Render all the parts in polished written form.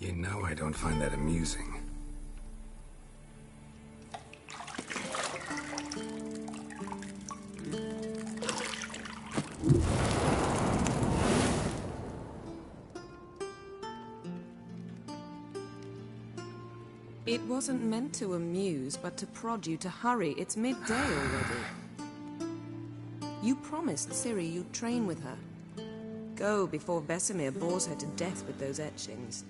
You know I don't find that amusing. It wasn't meant to amuse, but to prod you to hurry. It's midday already. You promised Ciri you'd train with her. Go before Vesemir bores her to death with those etchings.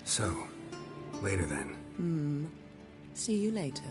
So, later then. See you later.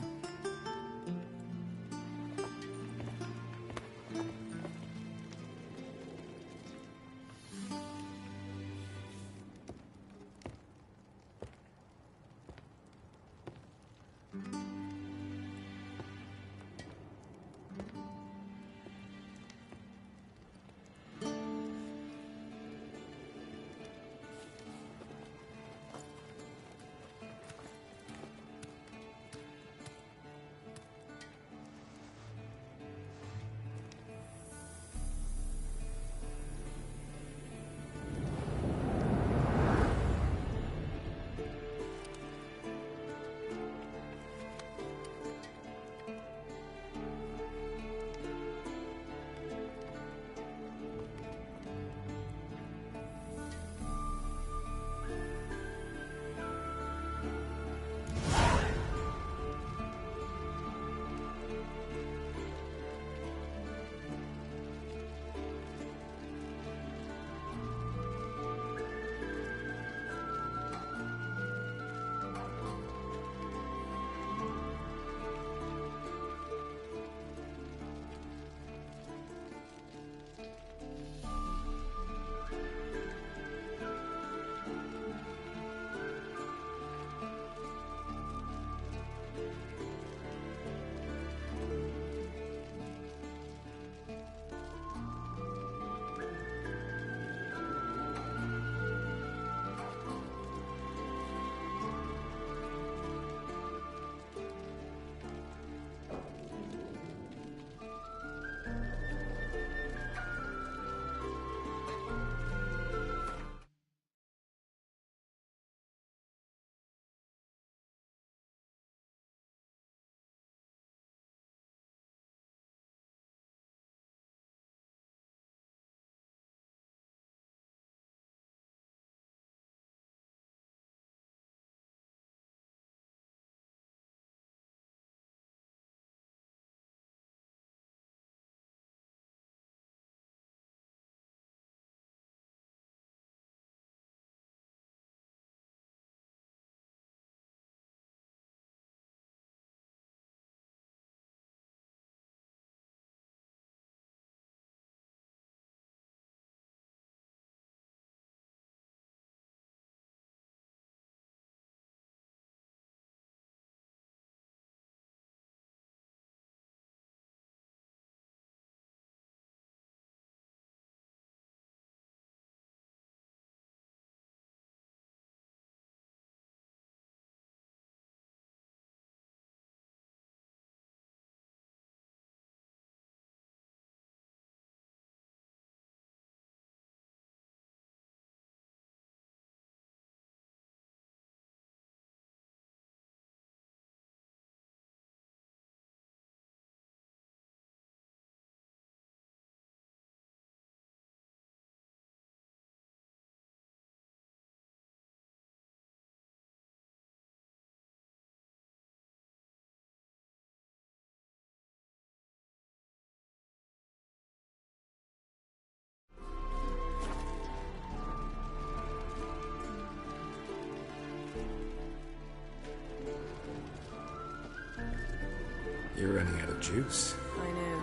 You're running out of juice. I know.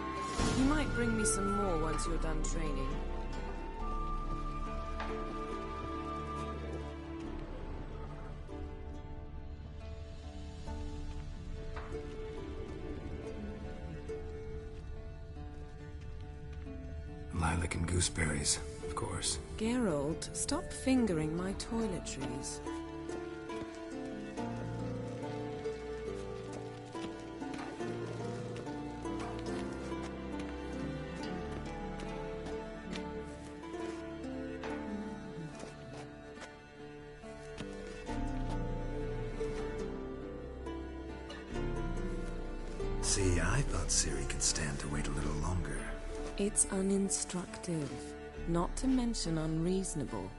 You might bring me some more once you're done training. Lilac and gooseberries, of course. Geralt, stop fingering my toiletries. See, I thought Ciri could stand to wait a little longer. It's uninstructive, not to mention unreasonable.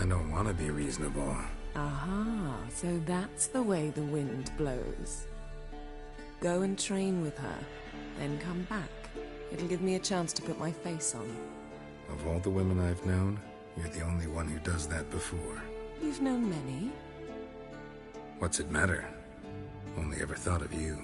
I don't want to be reasonable. Aha, so that's the way the wind blows. Go and train with her, then come back. It'll give me a chance to put my face on. Of all the women I've known, you're the only one who does that before. You've known many. What's it matter? Only ever thought of you.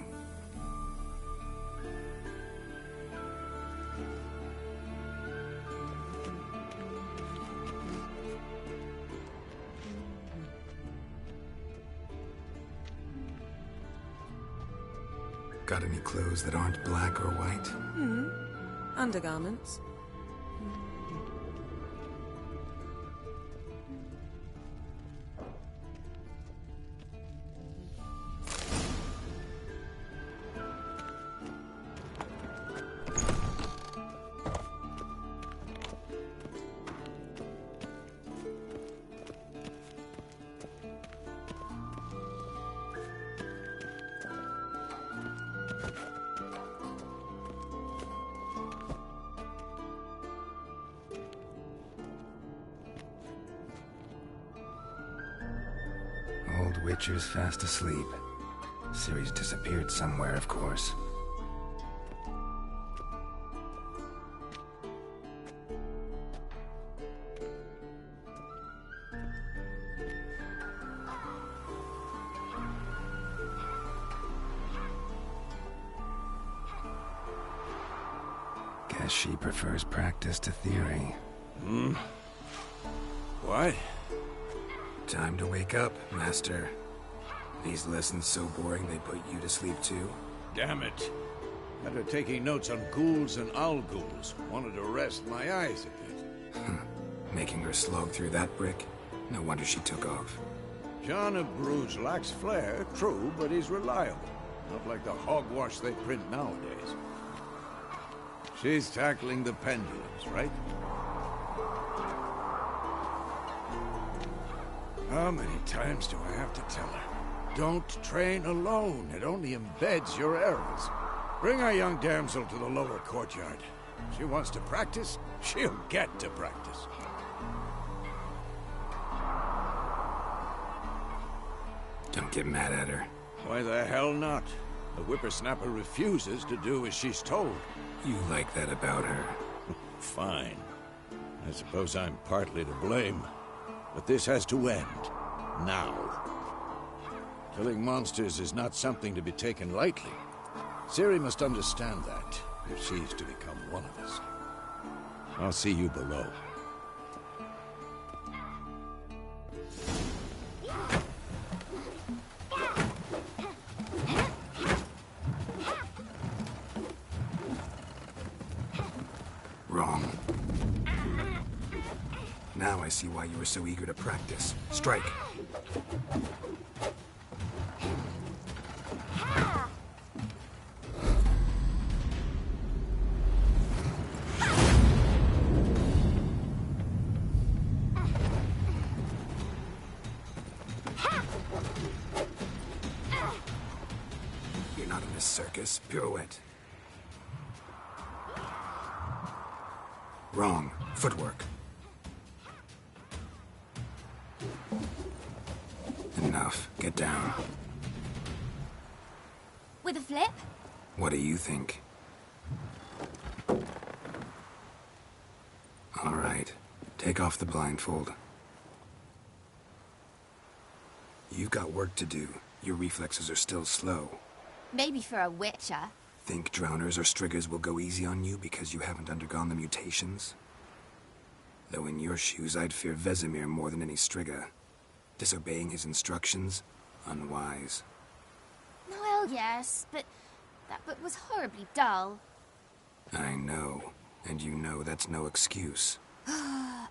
Got any clothes that aren't black or white? Undergarments. Old Witcher's fast asleep. Ciri's disappeared somewhere, of course. Guess she prefers practice to theory. What? Time to wake up, Master. These lessons so boring they put you to sleep too? Damn it. After taking notes on ghouls and owl ghouls, wanted to rest my eyes a bit. Making her slog through that brick? No wonder she took off. John of Bruges lacks flair, true, but he's reliable. Not like the hogwash they print nowadays. She's tackling the pendulums, right? How many times do I have to tell her? Don't train alone. It only embeds your errors. Bring our young damsel to the lower courtyard. She wants to practice, she'll get to practice. Don't get mad at her. Why the hell not? The whippersnapper refuses to do as she's told. You like that about her. Fine. I suppose I'm partly to blame. But this has to end. Now. Killing monsters is not something to be taken lightly. Ciri must understand that, if she's to become one of us. I'll see you below. Wrong. Now I see why you were so eager to practice. Strike. You're not in this circus. Pirouette. Wrong. Footwork. Enough. Get down. With a flip? What do you think? All right. Take off the blindfold. You've got work to do. Your reflexes are still slow. Maybe for a witcher. Think drowners or striggers will go easy on you because you haven't undergone the mutations? Though in your shoes, I'd fear Vesemir more than any strigger. Disobeying his instructions? Unwise. Well, yes, but that book was horribly dull. I know. And you know that's no excuse.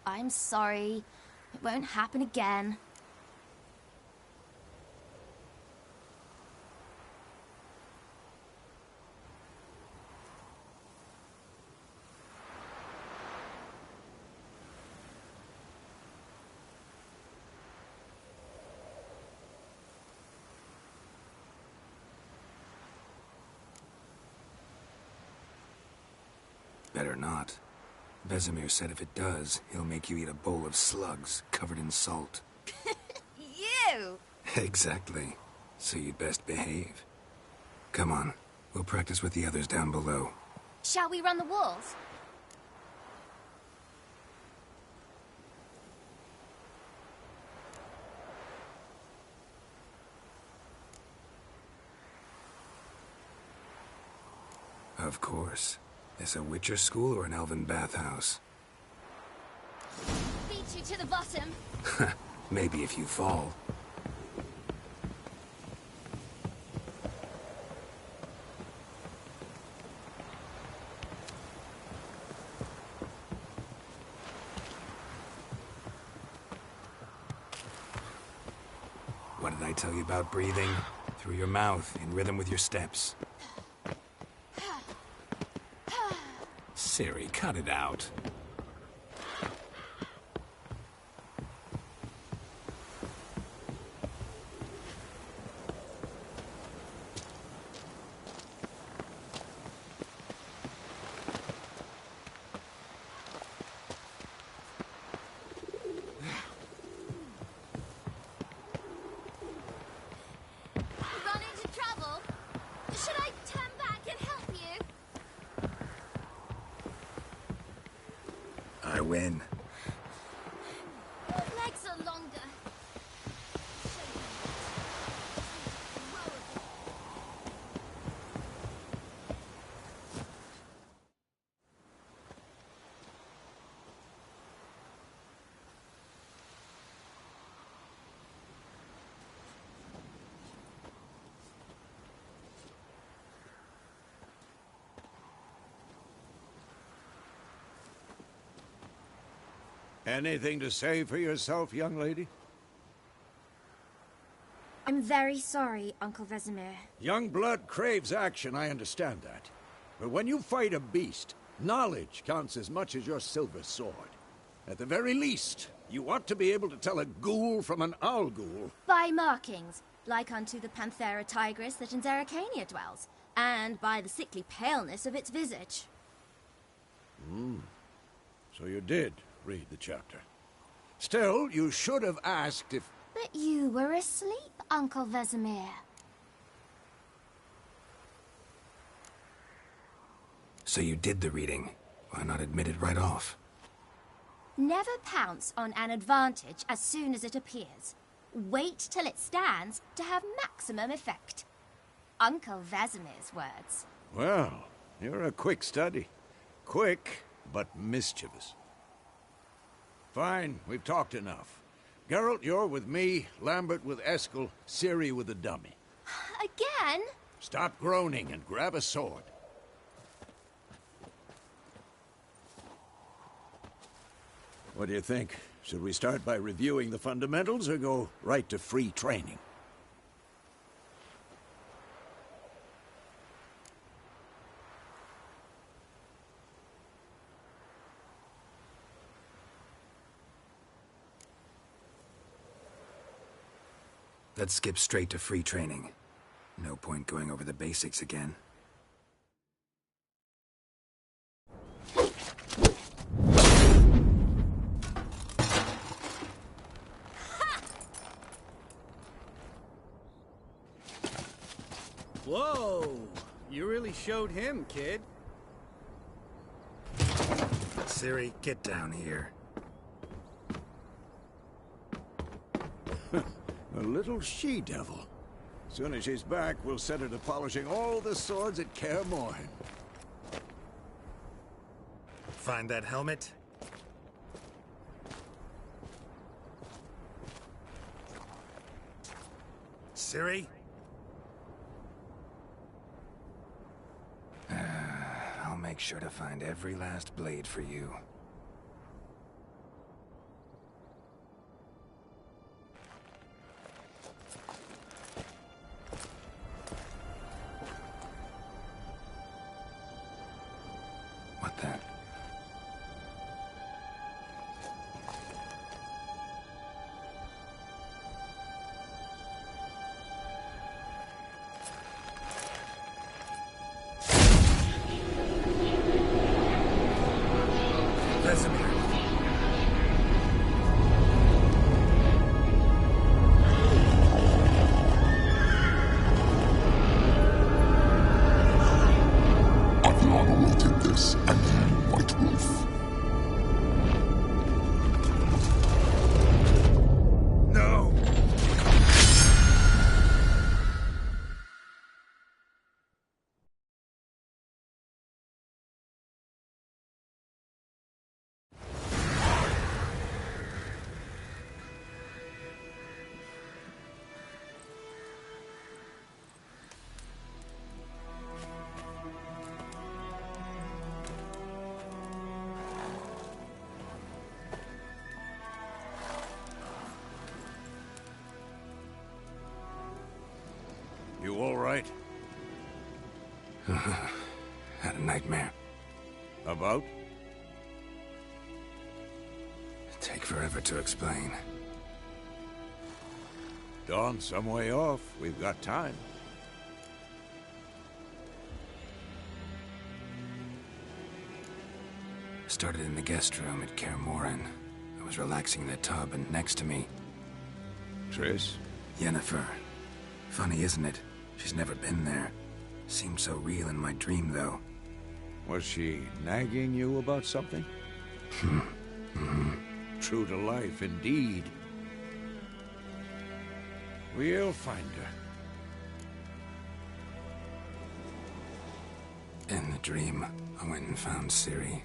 I'm sorry. It won't happen again. Better not. Vesemir said if it does, he'll make you eat a bowl of slugs covered in salt. You! Exactly. So you'd best behave. Come on, we'll practice with the others down below. Shall we run the walls? Of course. This a Witcher school or an elven bathhouse? Beat you to the bottom. Maybe if you fall. What did I tell you about breathing? Through your mouth, in rhythm with your steps. Ciri, cut it out. Run into trouble? Should I turn back and help you? I win. Your legs are longer. Anything to say for yourself, young lady? I'm very sorry, Uncle Vesemir. Young blood craves action, I understand that. But when you fight a beast, knowledge counts as much as your silver sword. At the very least, you ought to be able to tell a ghoul from an owl ghoul. By markings, like unto the Panthera tigris that in Zerrikania dwells, and by the sickly paleness of its visage. So you did read the chapter. Still, you should have asked if... But you were asleep, Uncle Vesemir. So you did the reading. Why not admit it right off? Never pounce on an advantage as soon as it appears. Wait till it stands to have maximum effect. Uncle Vesemir's words. Well, you're a quick study. Quick, but mischievous. Fine, we've talked enough. Geralt, you're with me, Lambert with Eskel, Ciri with the dummy. Again? Stop groaning and grab a sword. What do you think? Should we start by reviewing the fundamentals or go right to free training? Let's skip straight to free training. No point going over the basics again. Whoa! You really showed him, kid. Ciri, get down here. A little she-devil. Soon as she's back, we'll set her to polishing all the swords at Kaer Morhen. Find that helmet? Ciri? I'll make sure to find every last blade for you. What then? Vesemir. Aviana will take this, and you, White Wolf. No! You all right? Had a nightmare. About? Take forever to explain. Dawn's some way off. We've got time. Started in the guest room at Kaer Morhen. I was relaxing in the tub, and next to me, Triss? Yennefer. Funny, isn't it? She's never been there. Seemed so real in my dream, though. Was she nagging you about something? True to life, indeed. We'll find her. In the dream, I went and found Ciri.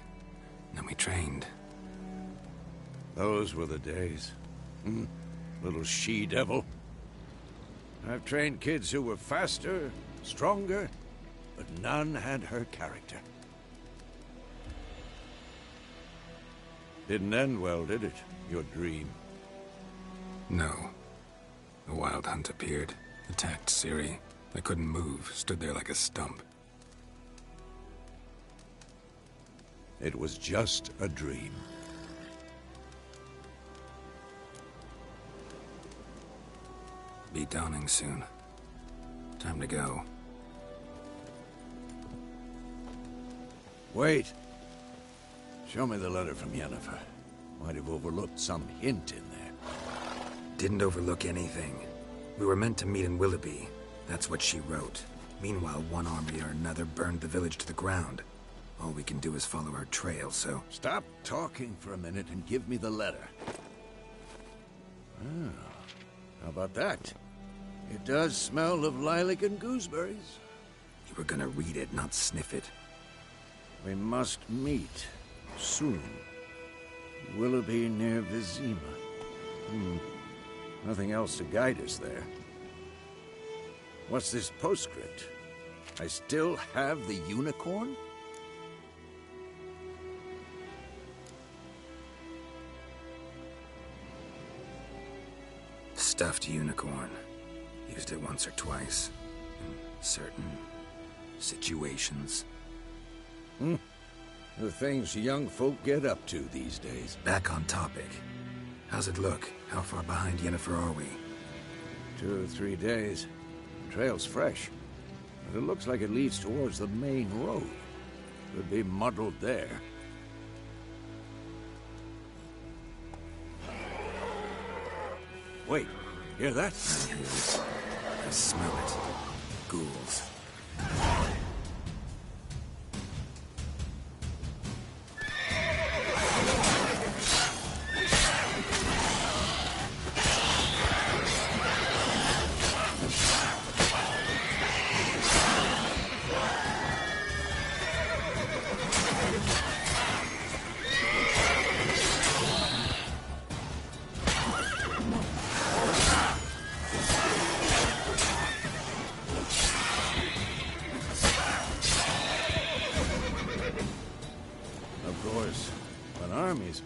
Then we trained. Those were the days. Little she-devil. I've trained kids who were faster, stronger, but none had her character. Didn't end well, did it? Your dream? No. The Wild Hunt appeared, attacked Ciri. I couldn't move, stood there like a stump. It was just a dream. Be dawning soon. Time to go. Wait. Show me the letter from Yennefer. Might have overlooked some hint in there. Didn't overlook anything. We were meant to meet in Willoughby. That's what she wrote. Meanwhile, one army or another burned the village to the ground. All we can do is follow her trail, so... Stop talking for a minute and give me the letter. How about that? It does smell of lilac and gooseberries. You were gonna read it, not sniff it. We must meet. Soon. Willoughby near Vizima. Nothing else to guide us there. What's this postscript? I still have the unicorn? Stuffed unicorn. Used it once or twice. In certain situations. The things young folk get up to these days. Back on topic. How's it look? How far behind Yennefer are we? 2 or 3 days. The trail's fresh. But it looks like it leads towards the main road. Could be muddled there. Wait, hear that? I smell it. Ghouls.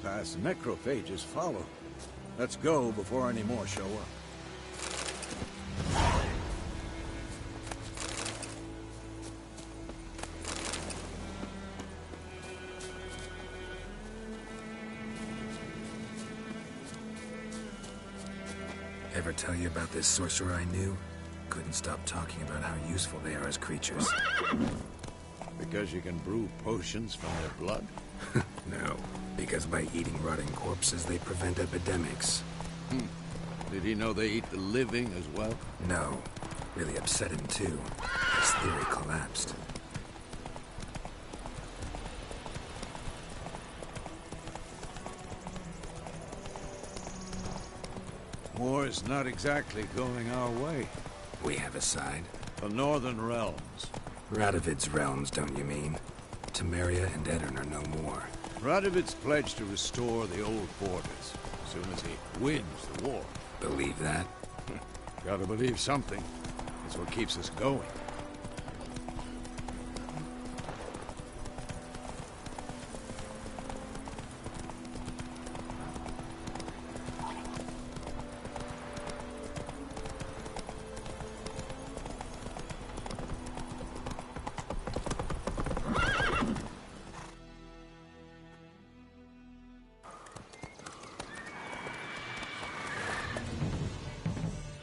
Pass, necrophages follow. Let's go before any more show up. Ever tell you about this sorcerer I knew? Couldn't stop talking about how useful they are as creatures. Because you can brew potions from their blood? No, because by eating rotting corpses, they prevent epidemics. Did he know they eat the living as well? No. Really upset him, too. His theory collapsed. War's not exactly going our way. We have a side. The Northern Realms. Radovid's realms, don't you mean? Temeria and Edirn are no more. Radovid's pledged to restore the old borders as soon as he wins the war. Believe that? Gotta believe something. It's what keeps us going.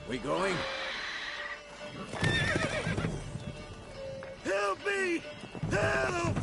We going? Help me! Help!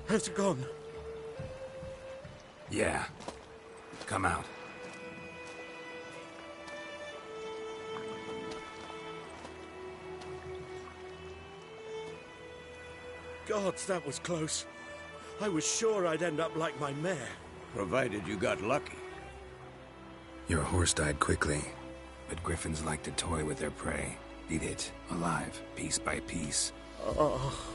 Has it gone? Yeah. Come out. Gods, that was close. I was sure I'd end up like my mare. Provided you got lucky. Your horse died quickly, but griffins like to toy with their prey. Eat it, alive, piece by piece. Oh.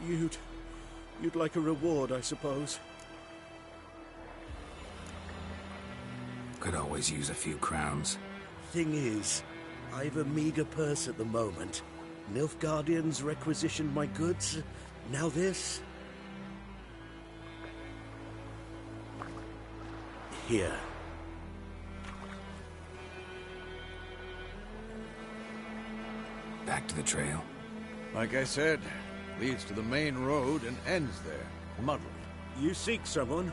You'd like a reward, I suppose. Could always use a few crowns. Thing is, I've a meager purse at the moment. Nilfgaardians requisitioned my goods. Now this. Here. Back to the trail. Like I said, leads to the main road and ends there. Muddled. You seek someone?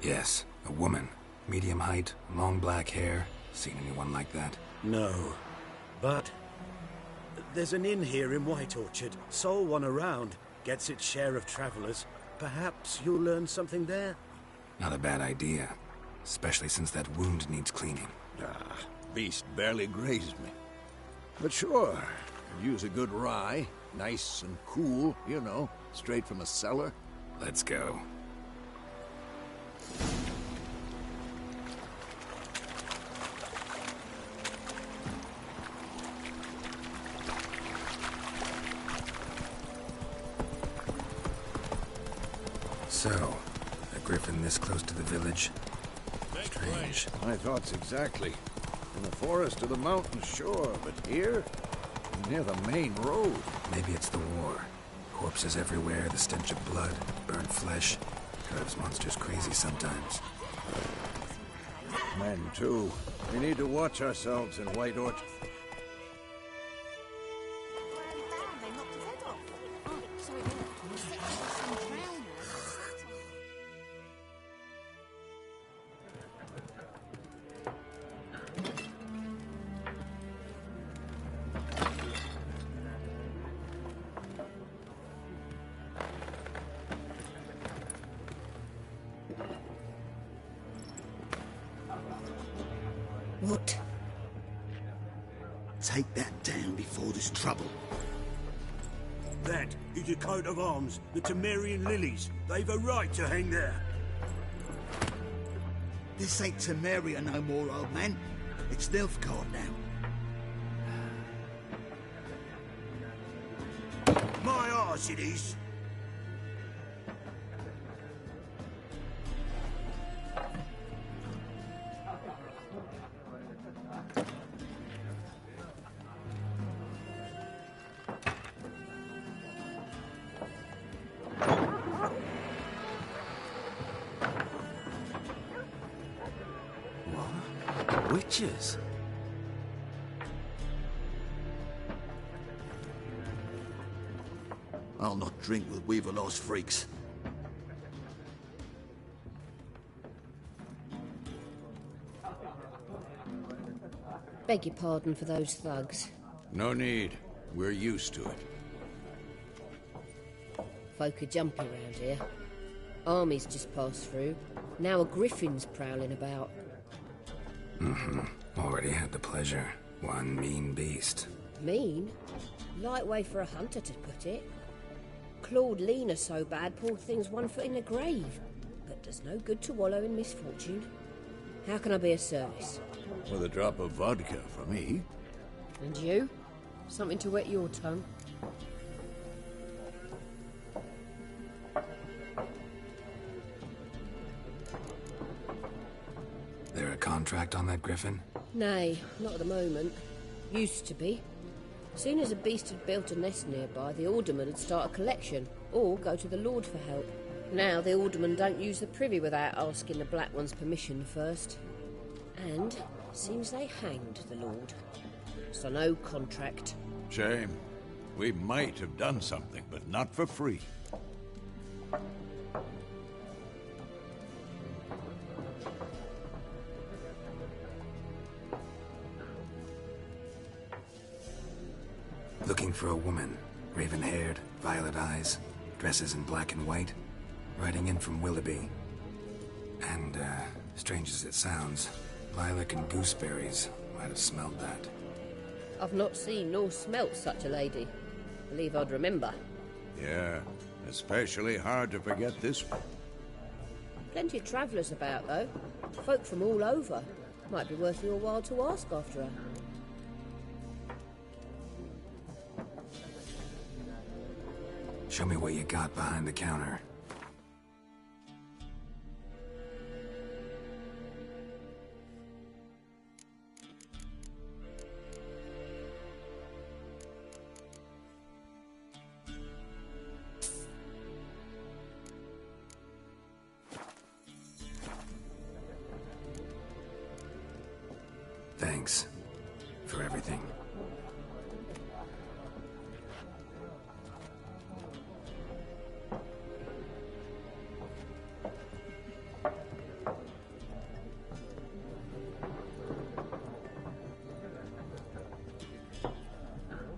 Yes, a woman. Medium height, long black hair. Seen anyone like that? No. But there's an inn here in White Orchard. Sole one around. Gets its share of travelers. Perhaps you'll learn something there? Not a bad idea. Especially since that wound needs cleaning. Beast barely grazed me. But sure, could use a good rye. Nice and cool, you know, straight from a cellar. Let's go. So, a griffin this close to the village? Strange. My thoughts exactly. In the forest or the mountains, sure, but here? Near the main road. Maybe it's the war. Corpses everywhere, the stench of blood, burnt flesh. Drives monsters crazy sometimes. Men, too. We need to watch ourselves in White Orchard. What? Take that down before there's trouble. That is a coat of arms, the Temerian lilies. They've a right to hang there. This ain't Temeria no more, old man. It's Nilfgaard now. My arse it is. Witches? I'll not drink with Weaverlaw's freaks. Beg your pardon for those thugs. No need. We're used to it. Folk are jumpy round here. Armies just passed through. Now a griffin's prowling about. Already had the pleasure. One mean beast. Mean? Light way for a hunter to put it. Clawed Lena so bad, poor thing's 1 foot in the grave. But does no good to wallow in misfortune. How can I be of service? With a drop of vodka for me. And you? Something to wet your tongue? There a contract on that griffin? Nay, not at the moment. Used to be. Soon as a beast had built a nest nearby, the alderman would start a collection, or go to the Lord for help. Now the alderman don't use the privy without asking the Black One's permission first. And seems they hanged the Lord. So no contract. Shame. We might have done something, but not for free. Looking for a woman. Raven-haired, violet eyes, dresses in black and white. Riding in from Willoughby. And, strange as it sounds, lilac and gooseberries might have smelled that. I've not seen nor smelt such a lady. Believe I'd remember. Yeah, especially hard to forget this one. Plenty of travellers about, though. Folk from all over. Might be worth your while to ask after her. Show me what you got behind the counter. Thanks for everything.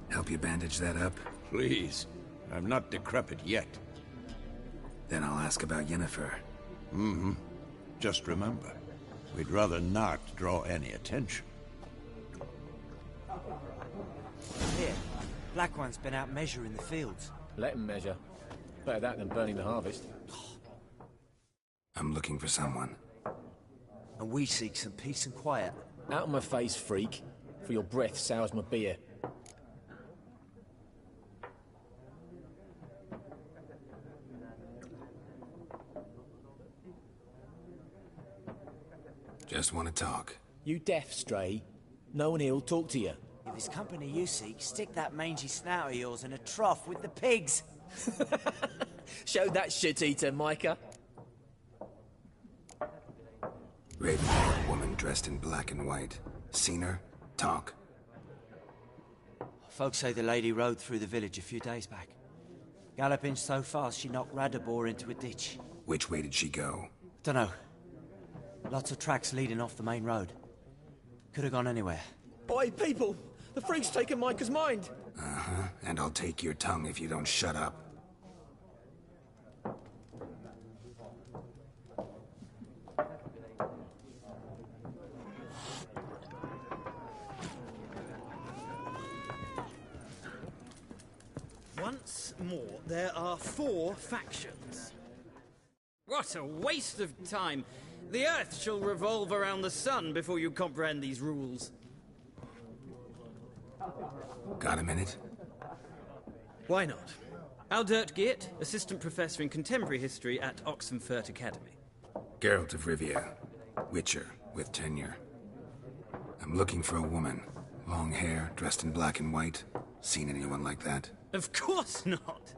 Help you bandage that up? Please. I'm not decrepit yet. Then I'll ask about Yennefer. Just remember, we'd rather not draw any attention. Here, Black One's been out measuring the fields. Let him measure. Better that than burning the harvest. I'm looking for someone. And we seek some peace and quiet. Out of my face, freak. For your breath sours my beer. Just want to talk. You deaf, Stray? No one here'll talk to you. If it's company you seek, stick that mangy snout of yours in a trough with the pigs. Show that shit-eater, Micah. Raven-haired woman dressed in black and white. Seen her? Talk. Folks say the lady rode through the village a few days back. Galloping so fast she knocked Radabor into a ditch. Which way did she go? Dunno. Lots of tracks leading off the main road. Could have gone anywhere. Oi, people! The freak's taken Micah's mind! Uh-huh. And I'll take your tongue if you don't shut up. Once more, there are 4 factions. What a waste of time! The Earth shall revolve around the sun before you comprehend these rules. Got a minute? Why not? Aldert Geert, Assistant Professor in Contemporary History at Oxenfurt Academy. Geralt of Rivia, Witcher, with tenure. I'm looking for a woman. Long hair, dressed in black and white. Seen anyone like that? Of course not!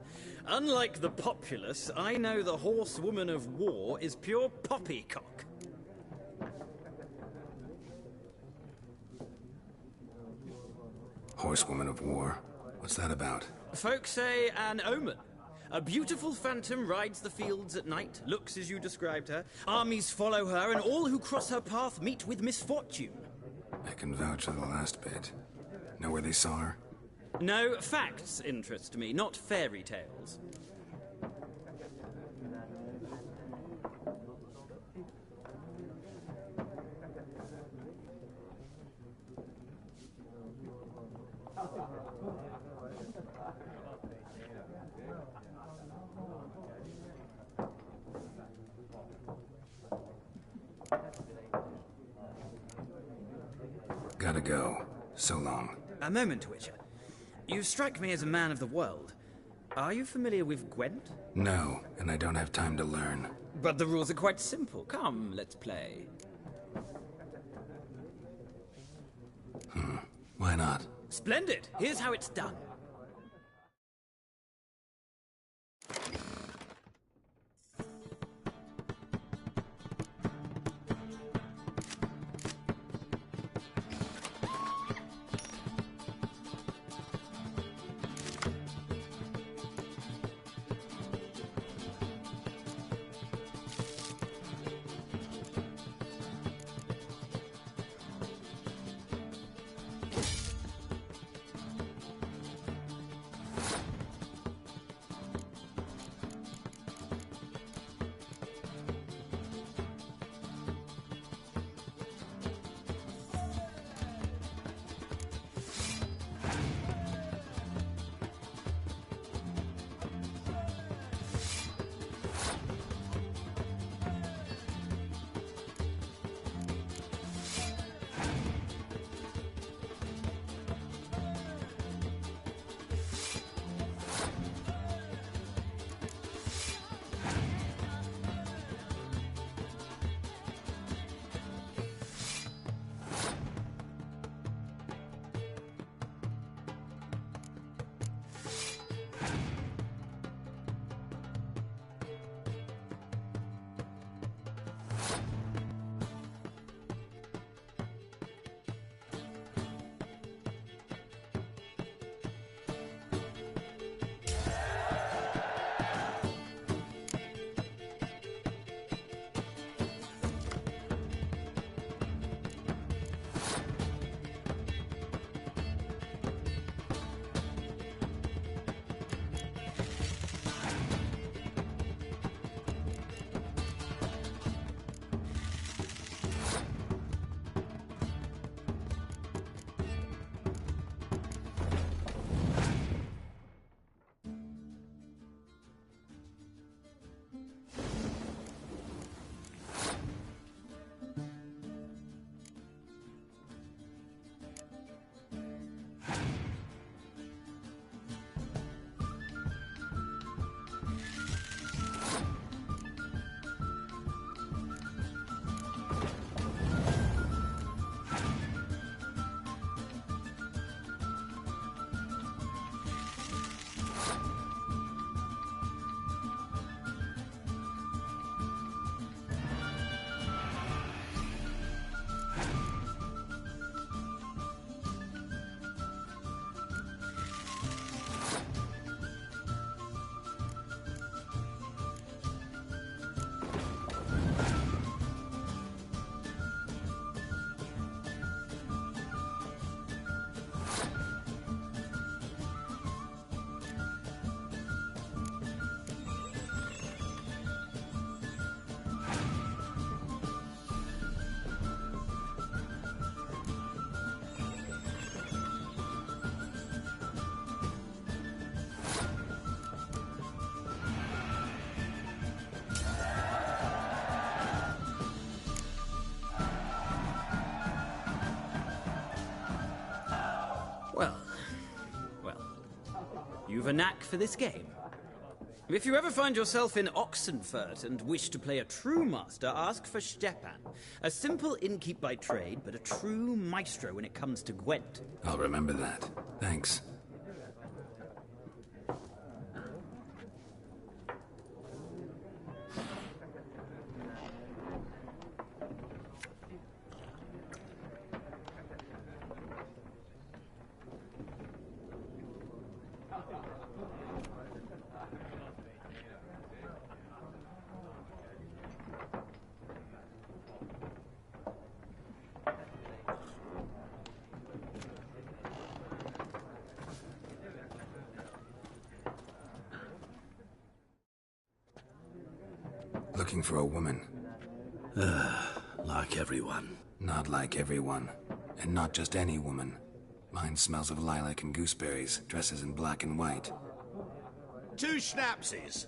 Unlike the populace, I know the horsewoman of war is pure poppycock. Horsewoman of war? What's that about? Folk say an omen. A beautiful phantom rides the fields at night, looks as you described her. Armies follow her, and all who cross her path meet with misfortune. I can vouch for the last bit. Know where they saw her? No, facts interest me, not fairy tales. Gotta go. So long. A moment, Witcher. You strike me as a man of the world. Are you familiar with Gwent? No, and I don't have time to learn. But the rules are quite simple. Come, let's play. Why not? Splendid! Here's how it's done. you've a knack for this game. If you ever find yourself in Oxenfurt and wish to play a true master, ask for Stepan. A simple innkeep by trade, but a true maestro when it comes to Gwent. I'll remember that. Thanks. Looking for a woman. Like everyone. Not like everyone. And not just any woman. Mine smells of lilac and gooseberries, dresses in black and white. 2 schnapsies.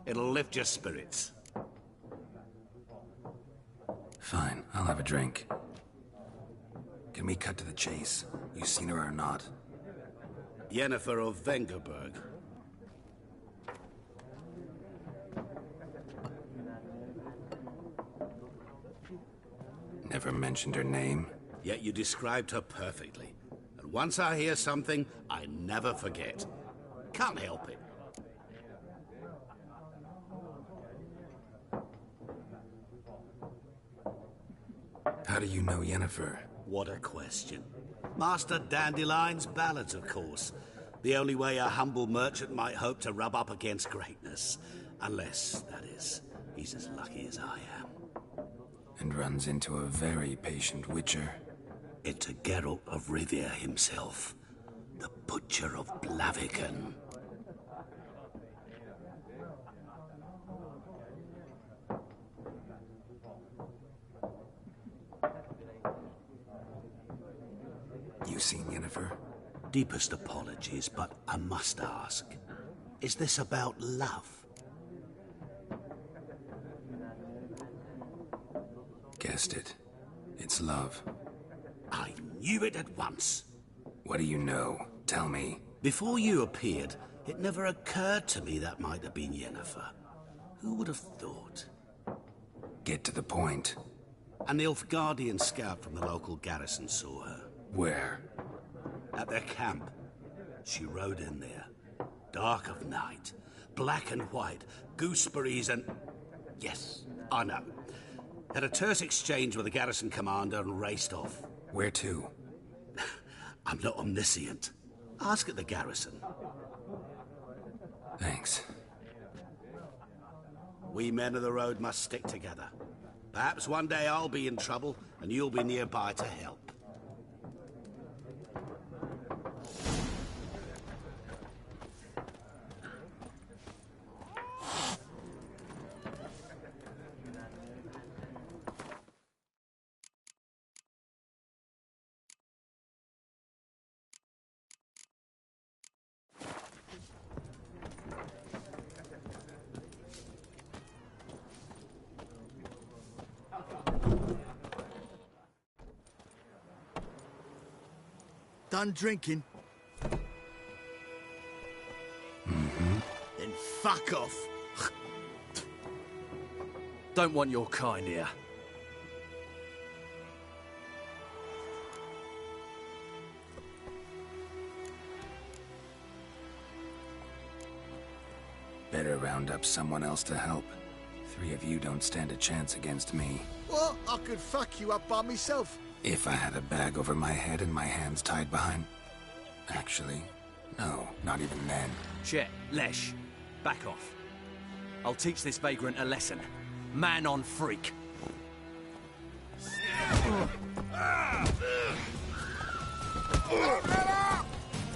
It'll lift your spirits. Fine, I'll have a drink. Can we cut to the chase? You seen her or not? Yennefer of Vengerberg. Never mentioned her name. Yet you described her perfectly. And once I hear something, I never forget. Can't help it. How do you know Yennefer? What a question. Master Dandelion's ballads, of course. The only way a humble merchant might hope to rub up against greatness. Unless, that is, he's as lucky as I am. And runs into a very patient witcher. Into Geralt of Rivia himself. The Butcher of Blaviken. You seen Yennefer? Deepest apologies, but I must ask. Is this about love? Guessed it. It's love. I knew it at once. What do you know? Tell me. Before you appeared, it never occurred to me that might have been Yennefer. Who would have thought? Get to the point. An Nilfgaardian scout from the local garrison saw her. Where? At their camp. She rode in there. Dark of night. Black and white. Gooseberries and... Yes, I know. Had a terse exchange with the garrison commander and raced off. Where to? I'm not omniscient. Ask at the garrison. Thanks. We men of the road must stick together. Perhaps one day I'll be in trouble and you'll be nearby to help. Done drinking? Mm-hmm. Then fuck off. Don't want your kind here. Better round up someone else to help. 3 of you don't stand a chance against me. What? I could fuck you up by myself. If I had a bag over my head and my hands tied behind... Actually, no, not even then. Chet, Lesh, back off. I'll teach this vagrant a lesson. Man on freak.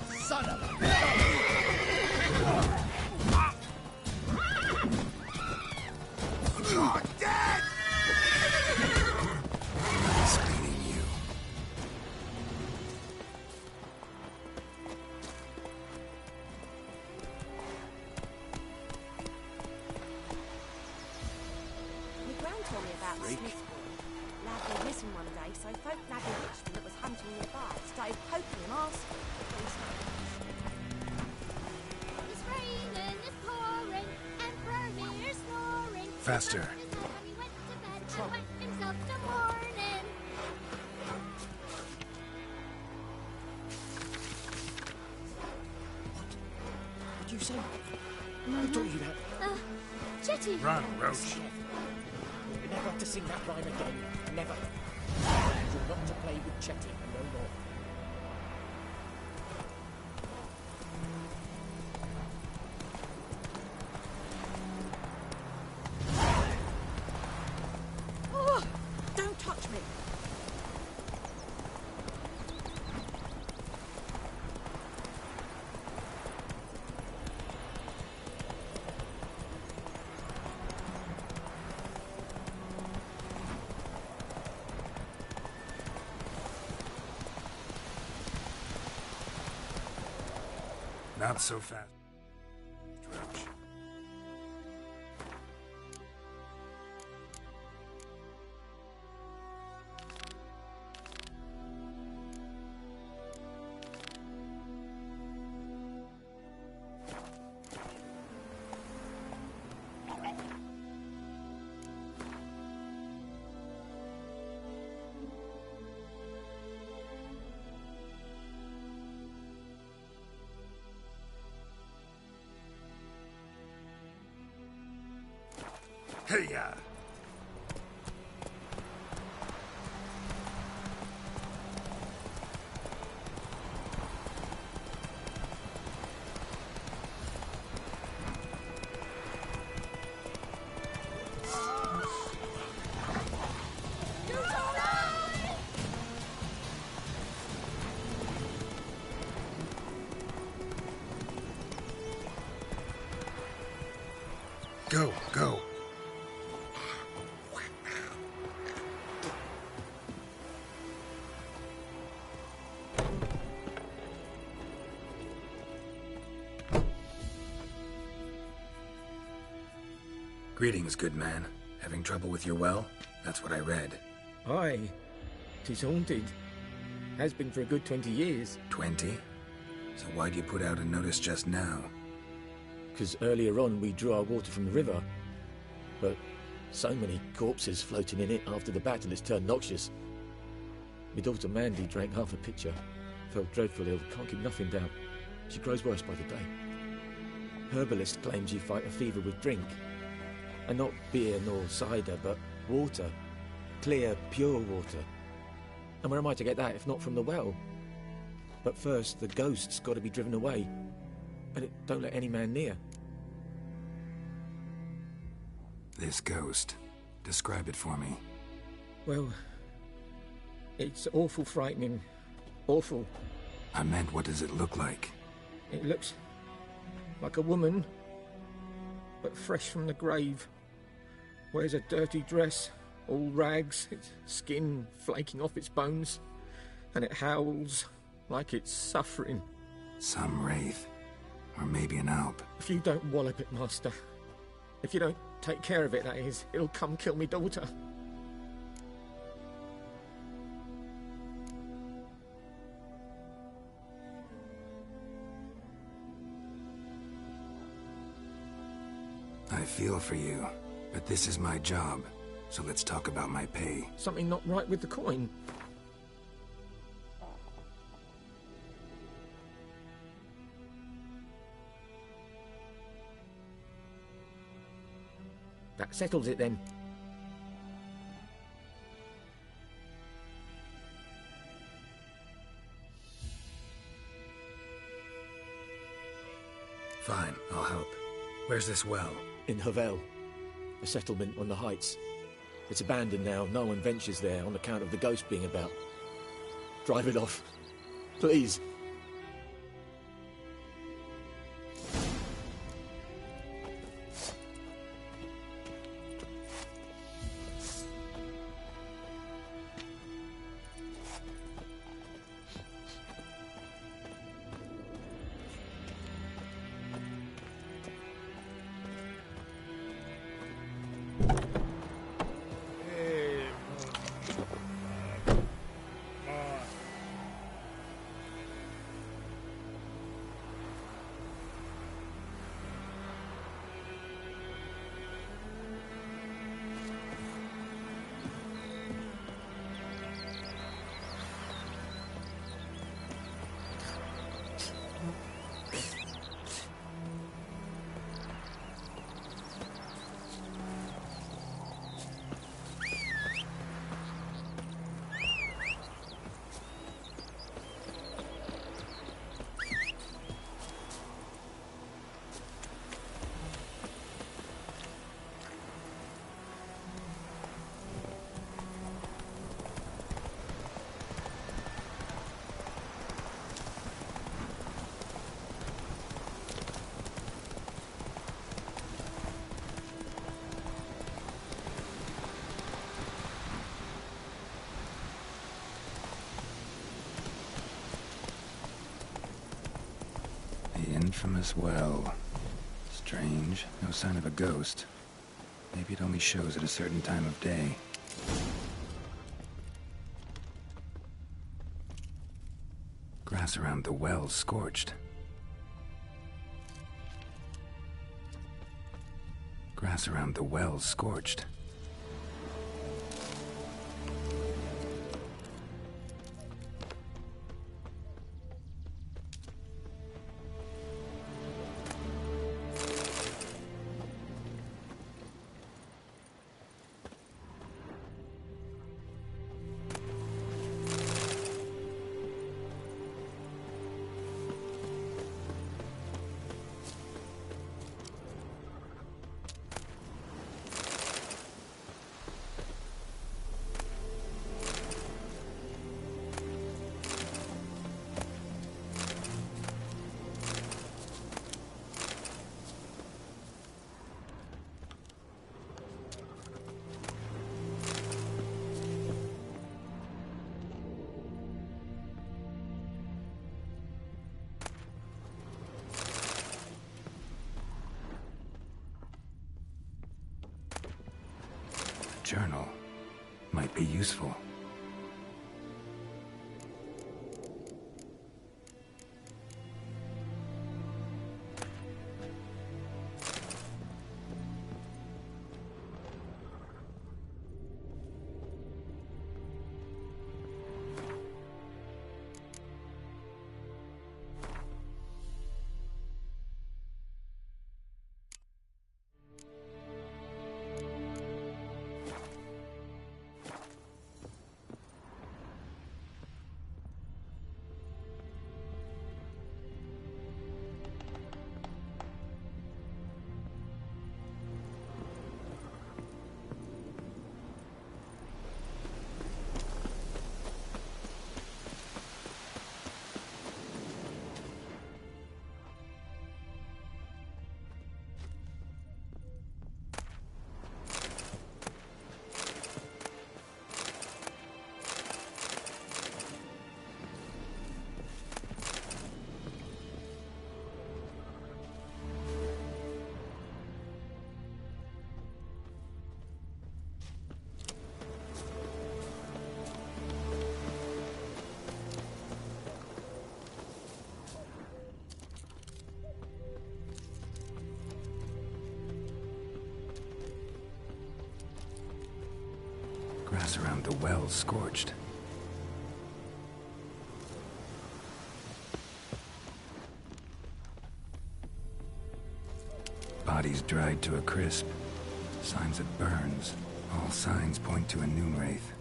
Son of a... You're dead! Nice beating you. My gran told me about Smith. Lad went missing one day, so folk nagged a witchman that was hunting nearby. Started poking him, asking. Faster. What'd you say? Who taught you that? Chetty! Run, Roach. You're never to sing that rhyme again. Never. You're not to play with Chetty no more. Oh, don't touch me. Not so fast, Roach. Hey-ya! Go, go. Greetings, good man. Having trouble with your well? That's what I read. Aye. 'Tis haunted. Has been for a good 20 years. 20? So why'd you put out a notice just now? Because earlier on we drew our water from the river. But so many corpses floating in it after the battle it's turned noxious. My daughter Mandy drank half a pitcher. Felt dreadfully ill, can't keep nothing down. She grows worse by the day. Herbalist claims you fight a fever with drink. And not beer nor cider, but water. Clear, pure water. And where am I to get that if not from the well? But first, the ghost's got to be driven away. And it don't let any man near. This ghost. Describe it for me. Well, it's awful frightening. Awful. I meant, what does it look like? It looks like a woman, but fresh from the grave. Wears a dirty dress, all rags, its skin flaking off its bones, and it howls like it's suffering. Some wraith. Or maybe an alp. If you don't wallop it, Master, if you don't take care of it, that is, it'll come kill me daughter. I feel for you, but this is my job, so let's talk about my pay. Something not right with the coin. That settles it then. Fine, I'll help. Where's this well? In Havel, a settlement on the heights. It's abandoned now. No one ventures there on account of the ghost being about. Drive it off. Please. infamous well. Strange. No sign of a ghost. Maybe it only shows at a certain time of day. Grass around the well scorched. Grass around the well scorched. Journal might be useful. Grass around the well scorched. Bodies dried to a crisp. Signs of burns. All signs point to a noon wraith.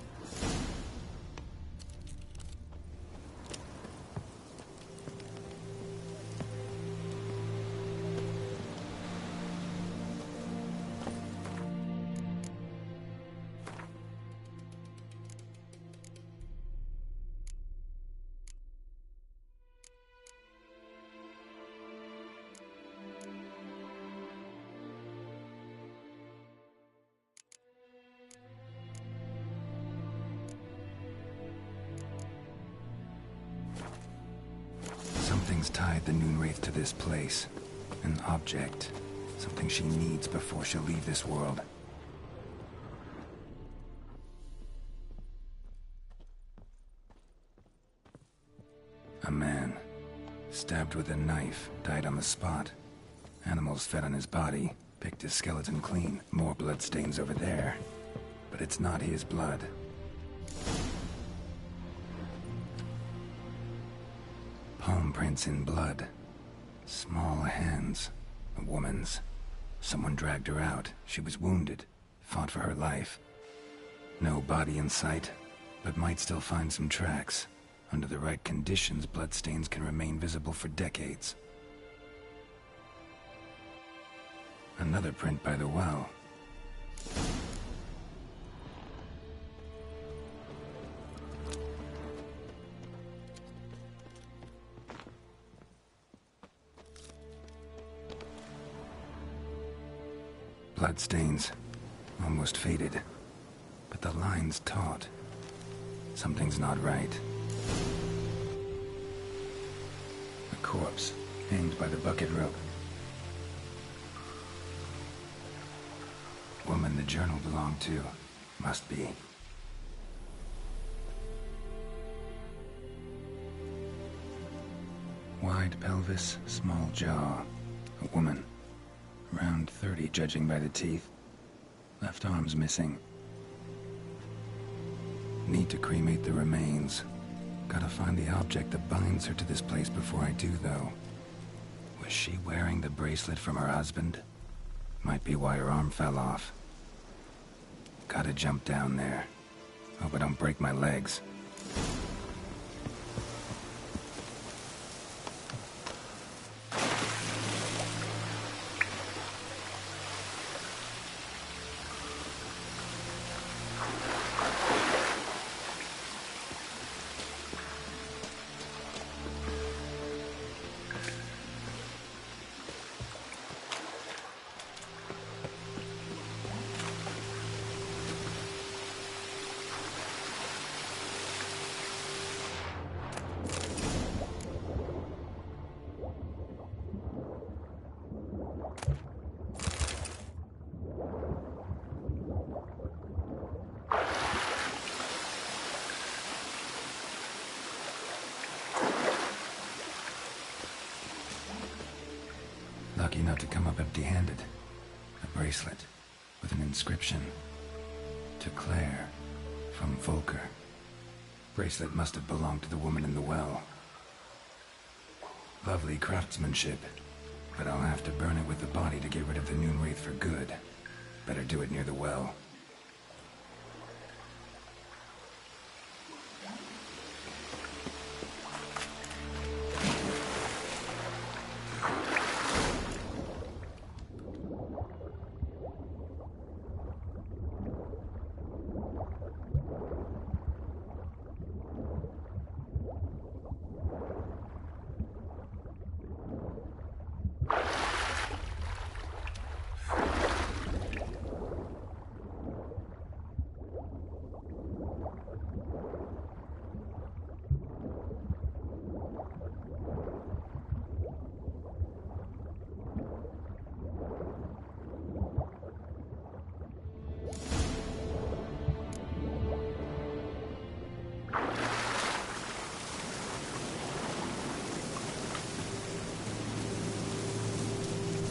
Something's tied the noon wraith to this place. An object. Something she needs before she'll leave this world. A man. Stabbed with a knife, died on the spot. Animals fed on his body, picked his skeleton clean. More bloodstains over there. But it's not his blood. Palm prints in blood. Small hands. A woman's. Someone dragged her out. She was wounded. Fought for her life. No body in sight, but might still find some tracks. Under the right conditions, bloodstains can remain visible for decades. Another print by the well. Bloodstains. Almost faded. But the line's taut. Something's not right. A corpse. hanged by the bucket rope. Woman the journal belonged to. Must be. Wide pelvis, small jaw. A woman. Around 30, judging by the teeth. Left arm's missing. Need to cremate the remains. Gotta find the object that binds her to this place before I do, though. Was she wearing the bracelet from her husband? Might be why her arm fell off. Gotta jump down there. Hope I don't break my legs. Lucky not to come up empty-handed. A bracelet with an inscription. To Claire, from Volker. Bracelet must have belonged to the woman in the well. Lovely craftsmanship, but I'll have to burn it with the body to get rid of the Noon Wraith for good. Better do it near the well.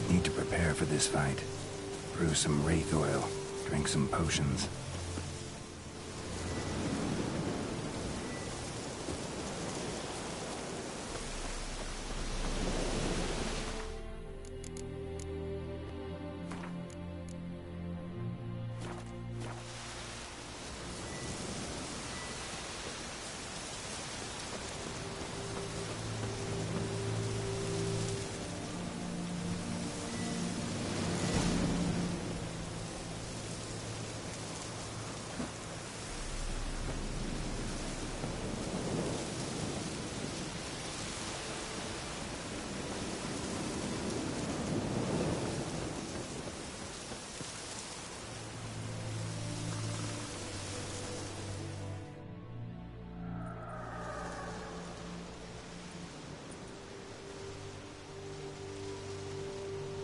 Need to prepare for this fight. Brew some wraith oil, drink some potions.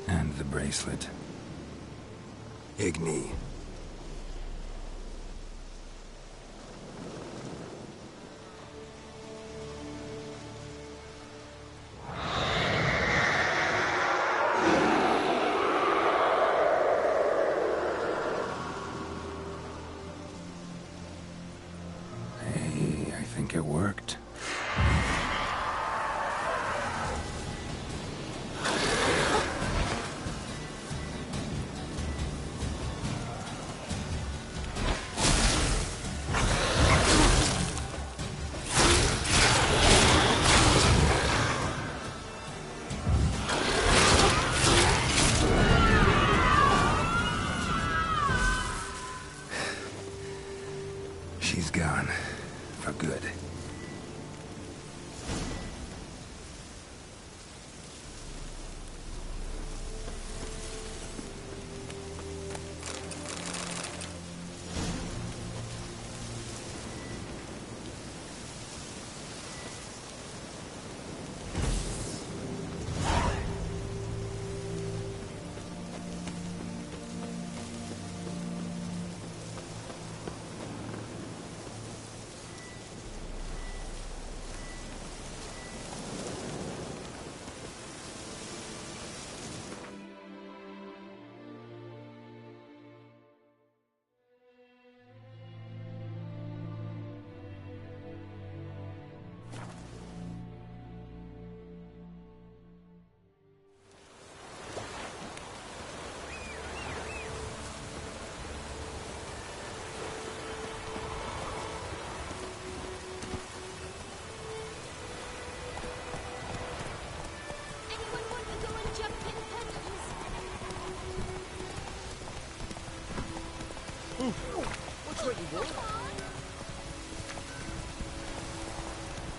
And the bracelet. Igni. Hey, I think it worked. She's gone. For good.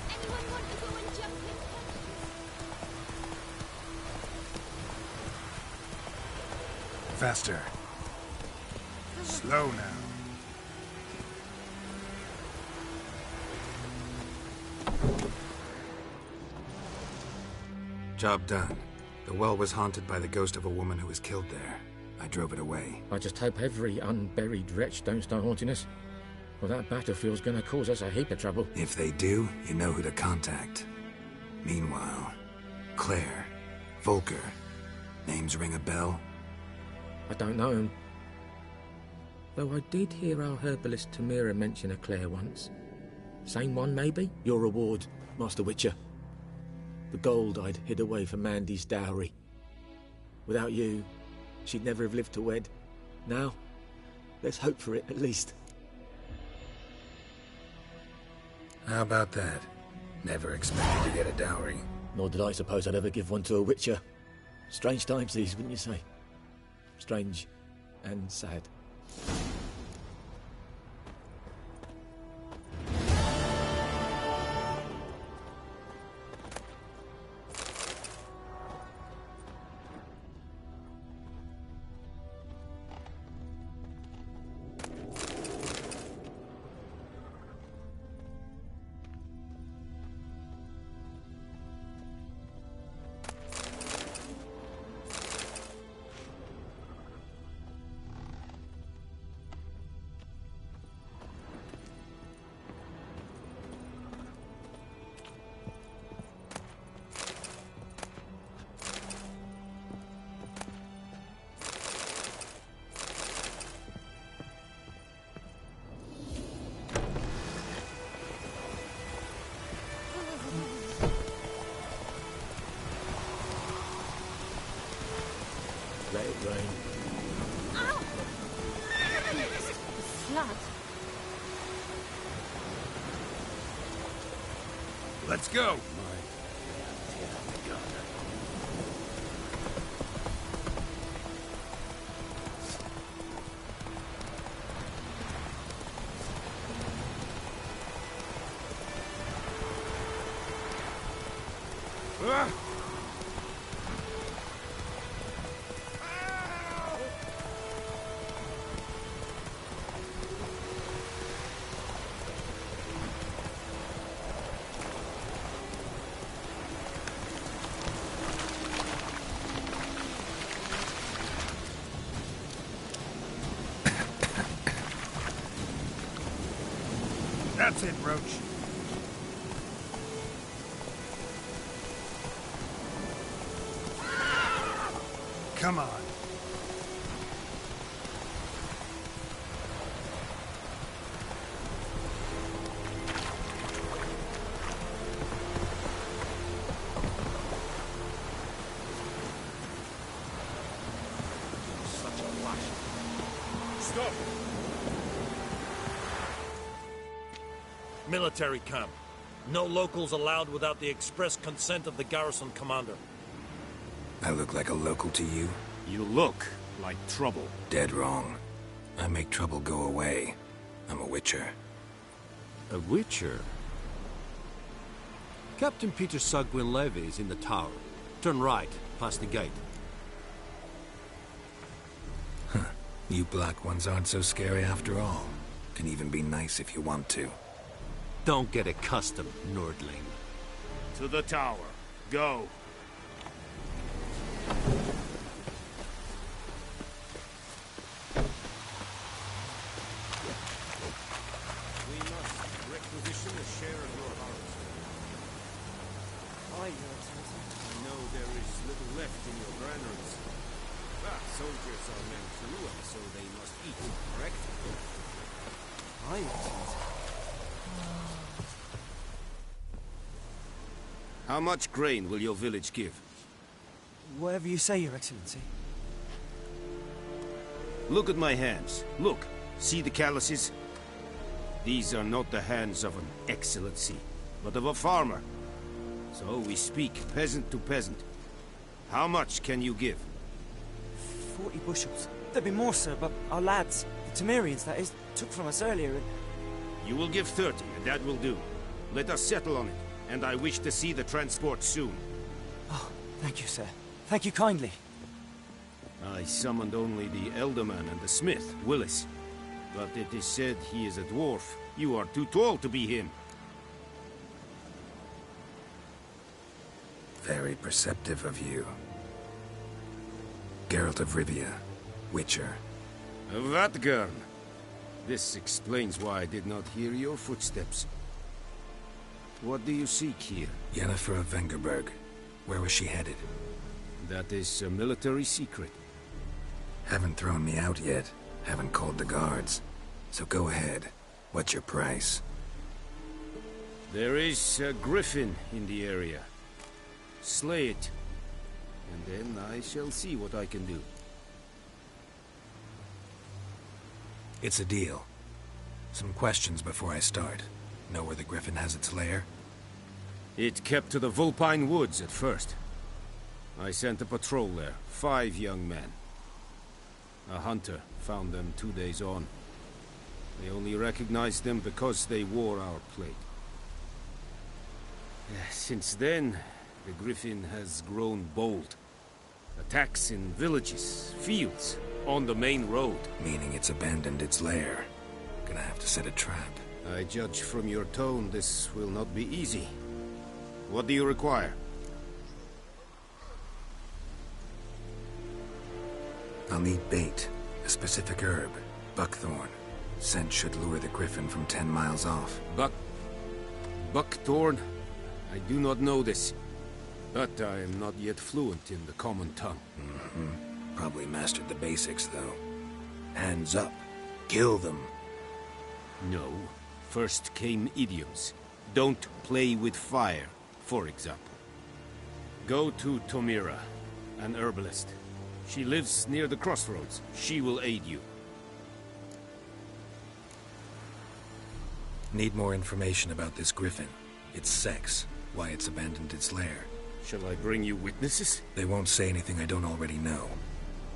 Anyone want to go and jump in? Faster. Slow now. Job done. The well was haunted by the ghost of a woman who was killed there. I drove it away. I just hope every unburied wretch don't start haunting us. Well, that battlefield's gonna cause us a heap of trouble. If they do, you know who to contact. Meanwhile, Claire, Volker, names ring a bell? I don't know him. Though I did hear our herbalist Tamira mention a Claire once. Same one, maybe? Your reward, Master Witcher. The gold I'd hid away for Mandy's dowry. Without you, she'd never have lived to wed. Now, let's hope for it, at least. How about that? Never expected to get a dowry. Nor did I suppose I'd ever give one to a Witcher. Strange times these, wouldn't you say? Strange and sad. Let it rain. Ow! Flood. Let's go! That's it, Roach. Come on. Such a lash. Stop! Military camp. No locals allowed without the express consent of the garrison commander. I look like a local to you? You look like trouble. Dead wrong. I make trouble go away. I'm a Witcher. A Witcher? Captain Peter Sugwin Levy is in the tower. Turn right, past the gate. Huh. You black ones aren't so scary after all. Can even be nice if you want to. Don't get accustomed, Nordling. To the tower. Go. We must requisition a share of your harvest. Aye, Your Excellency. I know there is little left in your granaries. But soldiers are meant to rule, so they must eat, correct? Aye, Your Excellency. How much grain will your village give? Whatever you say, Your Excellency. Look at my hands. Look. See the calluses? These are not the hands of an excellency, but of a farmer. So we speak peasant to peasant. How much can you give? 40 bushels. There'd be more, sir, but our lads, the Temerians, that is, took from us earlier and... You will give 30, and that will do. Let us settle on it, and I wish to see the transport soon. Oh, thank you, sir. Thank you kindly. I summoned only the Elderman and the smith, Willis. But it is said he is a dwarf. You are too tall to be him. Very perceptive of you. Geralt of Rivia, Witcher. Vatgern. This explains why I did not hear your footsteps. What do you seek here? Yennefer of Vengerberg. Where was she headed? That is a military secret. Haven't thrown me out yet. Haven't called the guards. So go ahead. What's your price? There is a griffin in the area. Slay it. And then I shall see what I can do. It's a deal. Some questions before I start. Know where the griffin has its lair? It kept to the Vulpine Woods at first. I sent a patrol there, 5 young men. A hunter found them 2 days on. They only recognized them because they wore our plate. Since then, the griffin has grown bold. Attacks in villages, fields, on the main road. Meaning it's abandoned its lair. Gonna have to set a trap. I judge from your tone this will not be easy. What do you require? I'll need bait. A specific herb. Buckthorn. Scent should lure the griffin from 10 miles off. Buckthorn? I do not know this. But I am not yet fluent in the common tongue. Probably mastered the basics, though. Hands up. Kill them. No. First came idioms. Don't play with fire, for example. Go to Tomira, an herbalist. She lives near the crossroads. She will aid you. Need more information about this griffin. Its sex. Why it's abandoned its lair. Shall I bring you witnesses? They won't say anything I don't already know.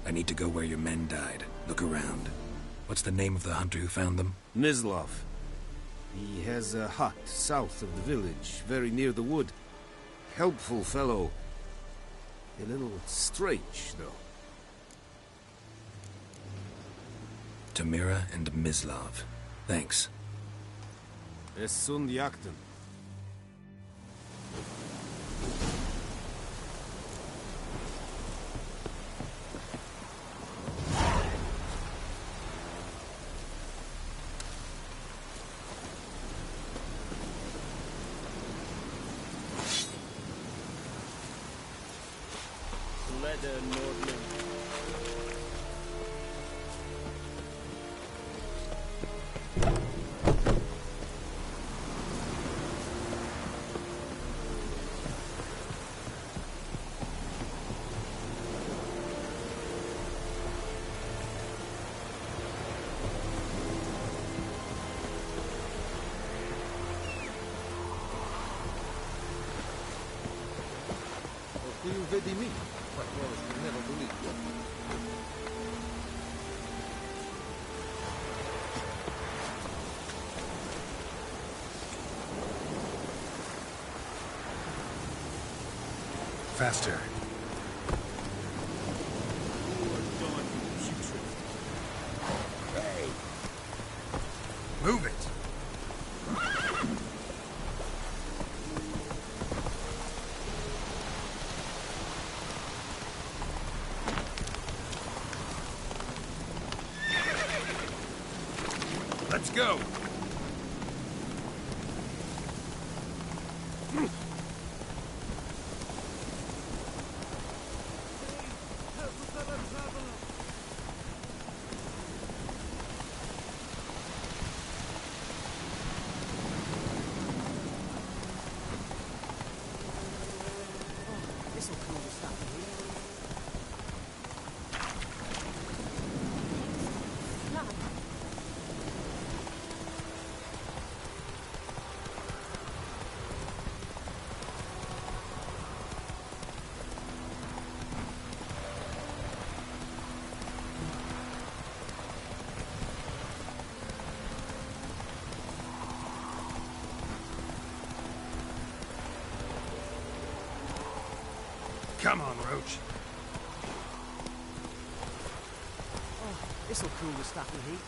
I need to go where your men died. Look around. What's the name of the hunter who found them? Mislav. He has a hut south of the village, very near the wood. Helpful fellow. A little strange, though. Tomira and Mislav. Thanks. Es sunt jakten. Vedi me, but was never believed. Faster. Hey! Move it! Let's go! Come on, Roach. Oh, this'll cool the stuffy heat.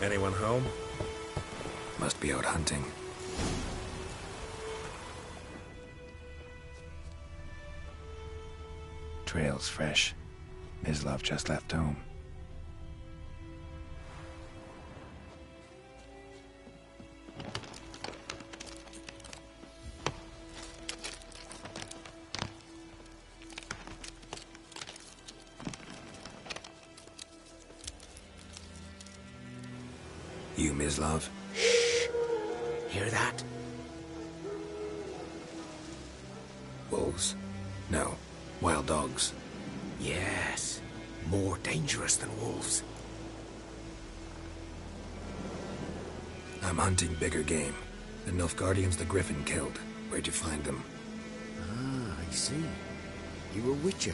Anyone home? Must be out hunting. Trail's fresh. Mislav just left home. You, Mislav? Shh! Hear that? Wolves? No. Wild dogs. Yes. More dangerous than wolves. I'm hunting bigger game. The Nilfgaardians the Griffin killed. Where'd you find them? Ah, I see. You a witcher.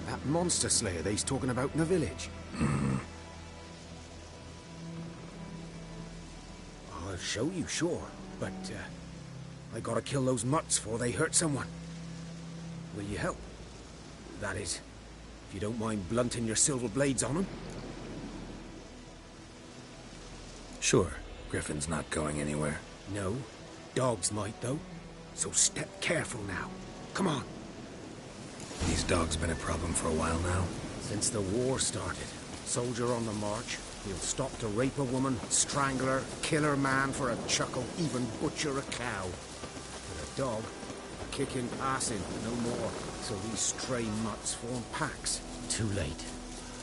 That monster slayer they's talking about in the village. Mm-hmm. I'll show you, sure. But, I gotta kill those mutts before they hurt someone. Will you help? That is, if you don't mind blunting your silver blades on them. Sure. Griffin's not going anywhere. No. Dogs might, though. So step careful now. Come on. These dogs been a problem for a while now? Since the war started. Soldier on the march. He'll stop to rape a woman, strangle her, kill her man for a chuckle, even butcher a cow. But a dog, kicking, passing, no more. So these stray mutts form packs. Too late.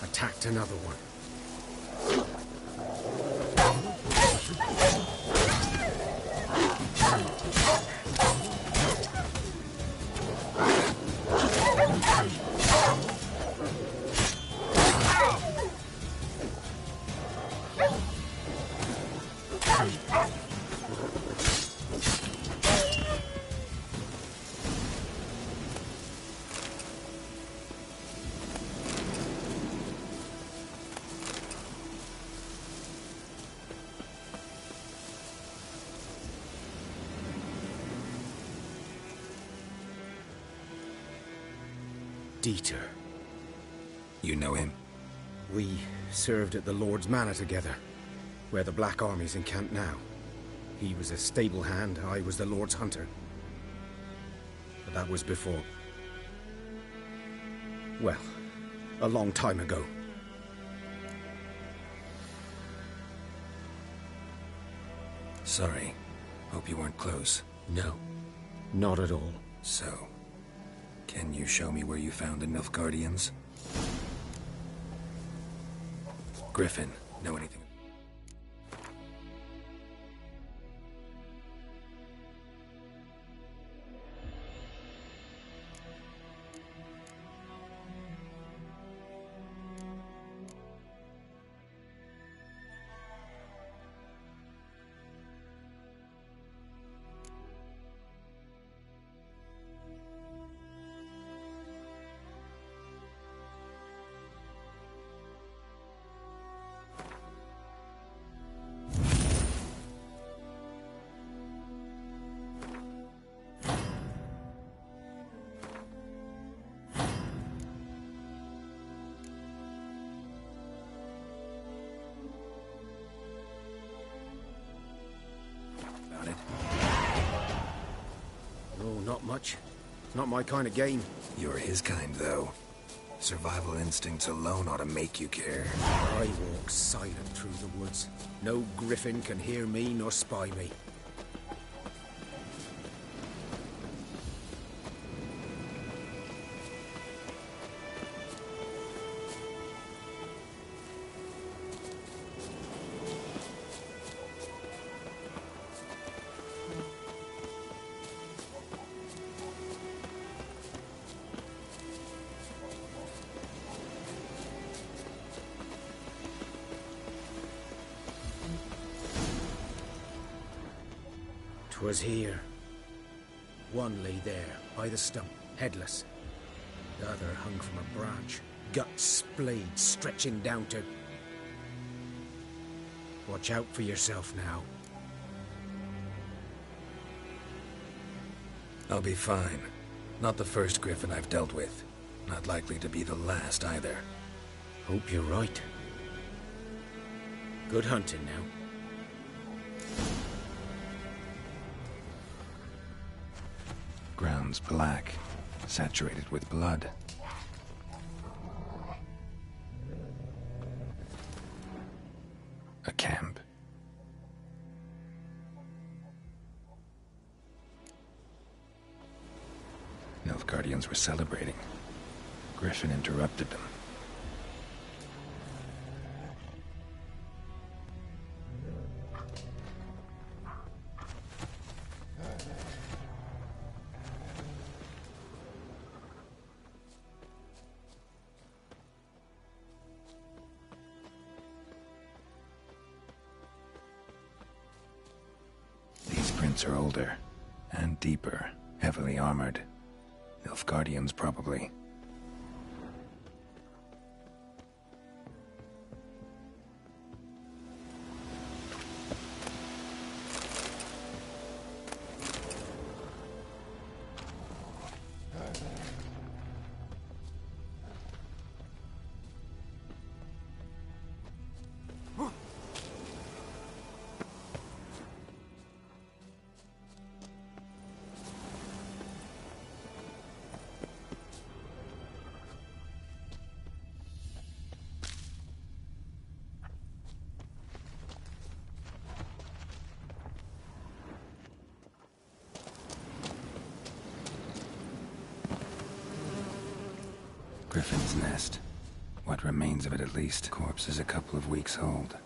Attacked another one. Dieter. You know him? We served at the Lord's Manor together, where the Black Army's encamped now. He was a stable hand, I was the Lord's hunter. But that was before... well, a long time ago. Sorry. Hope you weren't close. No, not at all. So, can you show me where you found the Nilfgaardians? Griffin, know anything? Not much. It's not my kind of game. You're his kind, though. Survival instincts alone ought to make you care. I walk silent through the woods. No griffin can hear me nor spy me. Was here. One lay there, by the stump, headless. The other hung from a branch, guts splayed, stretching down to... Watch out for yourself now. I'll be fine. Not the first Griffin I've dealt with. Not likely to be the last either. Hope you're right. Good hunting now. Ground's black, saturated with blood. A camp. Nilfgaardians were celebrating. Griffin interrupted them. These prints are older and deeper, heavily armored. Nilfgaardians, probably. Griffin's nest. What remains of it, at least. Corpse is a couple of weeks old.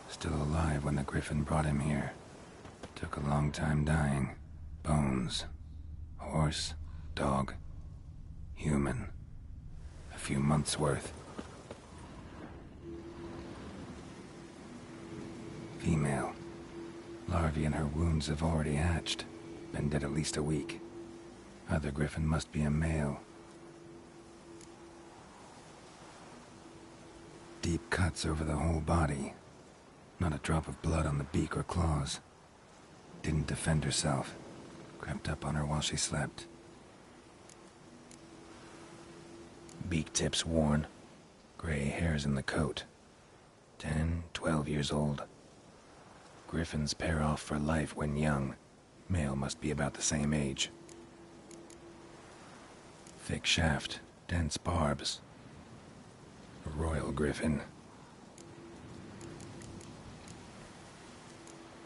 Still alive when the Griffin brought him here. Took a long time dying. Bones. Horse. Dog. Human. A few months' worth. Female. Larvae in her wounds have already hatched. Been dead at least a week. Other Griffin must be a male. Deep cuts over the whole body. Not a drop of blood on the beak or claws. Didn't defend herself. Crept up on her while she slept. Beak tips worn. Gray hairs in the coat. 10, 12 years old. Griffins pair off for life when young. Male must be about the same age. Thick shaft, dense barbs. A royal griffin.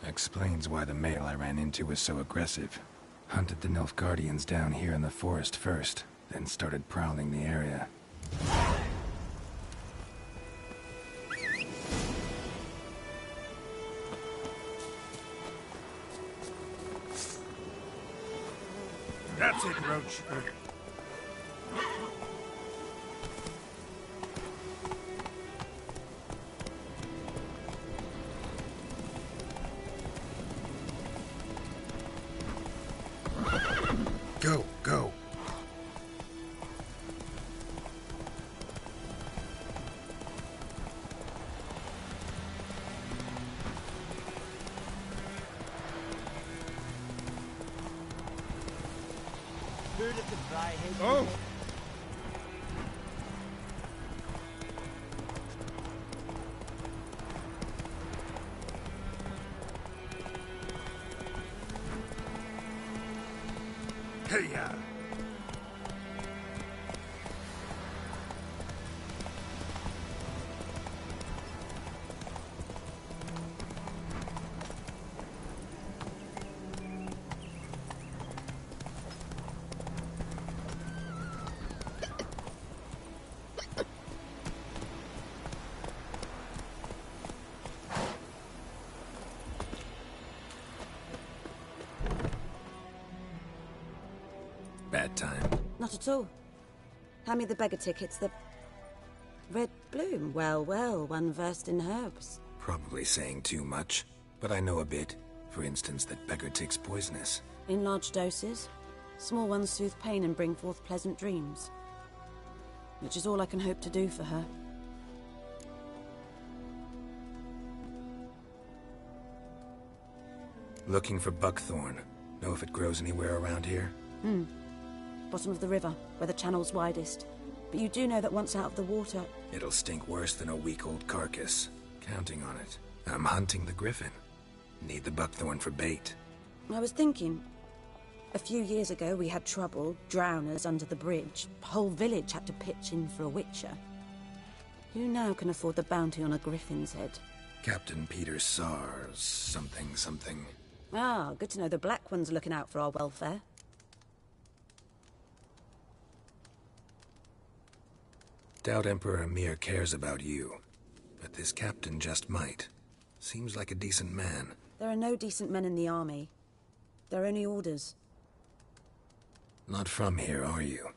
Explains why the male I ran into was so aggressive. Hunted the Nilfgaardians down here in the forest first, then started prowling the area. That's it, Roach. Go, go. Oh! Hey-ya! Bad time. Not at all. Hand me the beggar tickets, the... Red bloom. Well, well, one versed in herbs. Probably saying too much, but I know a bit. For instance, that beggar tick's poisonous. In large doses. Small ones soothe pain and bring forth pleasant dreams. Which is all I can hope to do for her. Looking for buckthorn. Know if it grows anywhere around here? Bottom of the river, where the channel's widest. But you do know that once out of the water... It'll stink worse than a week-old carcass. Counting on it. I'm hunting the griffin. Need the buckthorn for bait. I was thinking... A few years ago we had trouble, drowners under the bridge. The whole village had to pitch in for a witcher. Who now can afford the bounty on a griffin's head? Captain Peter Sars, something. Ah, good to know the Black One's looking out for our welfare. Doubt Emperor Emir cares about you. But this captain just might. Seems like a decent man. There are no decent men in the army. There are only orders. Not from here, are you?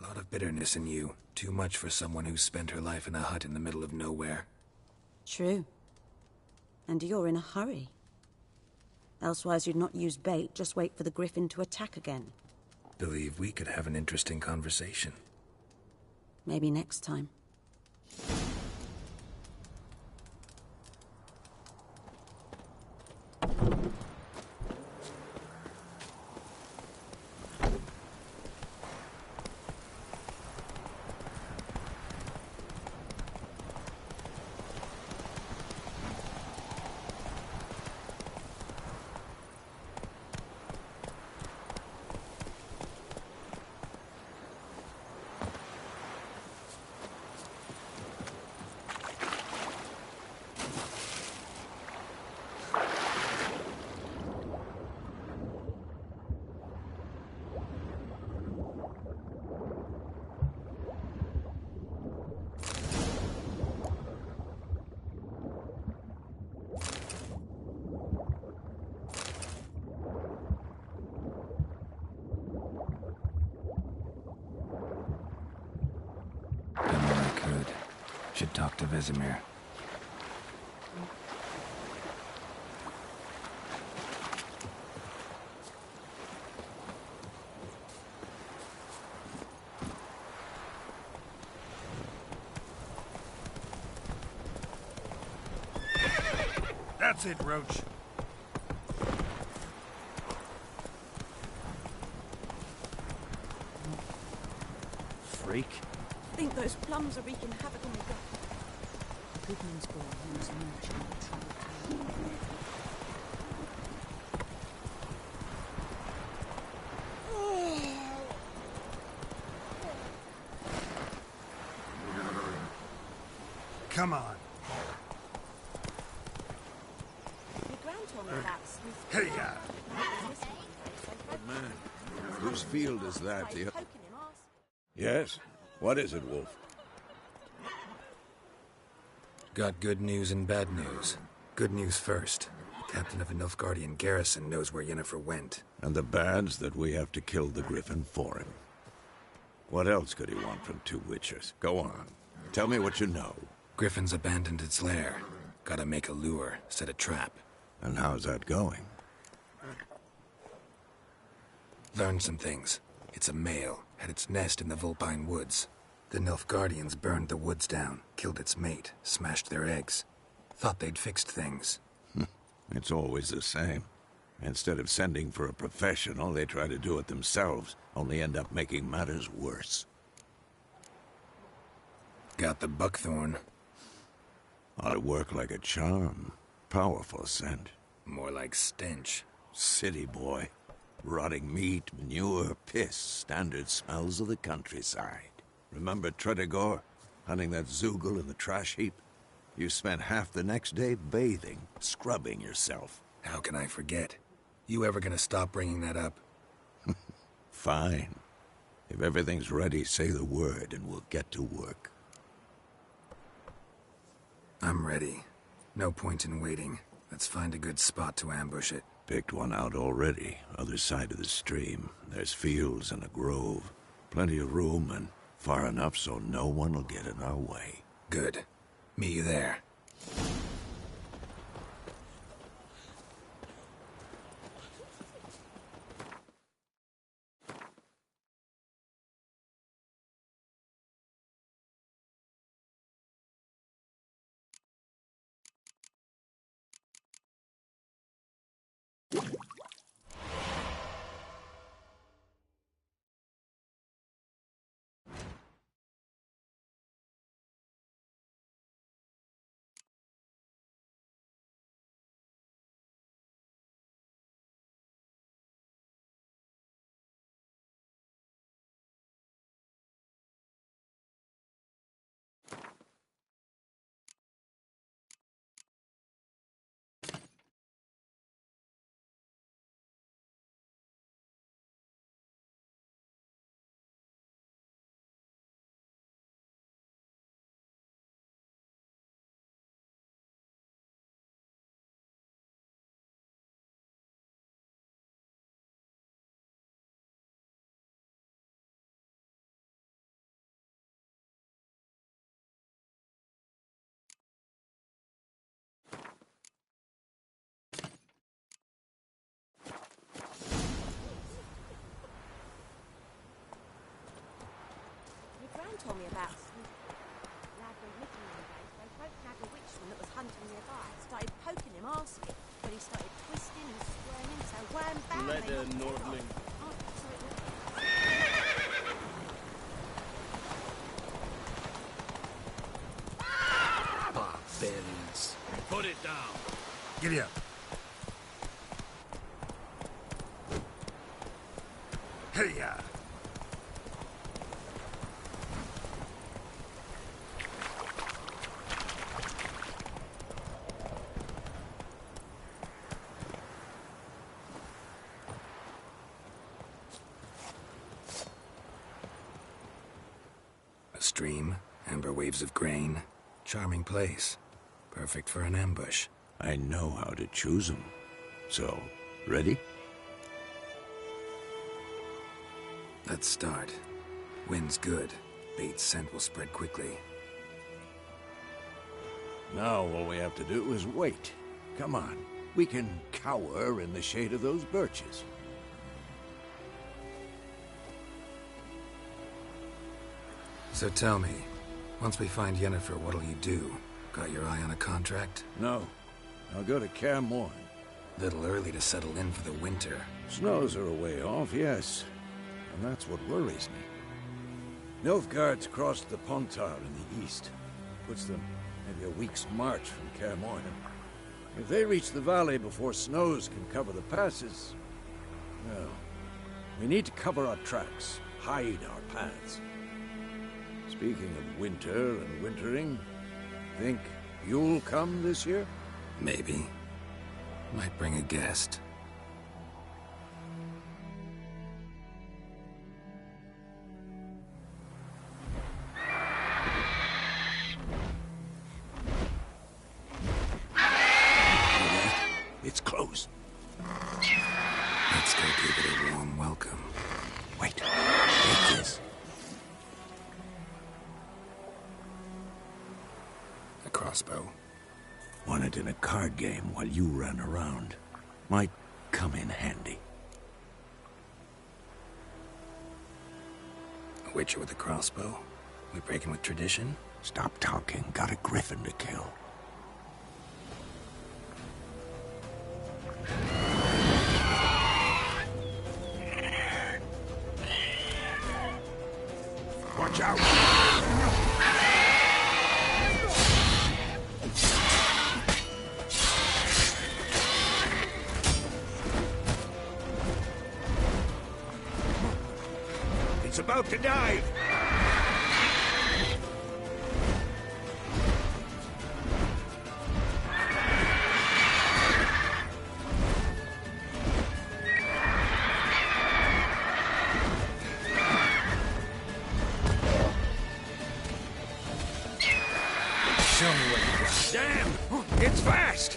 A lot of bitterness in you. Too much for someone who's spent her life in a hut in the middle of nowhere. True. And you're in a hurry. Elsewise you'd not use bait, just wait for the griffin to attack again. Believe we could have an interesting conversation. Maybe next time. Should talk to Vesemir. That's it, Roach. Freak. I think those plums are wreaking havoc on the gut. Goodman's boy knows much about trouble. Come on. Your grand told me about Smith. Hey, Man, whose field is that? Poking him, ask. Yes? What is it, Wolf? Got good news and bad news. Good news first. Captain of a Nilfgaardian garrison knows where Yennefer went. And the bad's that we have to kill the griffin for him. What else could he want from two witchers? Go on. Tell me what you know. Griffin's abandoned its lair. Gotta make a lure, set a trap. And how's that going? Learned some things. It's a male, had its nest in the Vulpine Woods. The Nilfgaardians burned the woods down, killed its mate, smashed their eggs. Thought they'd fixed things. It's always the same. Instead of sending for a professional, they try to do it themselves, only end up making matters worse. Got the buckthorn. Ought to work like a charm. Powerful scent. More like stench. City boy. Rotting meat, manure, piss, standard smells of the countryside. Remember Tretogor? Hunting that Zoogle in the trash heap? You spent half the next day bathing, scrubbing yourself. How can I forget? You ever gonna stop bringing that up? Fine. If everything's ready, say the word and we'll get to work. I'm ready. No point in waiting. Let's find a good spot to ambush it. Picked one out already, other side of the stream. There's fields and a grove. Plenty of room and far enough so no one will get in our way. Good. Meet you there. about lad went missing one day, so they broke nag a witchman that was hunting nearby. Started poking him, asking, but he started twisting and squirming, so wham bam. Let they a knocked him Nordling. off. Oh, so it was... Barbarians. Put it down. Giddy up. Hey-ya! A stream, amber waves of grain. Charming place. Perfect for an ambush. I know how to choose them. So, ready? Let's start. Wind's good. Bait's scent will spread quickly. Now all we have to do is wait. Come on. We can cower in the shade of those birches. So tell me, once we find Yennefer, what'll you do? Got your eye on a contract? No. I'll go to Kaer Morhen. Little early to settle in for the winter. Snows are a way off, yes. And that's what worries me. Nilfgaard's crossed the Pontar in the east. Puts them maybe a week's march from Kaer Morhen. If they reach the valley before snows can cover the passes... well, we need to cover our tracks, hide our paths. Speaking of winter and wintering, think you'll come this year? Maybe. Might bring a guest. It's close. Let's go give it a warm welcome. Wait. Take this. A crossbow. Won it in a card game while you ran around. Might come in handy. A witcher with a crossbow? We breaking with tradition? Stop talking. Got a griffin to kill. Watch out! It's about to dive! Show me what you got. Damn! It's fast!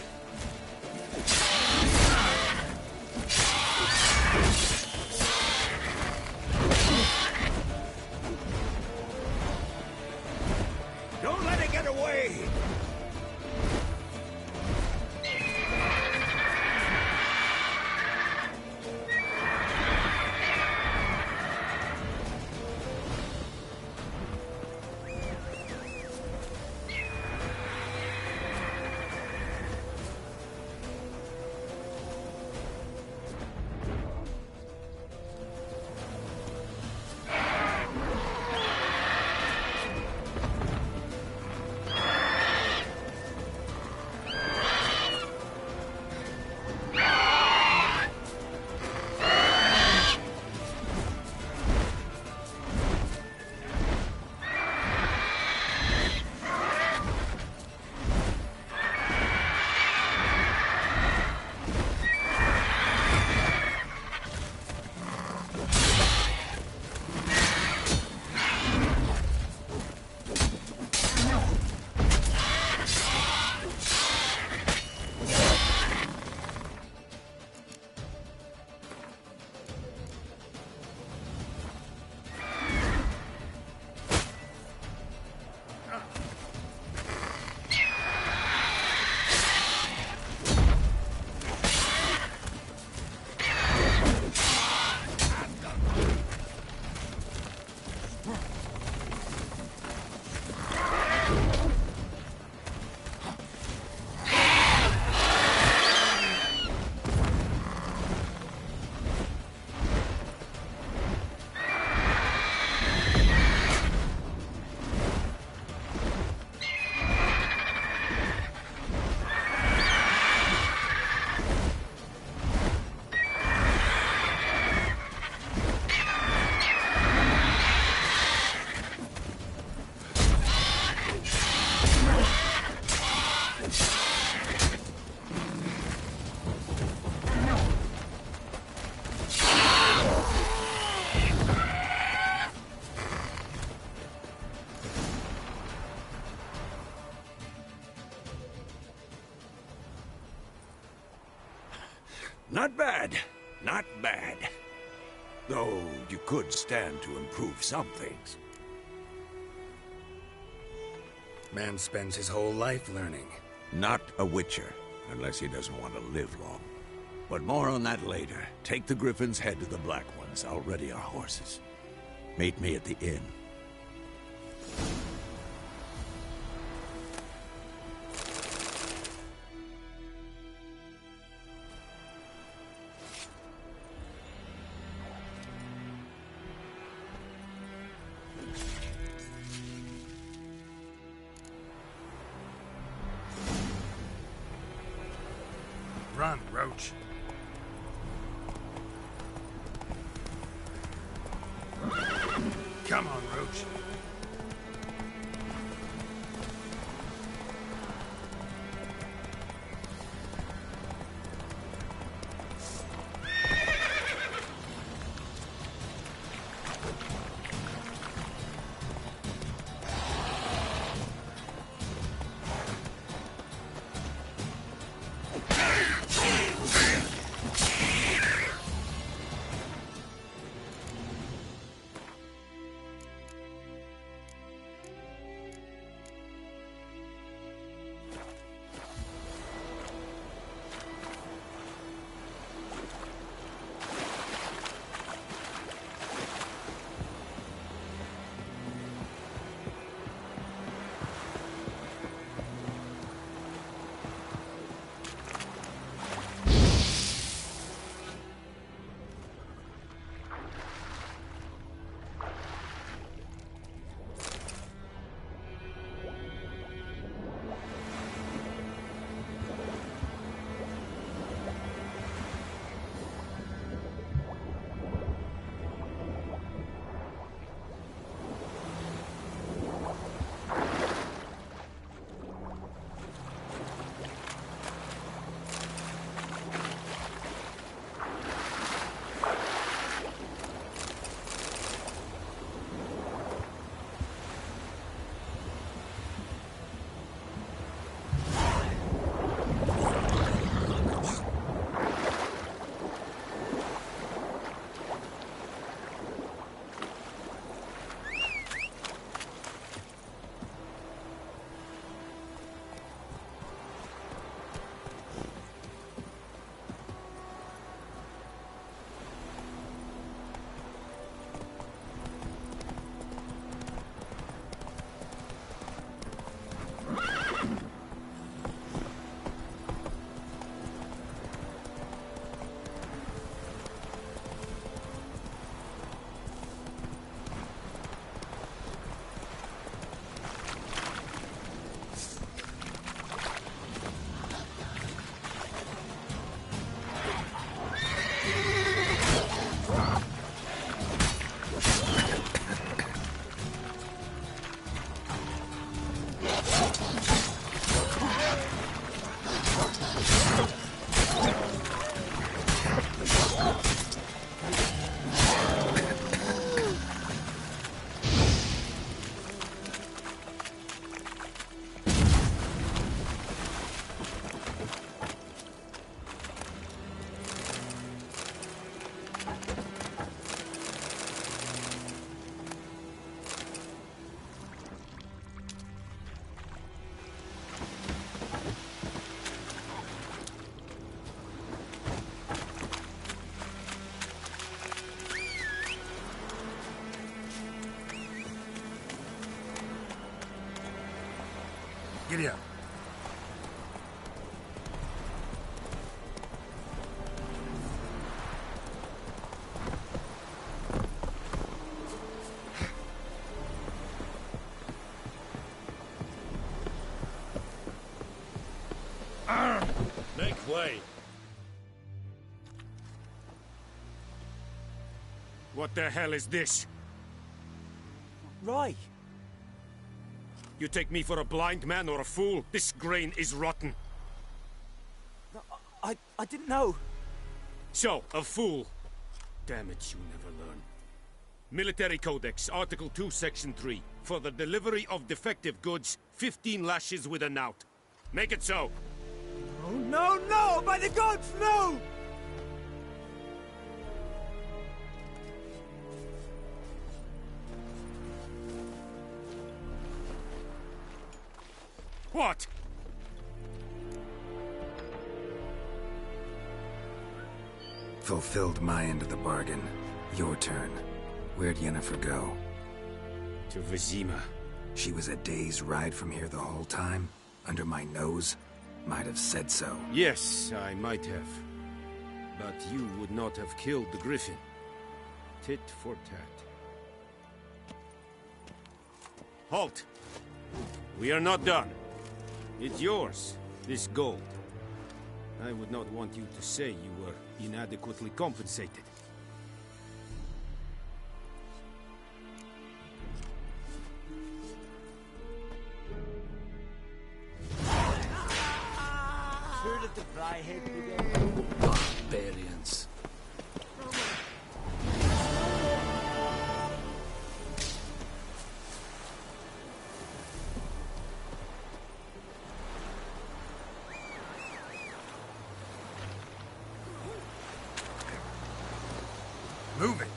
Not bad. Not bad. Though you could stand to improve some things. Man spends his whole life learning. Not a Witcher, unless he doesn't want to live long. But more on that later. Take the Griffin's head to the Black Ones. I'll ready our horses. Meet me at the inn. Run, Roach. Come on, Roach. Giddy up. Make way. What the hell is this? Right. You take me for a blind man or a fool? This grain is rotten. I didn't know. So, a fool. Damn it, you never learn. Military Codex, Article 2, Section 3. For the delivery of defective goods, 15 lashes with a knout. Make it so. Oh, no, no! By the gods, no! what? Fulfilled my end of the bargain. Your turn. Where'd Yennefer go? To Vizima. She was a day's ride from here the whole time? Under my nose? Might have said so. Yes, I might have. But you would not have killed the griffin. Tit for tat. Halt! We are not done. It's yours, this gold. I would not want you to say you were inadequately compensated. Heard of the Fryhead Brigade? Barbarians. Move it.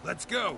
Let's go.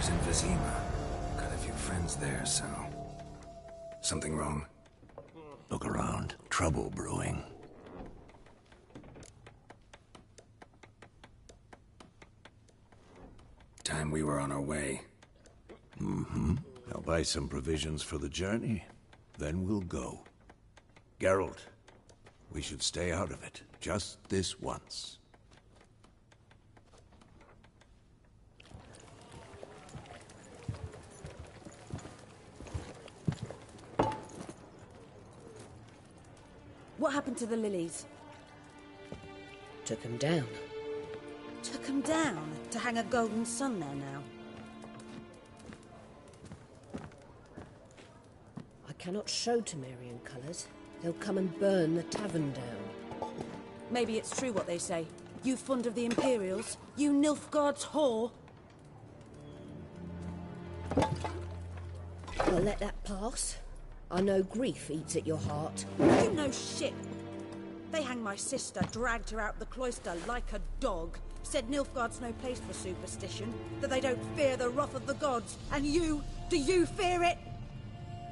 In Vizima. Got a few friends there, so... Something wrong? Look around. Trouble brewing. Time we were on our way. Mm-hmm. I'll buy some provisions for the journey. Then we'll go. Geralt, we should stay out of it. Just this once. What happened to the lilies? Took them down. Took them down? To hang a golden sun there now? I cannot show Temerian colours. They'll come and burn the tavern down. Maybe it's true what they say. You fond of the Imperials? You Nilfgaard's whore? I'll let that pass. I know grief eats at your heart. You know shit. They hanged my sister, dragged her out the cloister like a dog. Said Nilfgaard's no place for superstition, that they don't fear the wrath of the gods. And you, do you fear it?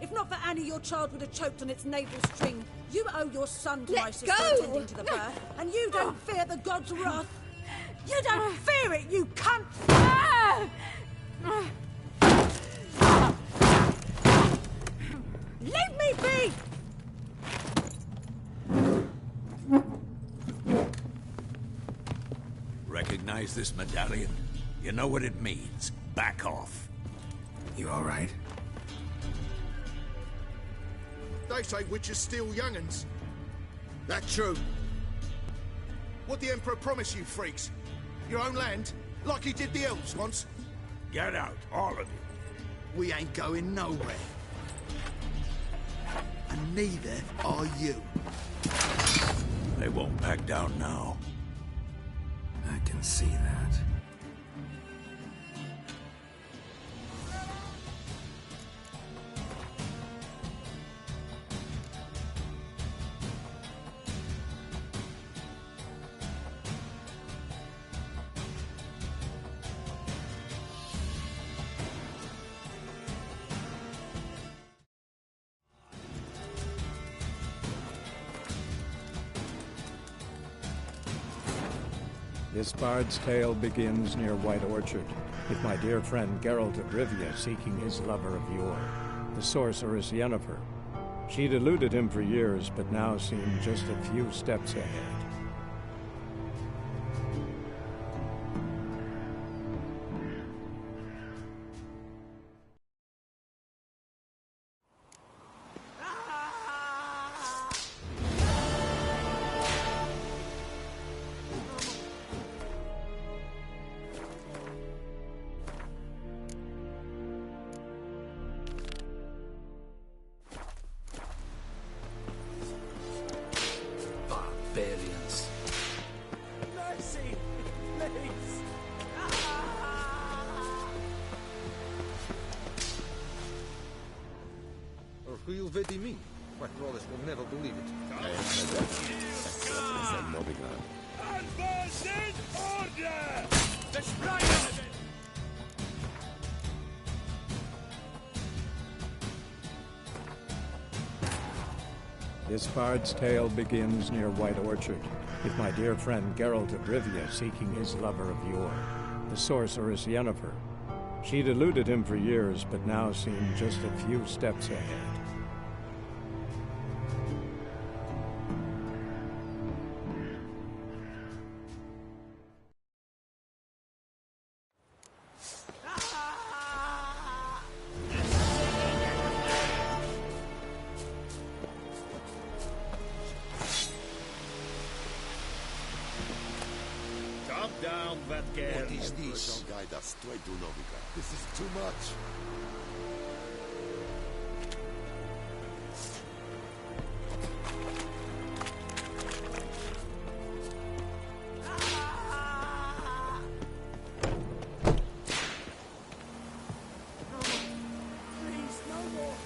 If not for Annie, your child would have choked on its navel string. You owe your son to my sister attending to the birth, and you don't fear the gods' wrath. You don't fear it, you cunt! Leave me be! Recognize this medallion? You know what it means. Back off. You all right? They say witches steal young'uns. That true. What the Emperor promised you, freaks? Your own land? Like he did the elves once? Get out, all of you. We ain't going nowhere. And neither are you. They won't back down now. I can see that. This bard's tale begins near White Orchard, with my dear friend Geralt of Rivia seeking his lover of yore, the sorceress Yennefer. She'd eluded him for years, but now seemed just a few steps ahead. Barbarians. Mercy! Please! Orgulho vê de mim. Quatro horas will never believe it. Advance in order! This bard's tale begins near White Orchard, with my dear friend Geralt of Rivia seeking his lover of yore, the sorceress Yennefer. She'd eluded him for years, but now seemed just a few steps ahead. Down, Vatger. What is this? Don't guide us straight to Novigrad. This is too much. Please, no more!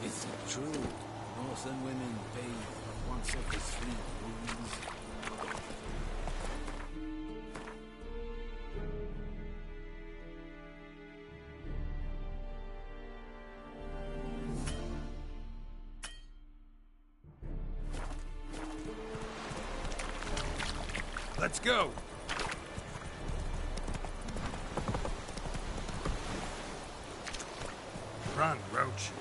Is it true? Northern women bathe but once every 3 moons. Let's go! Run, Roach.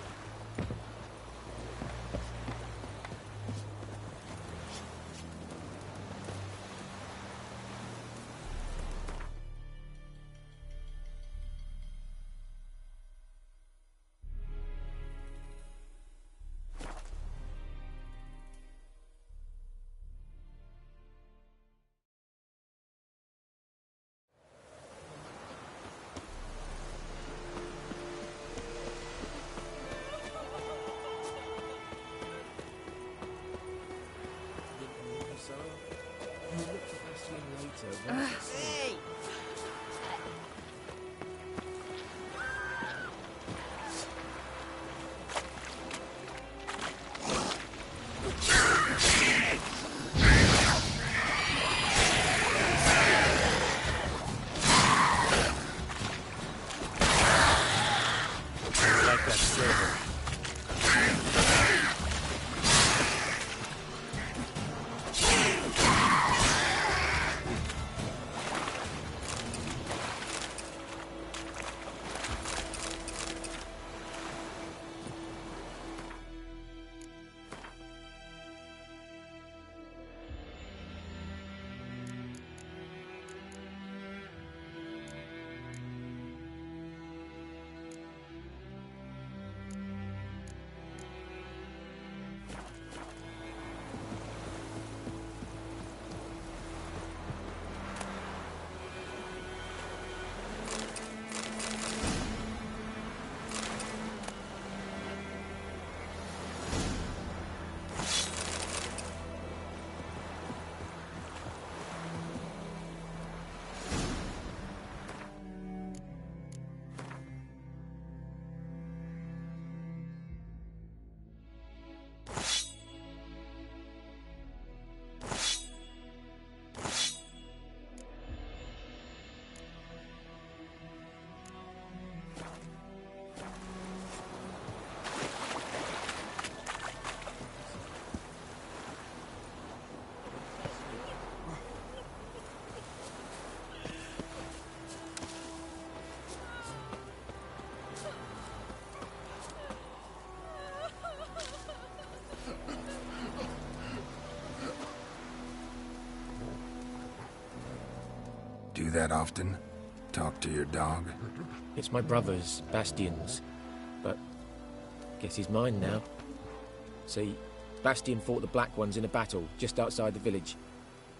do that often? Talk to your dog? It's my brother's, Bastian's. But guess he's mine now. See, Bastian fought the Black Ones in a battle just outside the village.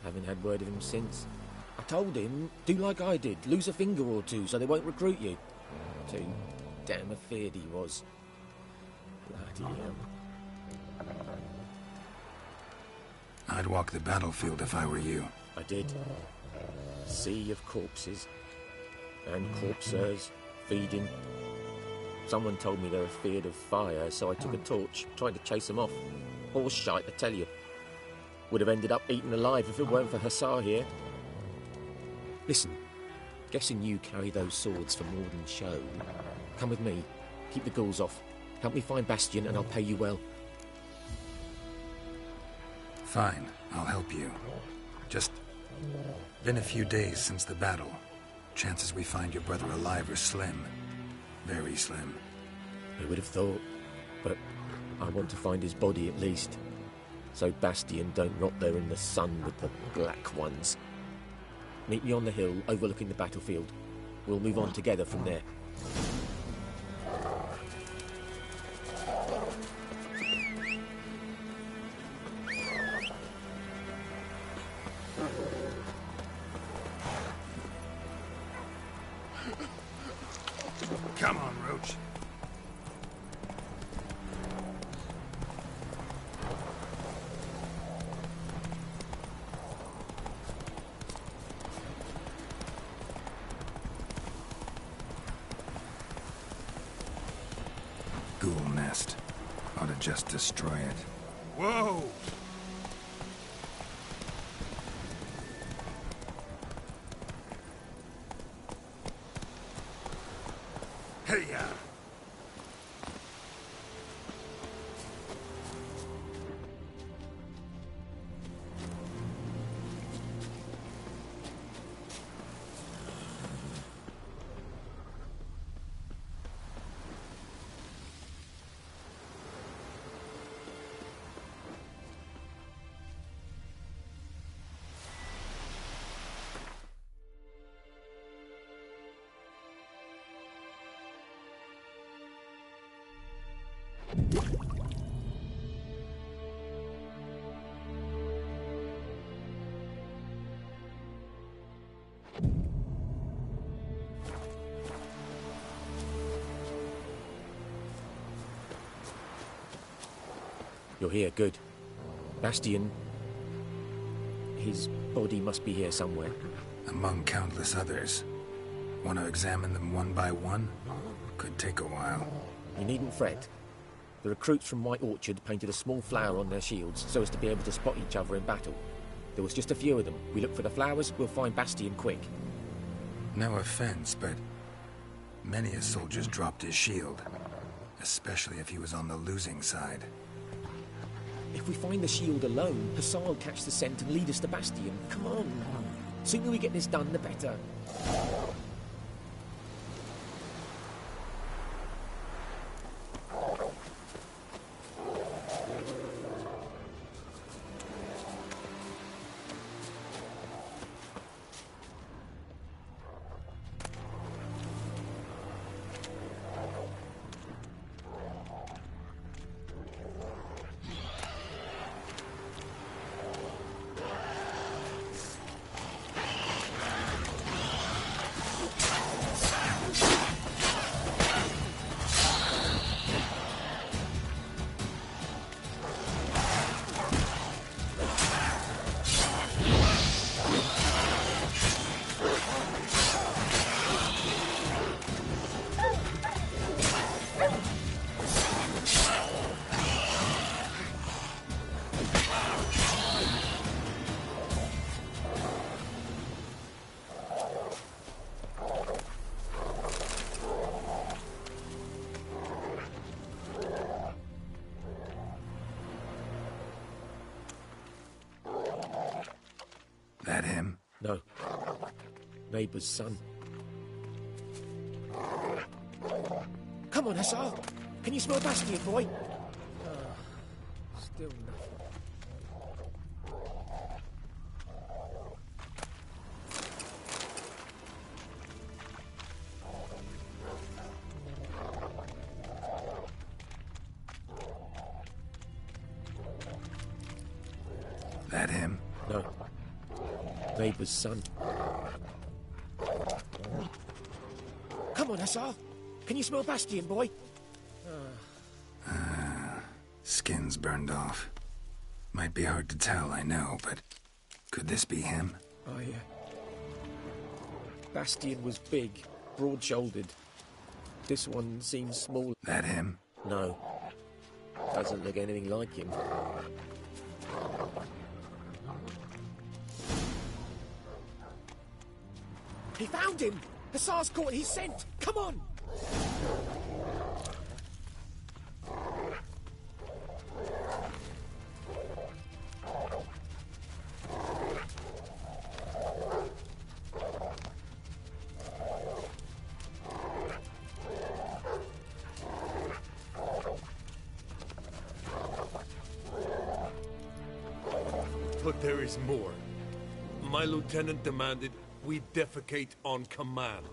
Haven't had word of him since. I told him, do like I did, lose a finger or two so they won't recruit you. Too damn afeard he was. Bloody hell. I'd walk the battlefield if I were you. I did. Sea of corpses. And corpsers, feeding. Someone told me they were feared of fire, so I took a torch, tried to chase them off. Horse shite, I tell you. Would have ended up eaten alive if it weren't for Hussar here. Listen, guessing you carry those swords for more than show. Come with me, keep the ghouls off. Help me find Bastian and I'll pay you well. Fine, I'll help you. Just been a few days since the battle. Chances we find your brother alive are slim. Very slim. I would have thought, but I want to find his body at least. So Bastian don't rot there in the sun with the Black Ones. Meet me on the hill overlooking the battlefield. We'll move on together from there. Come on, Roach. Ghoul nest. Ought to just destroy it. Whoa! Hey-ya! You're here, good. Bastian... his body must be here somewhere. Among countless others. Want to examine them one by one? Could take a while. You needn't fret. The recruits from White Orchard painted a small flower on their shields so as to be able to spot each other in battle. There was just a few of them. We look for the flowers, we'll find Bastian quick. No offense, but many a soldier's dropped his shield. Especially if he was on the losing side. If we find the shield alone, Hussar will catch the scent and lead us to Bastian. Come on. Sooner we get this done, the better. That him? No. Neighbour's son. Come on, Hussar! Can you smell Bastian, boy? Still nothing. That him? No. Neighbour's son. Come on, Hussar. Can you smell Bastion, boy? Skin's burned off. Might be hard to tell, I know, but could this be him? Oh, yeah. Bastion was big, broad-shouldered. This one seems small. That him? No. Doesn't look anything like him. He found him! Hussar's caught his scent! Come on! But there is more. My lieutenant demanded we defecate on command.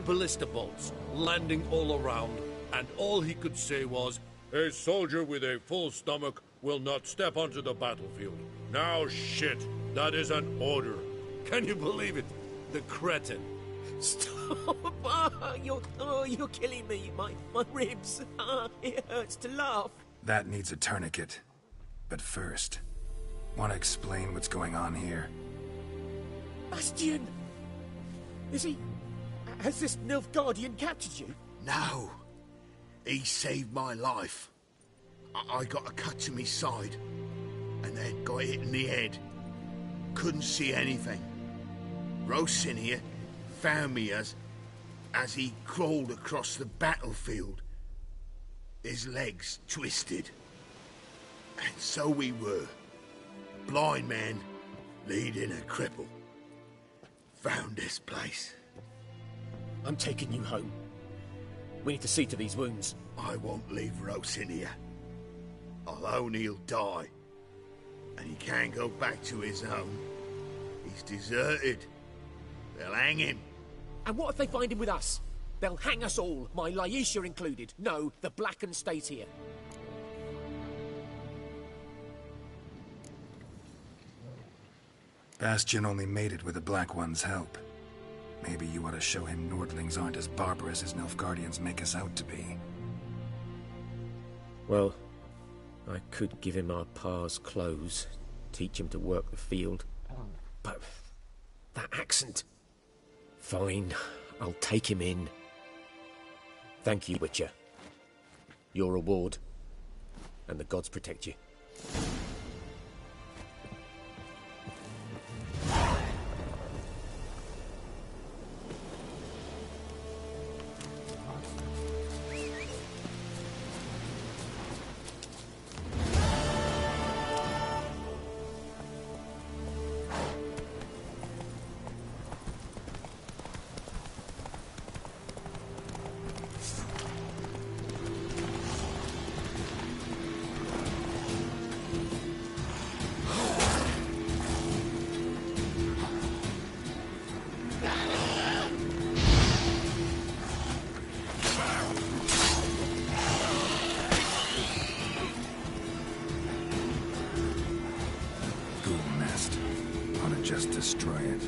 Ballista bolts, landing all around, and all he could say was, "A soldier with a full stomach will not step onto the battlefield." Now shit, that is an order. Can you believe it? The cretin. Stop! You're killing me. My ribs. It hurts to laugh. That needs a tourniquet. But first, want to explain what's going on here? Bastion! Is he... Has this Nilfgaardian captured you? No. He saved my life. I got a cut to me side, and then got hit in the head. Couldn't see anything. Rosinia found me as he crawled across the battlefield. His legs twisted. And so we were. Blind man leading a cripple. Found this place. I'm taking you home. We need to see to these wounds. I won't leave Rosinia. I'll own he'll die. And he can't go back to his own. He's deserted. They'll hang him. And what if they find him with us? They'll hang us all, my Laisha included. No, the Blackened stays here. Bastion only made it with the Black One's help. Maybe you ought to show him Nordlings aren't as barbarous as Nilfgaardians make us out to be. Well, I could give him our pa's clothes, teach him to work the field. But that accent... Fine, I'll take him in. Thank you, Witcher. Your reward. And the gods protect you. Just destroy it.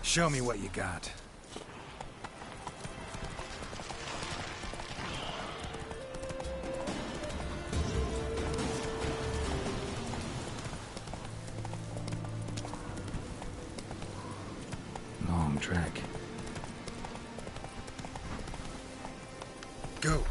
Show me what you got. Long trek. Go.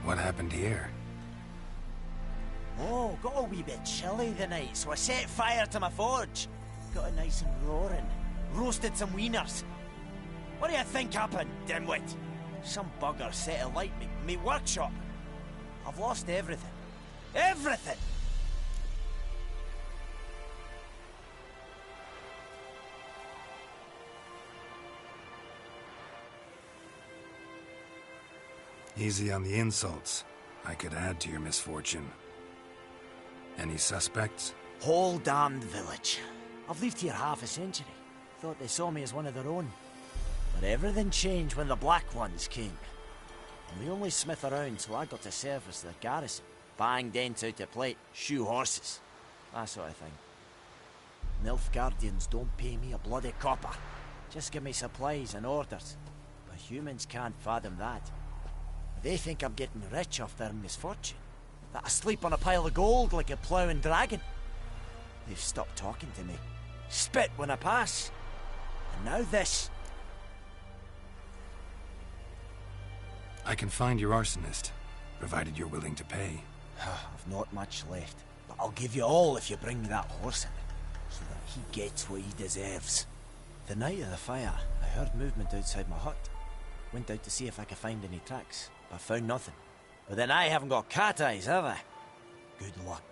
What happened here? Oh, got a wee bit chilly the night, so I set fire to my forge. Got it nice and roaring. Roasted some wieners. What do you think happened, dimwit? Some bugger set alight me workshop. I've lost everything. Everything! Easy on the insults. I could add to your misfortune. Any suspects? Whole damned village. I've lived here half a century. Thought they saw me as one of their own. But everything changed when the Black Ones came. And the only smith around, so I got to service the garrison. Bang dents out of plate, shoe horses. That sort of thing. Nilfgaardians don't pay me a bloody copper. Just give me supplies and orders. But humans can't fathom that. They think I'm getting rich off their misfortune. That I sleep on a pile of gold like a ploughing dragon. They've stopped talking to me. Spit when I pass. And now this. I can find your arsonist, provided you're willing to pay. I've not much left, but I'll give you all if you bring me that horse in, so that he gets what he deserves. The night of the fire, I heard movement outside my hut. Went out to see if I could find any tracks, but found nothing. But then I haven't got cat eyes, have I? Good luck.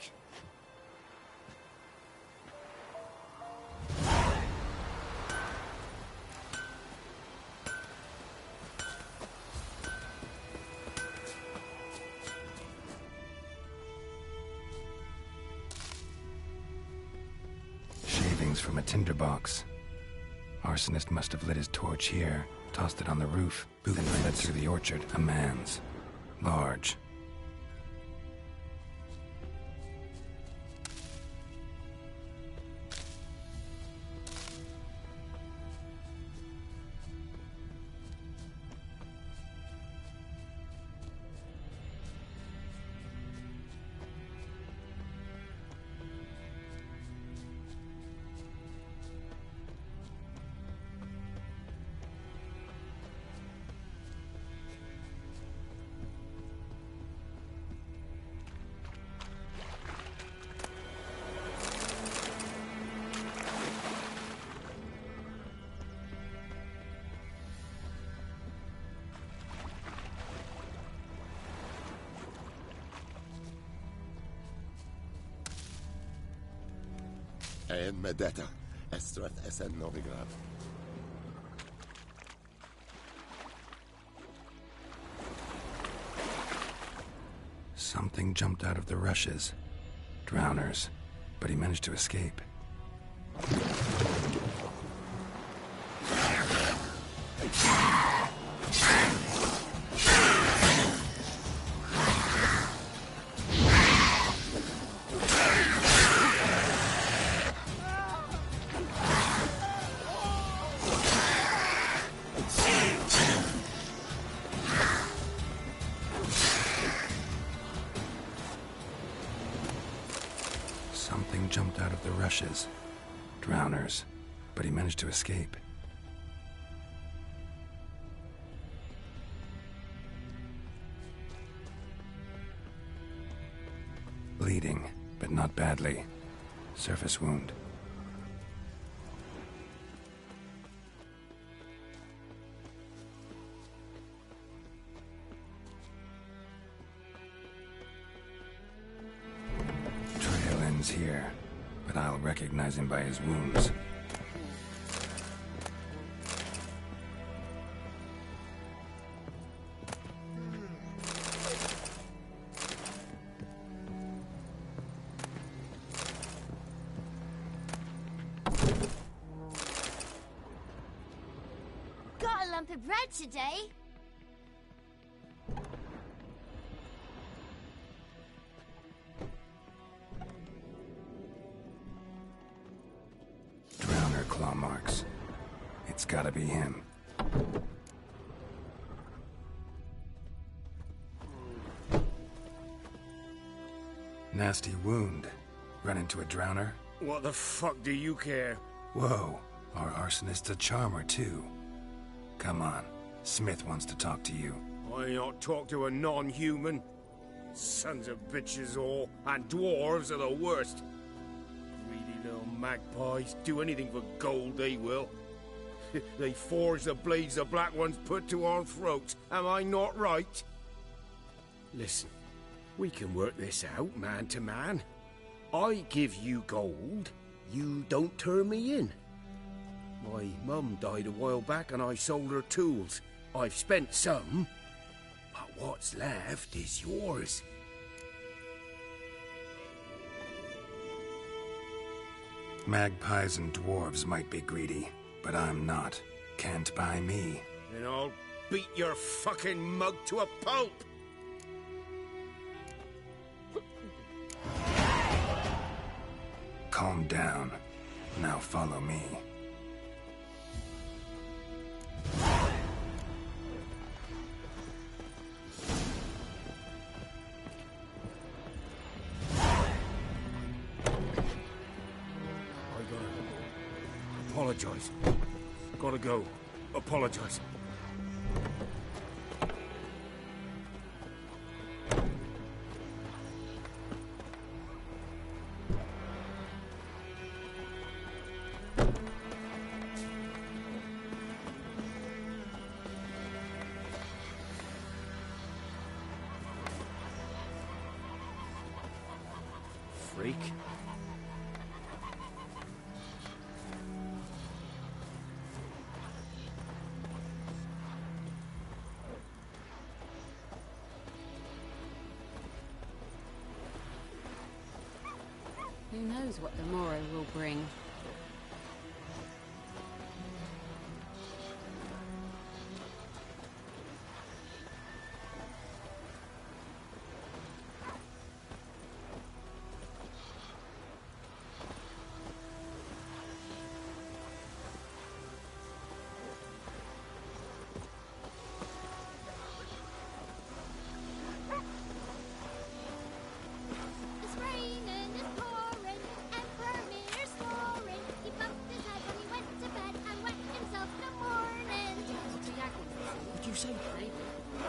Shavings from a tinderbox. Arsonist must have lit his torch here, tossed it on the roof, then fled through the orchard. A man's. Large. En Medetta, Estreth Esen Novigrad. Something jumped out of the rushes. Drowners. But he managed to escape. Something jumped out of the rushes. Drowners. But he managed to escape. Bleeding, but not badly. Surface wound. Trail ends here, but I'll recognize him by his wounds. Got a lump of bread today. Drowner claw marks. It's gotta be him. Nasty wound. Run into a drowner? What the fuck do you care? Whoa, our arsonist's a charmer too. Come on, Smith wants to talk to you. I not talk to a non-human. Sons of bitches all, and dwarves are the worst. Greedy little magpies, do anything for gold they will. They forge the blades the Black Ones put to our throats, am I not right? Listen, we can work this out, man to man. I give you gold, you don't turn me in. My mum died a while back and I sold her tools. I've spent some, but what's left is yours. Magpies and dwarves might be greedy, but I'm not. Can't buy me. Then I'll beat your fucking mug to a pulp! Calm down. Now follow me. Apologize. Gotta go. Apologize. Freak. Who knows what the morrow will bring?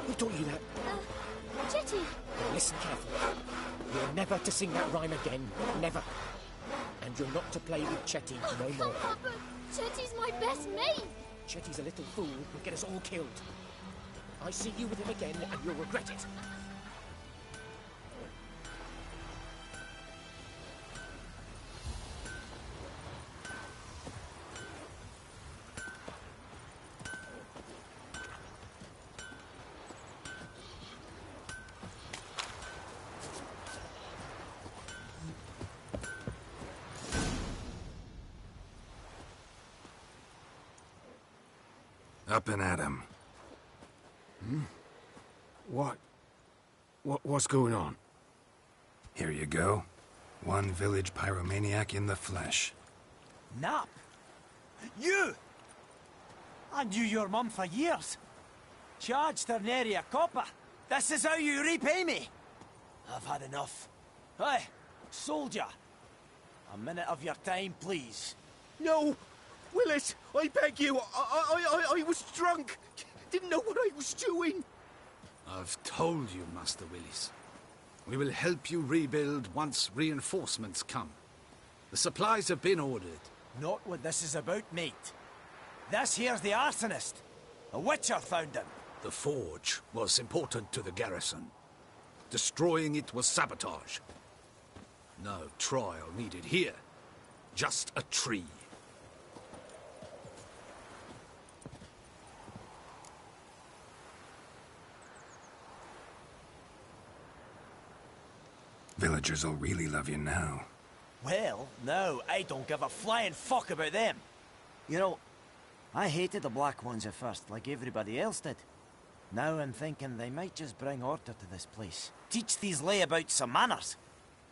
Who taught you that? Chetty! Listen carefully. You're never to sing that rhyme again. Never. And you're not to play with Chetty no more. But Chetty's my best mate! Chetty's a little fool who'll get us all killed. I see you with him again and you'll regret it. Up and at 'em. What's going on? Here you go. One village pyromaniac in the flesh. Nap? You? I knew your mum for years. Charged her nary a copper. This is how you repay me. I've had enough. Hey, soldier. A minute of your time, please. No! Willis, I beg you, I was drunk. Didn't know what I was doing. I've told you, Master Willis. We will help you rebuild once reinforcements come. The supplies have been ordered. Not what this is about, mate. This here's the arsonist. A witcher found him. The forge was important to the garrison. Destroying it was sabotage. No trial needed here. Just a tree. Villagers will really love you now. Well, no, I don't give a flying fuck about them. You know, I hated the Black Ones at first, like everybody else did. Now I'm thinking they might just bring order to this place. Teach these layabouts some manners.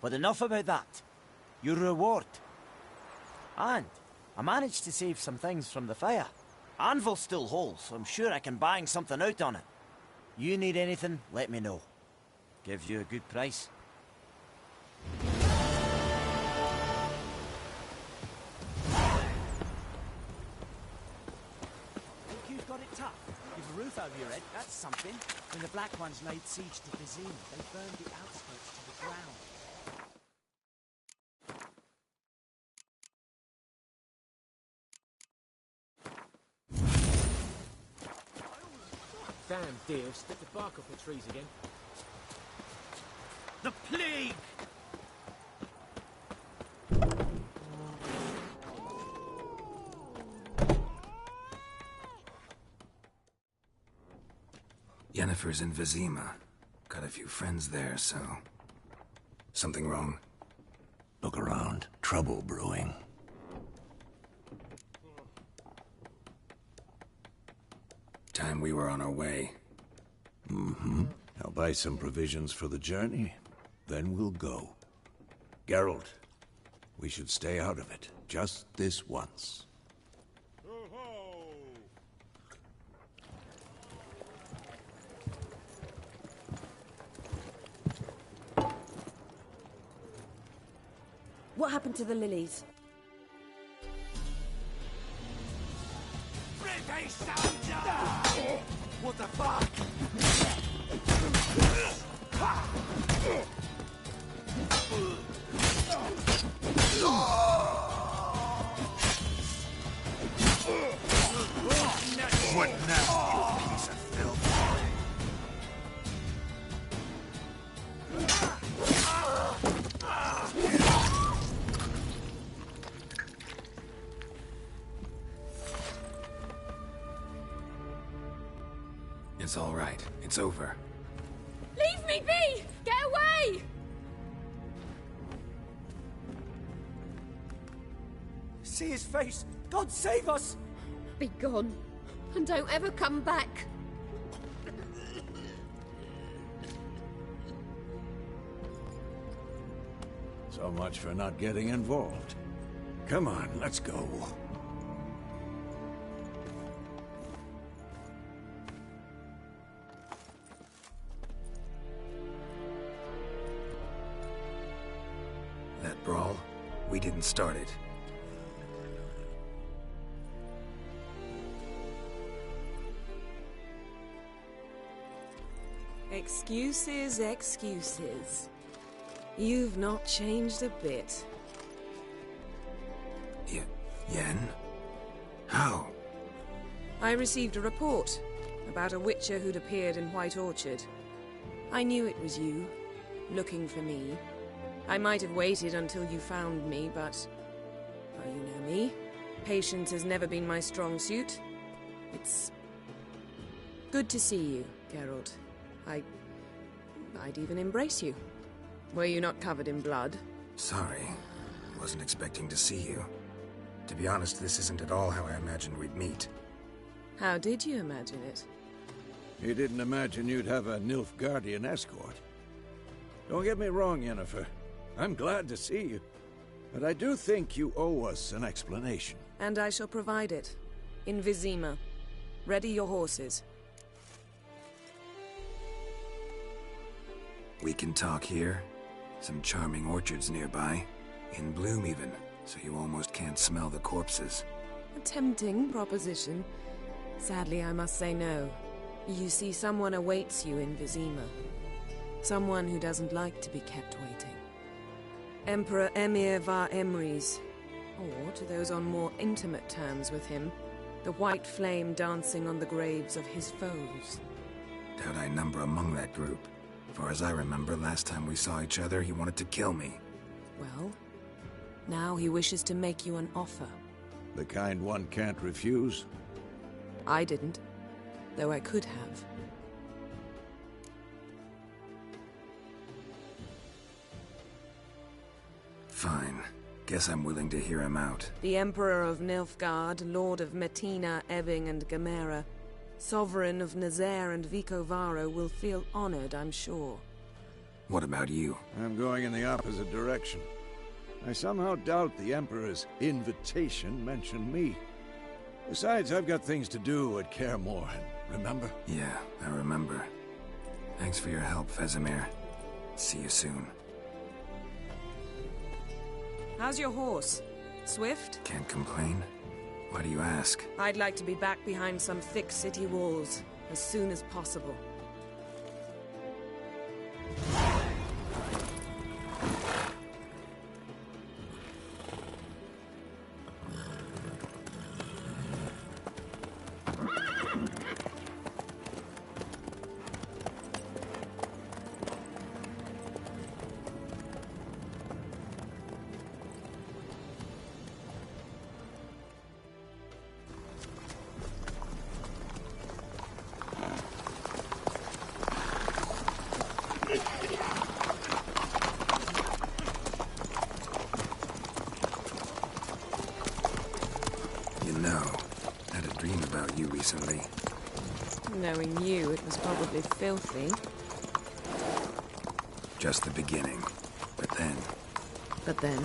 But enough about that. Your reward. And I managed to save some things from the fire. Anvil's still whole, so I'm sure I can bang something out on it. You need anything, let me know. Give you a good price. Think you've got it tough? You've a roof over your head, that's something. When the Black Ones laid siege to Vizima, they burned the outskirts to the ground. Damn deer, split the bark off the trees again. The plague! Yennefer's in Vizima. Got a few friends there, so... Something wrong? Look around. Trouble brewing. Time we were on our way. Mm-hmm. I'll buy some provisions for the journey. Then we'll go. Geralt, we should stay out of it. Just this once. What happened to the lilies? British soldier! What the fuck? What now, you piece of filth? It's all right. It's over. Leave me be! Get away! See his face! God save us! Be gone, and don't ever come back. So much for not getting involved. Come on, let's go. That brawl, we didn't start it. Excuses, excuses. You've not changed a bit. Yen? How? I received a report about a witcher who'd appeared in White Orchard. I knew it was you, looking for me. I might have waited until you found me, but... well, you know me. Patience has never been my strong suit. It's... good to see you, Geralt. I'd even embrace you. Were you not covered in blood? Sorry. Wasn't expecting to see you. To be honest, this isn't at all how I imagined we'd meet. How did you imagine it? You didn't imagine you'd have a Nilfgaardian escort. Don't get me wrong, Yennefer. I'm glad to see you. But I do think you owe us an explanation. And I shall provide it. In Vizima. Ready your horses. We can talk here. Some charming orchards nearby. In bloom even, so you almost can't smell the corpses. A tempting proposition. Sadly, I must say no. You see, someone awaits you in Vizima. Someone who doesn't like to be kept waiting. Emperor Emir var Emreis. Or, to those on more intimate terms with him, the white flame dancing on the graves of his foes. Doubt I number among that group. Far as I remember, last time we saw each other, he wanted to kill me. Well, now he wishes to make you an offer. The kind one can't refuse? I didn't, though I could have. Fine. Guess I'm willing to hear him out. The Emperor of Nilfgaard, Lord of Metina, Ebbing and Gamera, Sovereign of Nazaire and Vicovaro will feel honored, I'm sure. What about you? I'm going in the opposite direction. I somehow doubt the Emperor's invitation mentioned me. Besides, I've got things to do at Kaer Morhen, remember? Yeah, I remember. Thanks for your help, Vesemir. See you soon. How's your horse? Swift? Can't complain. Why do you ask? I'd like to be back behind some thick city walls as soon as possible. Recently. Knowing you, it was probably filthy. Just the beginning. But then... But then...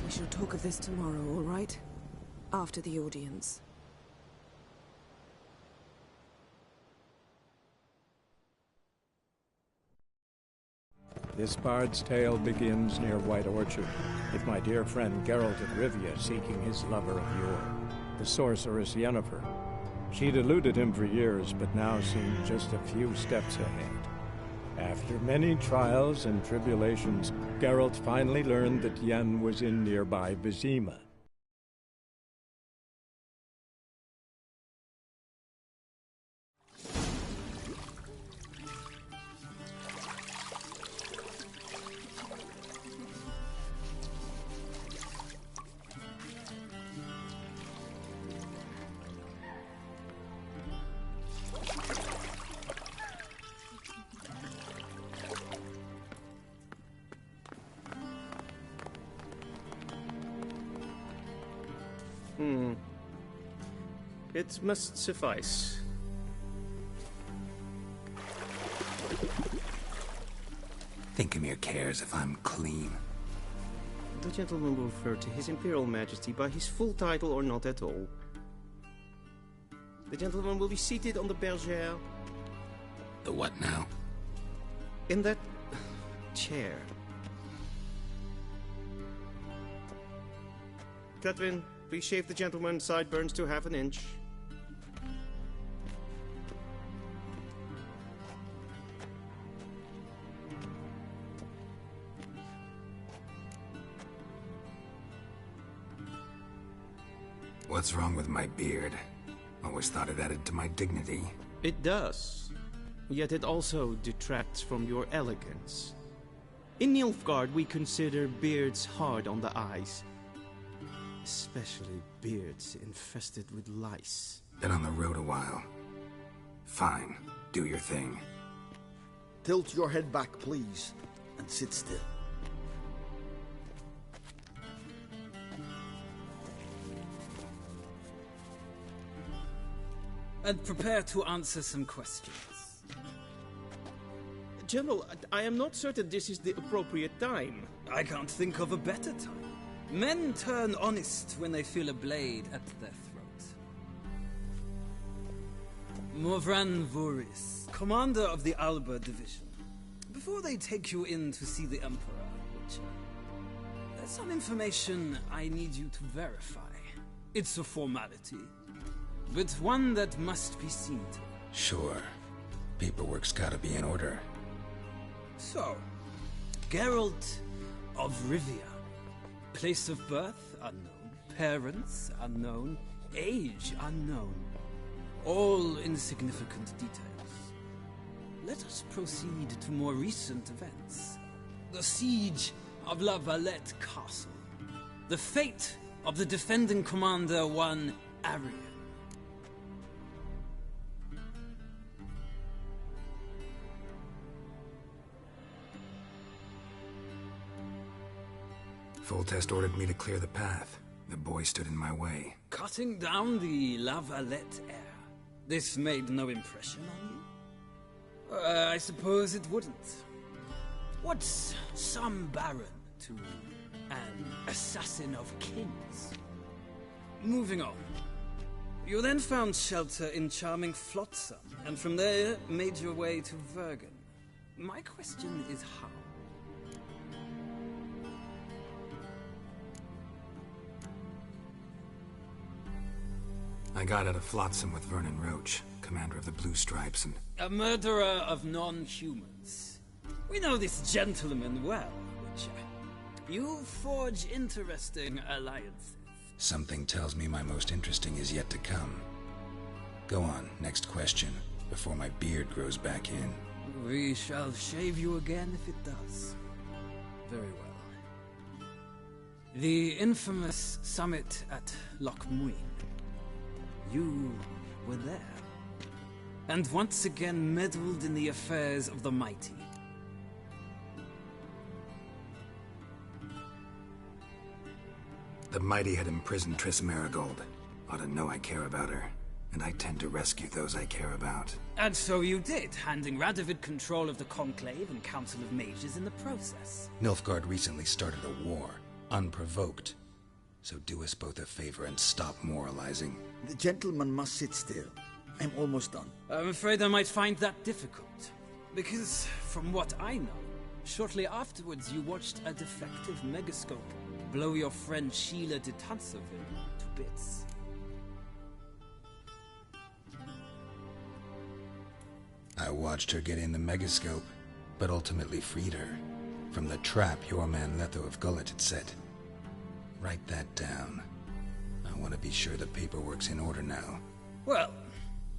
We shall talk of this tomorrow, all right? After the audience. This bard's tale begins near White Orchard, with my dear friend Geralt of Rivia seeking his lover of yore, the sorceress Yennefer. She'd eluded him for years, but now seemed just a few steps ahead. After many trials and tribulations, Geralt finally learned that Yen was in nearby Vizima. It must suffice. Thinkamere cares if I'm clean. The gentleman will refer to His Imperial Majesty by his full title or not at all. The gentleman will be seated on the bergère. The what now? In that chair. Catherine, please shave the gentleman's sideburns to half an inch. What's wrong with my beard? Always thought it added to my dignity. It does. Yet it also detracts from your elegance. In Nilfgaard, we consider beards hard on the eyes. Especially beards infested with lice. Been on the road a while. Fine. Do your thing. Tilt your head back, please, and sit still. And prepare to answer some questions. General, I am not certain this is the appropriate time. I can't think of a better time. Men turn honest when they feel a blade at their throat. Morvran Voorhis, commander of the Alba Division. Before they take you in to see the Emperor, Witcher, there's some information I need you to verify. It's a formality, but one that must be seen to. Sure. Paperwork's gotta be in order. So, Geralt of Rivia, Place of birth unknown. Parents unknown. Age unknown. All insignificant details. Let us proceed to more recent events. The siege of La Valette Castle. The fate of the defending commander, one Arian. Foltest ordered me to clear the path. The boy stood in my way. Cutting down the La Valette heir. This made no impression on you? I suppose it wouldn't. What's some baron to an assassin of kings? Moving on. You then found shelter in charming Flotsam, and from there made your way to Vergen. My question is how? I got out of Flotsam with Vernon Roach, commander of the Blue Stripes, and... A murderer of non-humans. We know this gentleman well, Witcher. You forge interesting alliances. Something tells me my most interesting is yet to come. Go on, next question, before my beard grows back in. We shall shave you again if it does. Very well. The infamous summit at Loch Muin. You were there. And once again meddled in the affairs of the mighty. The mighty had imprisoned Triss Marigold. Ought to know I care about her. And I tend to rescue those I care about. And so you did, handing Radovid control of the Conclave and Council of Mages in the process. Nilfgaard recently started a war, unprovoked. So do us both a favor and stop moralizing. The gentleman must sit still. I'm almost done. I'm afraid I might find that difficult. Because, from what I know, shortly afterwards you watched a defective megascope blow your friend Sheila de Tansarville to bits. I watched her get in the megascope, but ultimately freed her from the trap your man Letho of Gullet had set. Write that down. I want to be sure the paperwork's in order now. Well,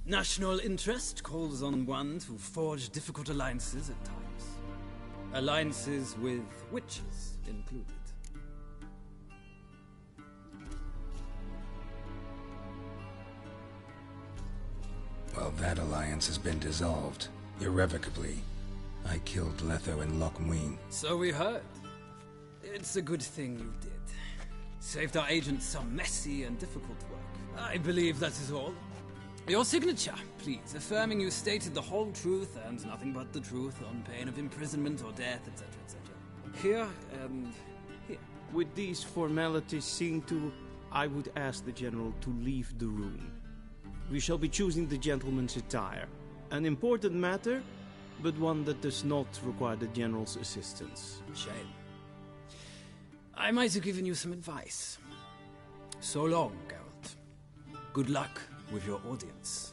national interest calls on one to forge difficult alliances at times. Alliances with witches included. Well, that alliance has been dissolved, irrevocably. I killed Letho in Loch Muin. So we heard. It's a good thing you did. Saved our agent some messy and difficult work. I believe that is all. Your signature, please, affirming you stated the whole truth and nothing but the truth on pain of imprisonment or death, etc., etc. Here and here. With these formalities seen to, I would ask the General to leave the room. We shall be choosing the gentleman's attire. An important matter, but one that does not require the General's assistance. Shame. I might have given you some advice. So long, Geralt. Good luck with your audience.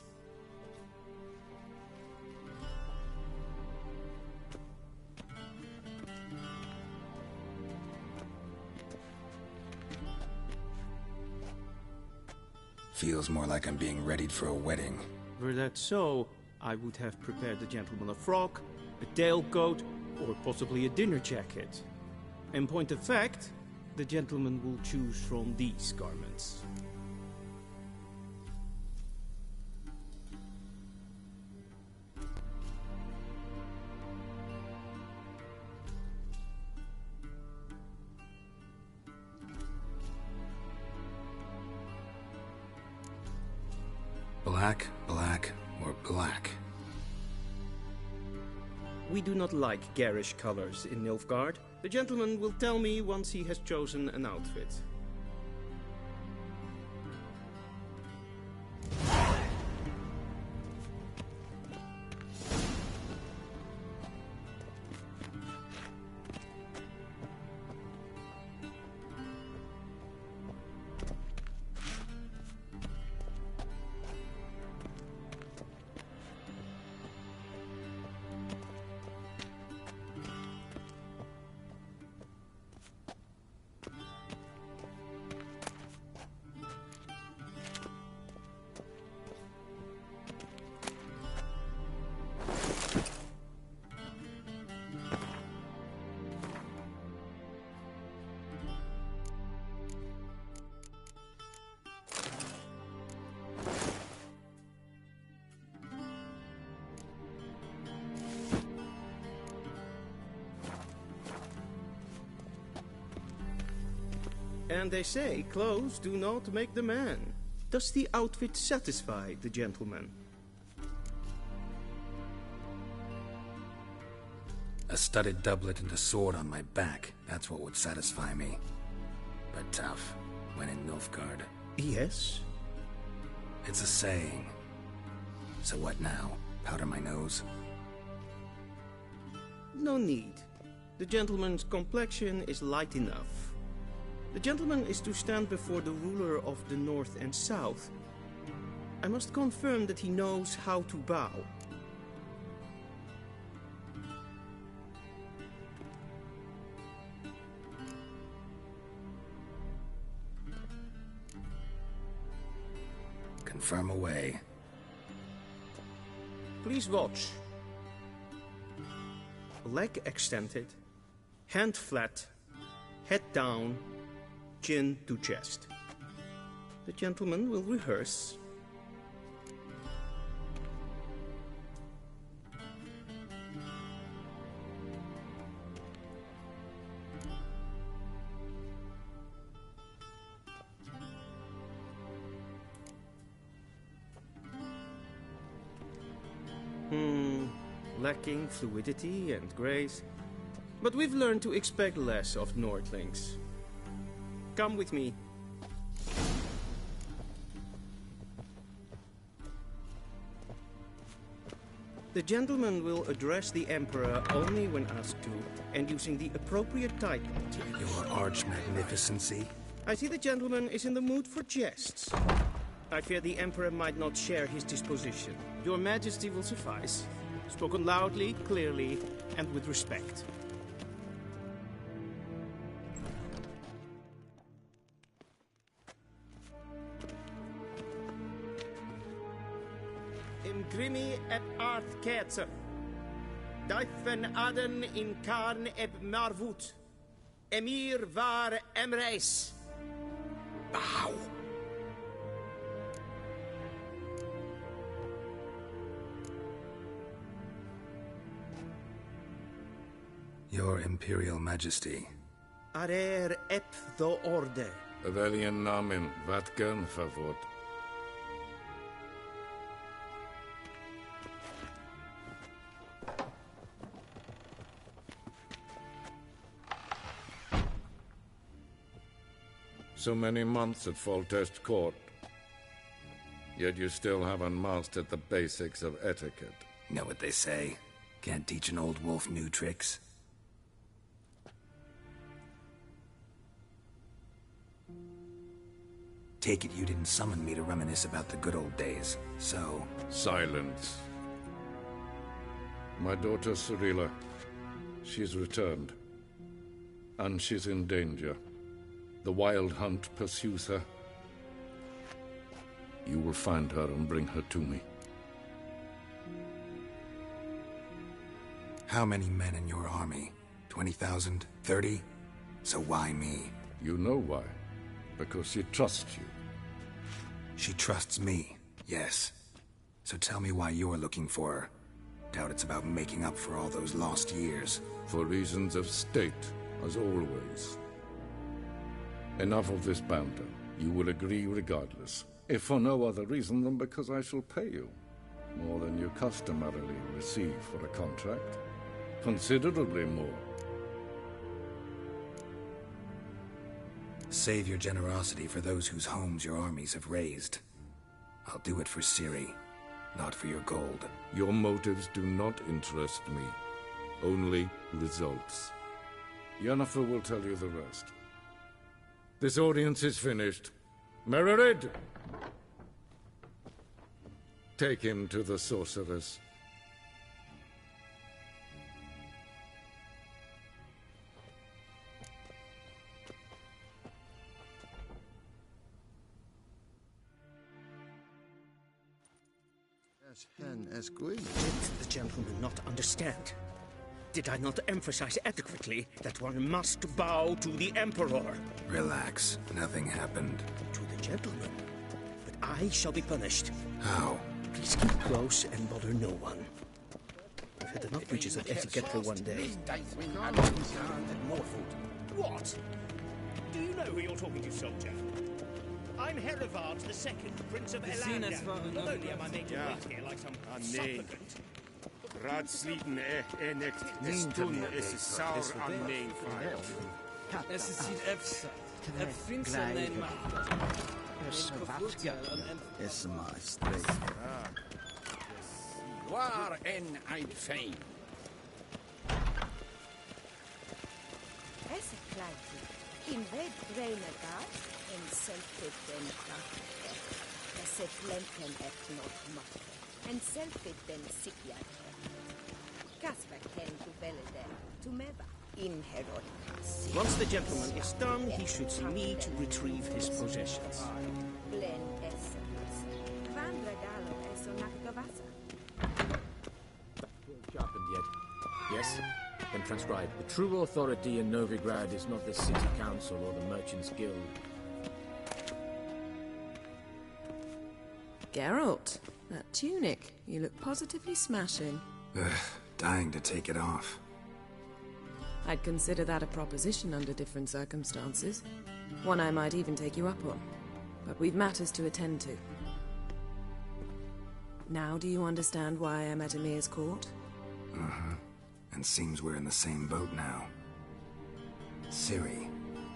Feels more like I'm being readied for a wedding. Were that so, I would have prepared the gentleman a frock, a tailcoat, or possibly a dinner jacket. In point of fact, the gentleman will choose from these garments. Black, black, or black? We do not like garish colors in Nilfgaard. The gentleman will tell me once he has chosen an outfit. And they say clothes do not make the man. Does the outfit satisfy the gentleman? A studded doublet and a sword on my back, that's what would satisfy me. But tough, when in Nilfgaard. Yes? It's a saying. So what now? Powder my nose? No need. The gentleman's complexion is light enough. The gentleman is to stand before the ruler of the North and South. I must confirm that he knows how to bow. Confirm away. Please watch. Leg extended, hand flat, head down, chin to chest. The gentleman will rehearse. Lacking fluidity and grace, but we've learned to expect less of Nordlings. Come with me. The gentleman will address the Emperor only when asked to, and using the appropriate title. Your Arch-Magnificency? I see the gentleman is in the mood for jests. I fear the Emperor might not share his disposition. Your Majesty will suffice. Spoken loudly, clearly, and with respect. Imgrimi eb art ketzer. Daifen aden in karn eb marvut. Emir var emreis. Bow. Your Imperial Majesty. Arer ep the orde. Avelian namen, wat gern favort. So many months at Foltest Court. Yet you still haven't mastered the basics of etiquette. Know what they say? Can't teach an old wolf new tricks. Take it you didn't summon me to reminisce about the good old days, so... Silence. My daughter Cirilla, she's returned. And she's in danger. The Wild Hunt pursues her. You will find her and bring her to me. How many men in your army? 20,000? 30? So why me? You know why. Because she trusts you. She trusts me, yes. So tell me why you're looking for her. Doubt it's about making up for all those lost years. For reasons of state, as always. Enough of this banter. You will agree regardless. If for no other reason than because I shall pay you. More than you customarily receive for a contract. Considerably more. Save your generosity for those whose homes your armies have razed. I'll do it for Ciri, not for your gold. Your motives do not interest me. Only results. Yennefer will tell you the rest. This audience is finished. Mererid! Take him to the sorceress. As Did the gentleman not understand? Did I not emphasize adequately that one must bow to the Emperor? Relax. Nothing happened. To the gentleman. But I shall be punished. How? Please keep close and bother no one. I've had enough breaches of etiquette for one day. More food. What? Do you know who you're talking to, soldier? I'm Herivard II, Prince of Elandan. Not only am I made to wait here like some supplicant. Raadsleden net stun is saur aan mijn vijand. Es ist hier Efsa. Finster nein macht. Es maestro. Waar en ein fein. Es ist klein. In wed brainer gas, in selfit den kraft. Es ist flenken et not macht. En selfit den sikjat. Gasver came to Beleder, to Meva, in Herodicas. Once the gentleman is done, he should see me to retrieve his possessions. Glen essence. Van regalo eso nakagavasa. Sharpened yet? Yes? Then transcribe. The true authority in Novigrad is not the city council or the merchants' guild. Geralt, that tunic. You look positively smashing. Ugh, dying to take it off. I'd consider that a proposition under different circumstances. One I might even take you up on. But we've matters to attend to. Now do you understand why I'm at Emir's court? Uh-huh. And seems we're in the same boat now. Ciri,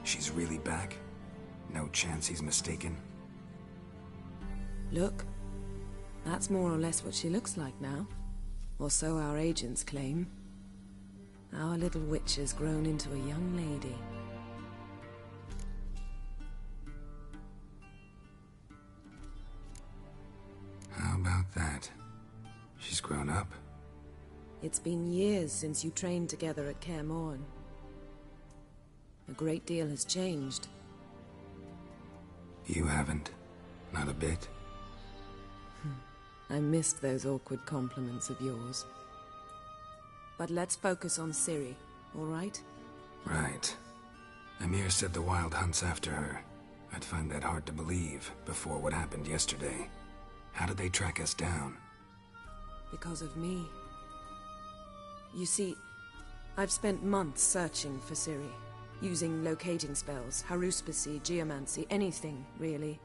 she's really back? No chance he's mistaken? Look. That's more or less what she looks like now. Or so our agents claim. Our little witch has grown into a young lady. How about that? She's grown up. It's been years since you trained together at Kaer Morhen. A great deal has changed. You haven't. Not a bit. I missed those awkward compliments of yours. But let's focus on Ciri, all right? Right. Emir said the Wild Hunt's after her. I'd find that hard to believe before what happened yesterday. How did they track us down? Because of me. You see, I've spent months searching for Ciri, using locating spells, haruspicy, geomancy, anything, really.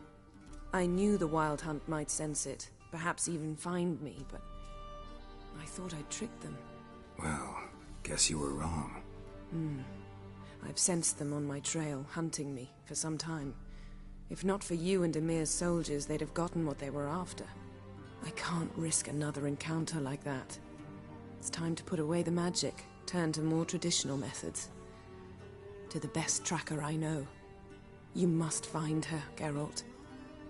I knew the Wild Hunt might sense it, perhaps even find me, but I thought I'd tricked them. Well, guess you were wrong. I've sensed them on my trail, hunting me, for some time. If not for you and Emir's soldiers, they'd have gotten what they were after. I can't risk another encounter like that. It's time to put away the magic, turn to more traditional methods. To the best tracker I know. You must find her, Geralt.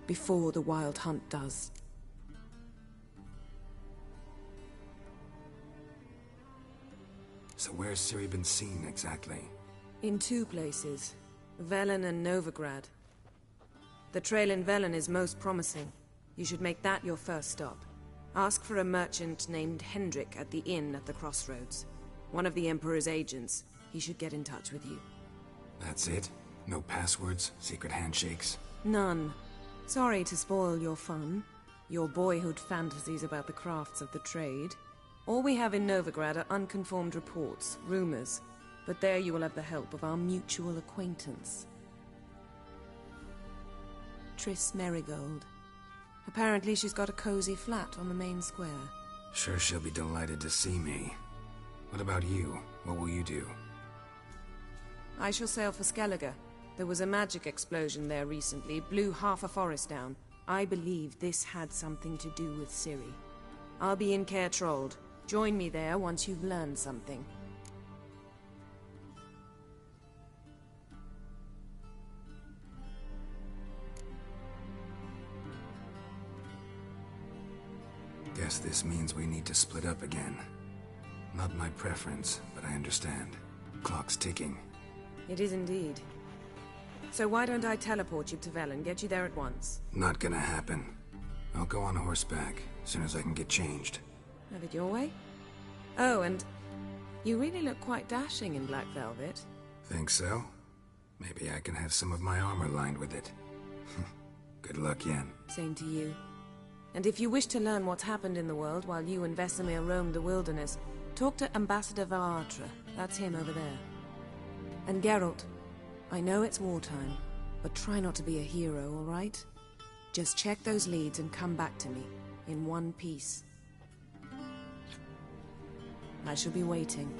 Before the Wild Hunt does. So where's Ciri been seen, exactly? In two places. Velen and Novigrad. The trail in Velen is most promising. You should make that your first stop. Ask for a merchant named Hendrik at the inn at the crossroads. One of the Emperor's agents. He should get in touch with you. That's it? No passwords? Secret handshakes? None. Sorry to spoil your fun. Your boyhood fantasies about the crafts of the trade. All we have in Novigrad are unconfirmed reports, rumors. But there you will have the help of our mutual acquaintance. Triss Merigold. Apparently she's got a cozy flat on the main square. Sure she'll be delighted to see me. What about you? What will you do? I shall sail for Skellige. There was a magic explosion there recently, blew half a forest down. I believe this had something to do with Ciri. I'll be in Caer Trolde. Join me there once you've learned something. Guess this means we need to split up again. Not my preference, but I understand. Clock's ticking. It is indeed. So why don't I teleport you to Velen, get you there at once? Not gonna happen. I'll go on horseback, as soon as I can get changed. Have it your way? Oh, and you really look quite dashing in black velvet. Think so? Maybe I can have some of my armor lined with it. Good luck, Yen. Same to you. And if you wish to learn what's happened in the world while you and Vesemir roamed the wilderness, talk to Ambassador Varatra. That's him over there. And Geralt, I know it's wartime, but try not to be a hero, all right? Just check those leads and come back to me, in one piece. I shall be waiting.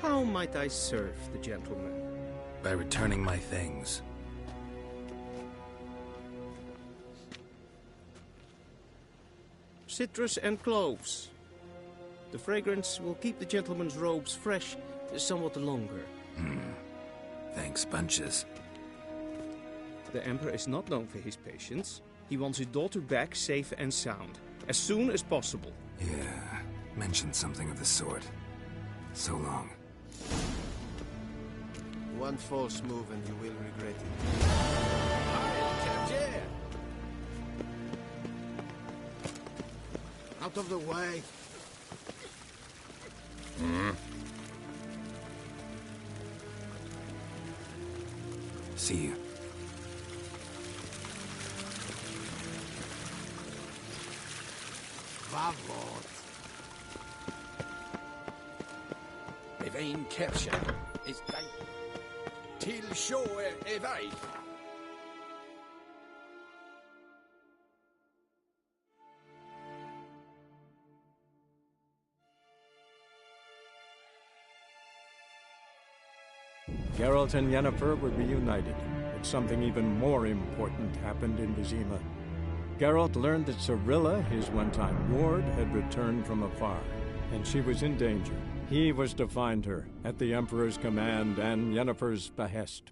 How might I serve the gentleman? By returning my things. Citrus and cloves. The fragrance will keep the gentleman's robes fresh somewhat longer. Thanks, bunches. The Emperor is not known for his patience. He wants his daughter back safe and sound, as soon as possible. Yeah, mentioned something of the sort. So long. One false move and you will regret it. Out of the way. See you. Vavot. Evain Kersha is till show evade. Geralt and Yennefer were reunited, but something even more important happened in Vizima. Geralt learned that Cirilla, his one-time ward, had returned from afar, and she was in danger. He was to find her, at the Emperor's command and Yennefer's behest.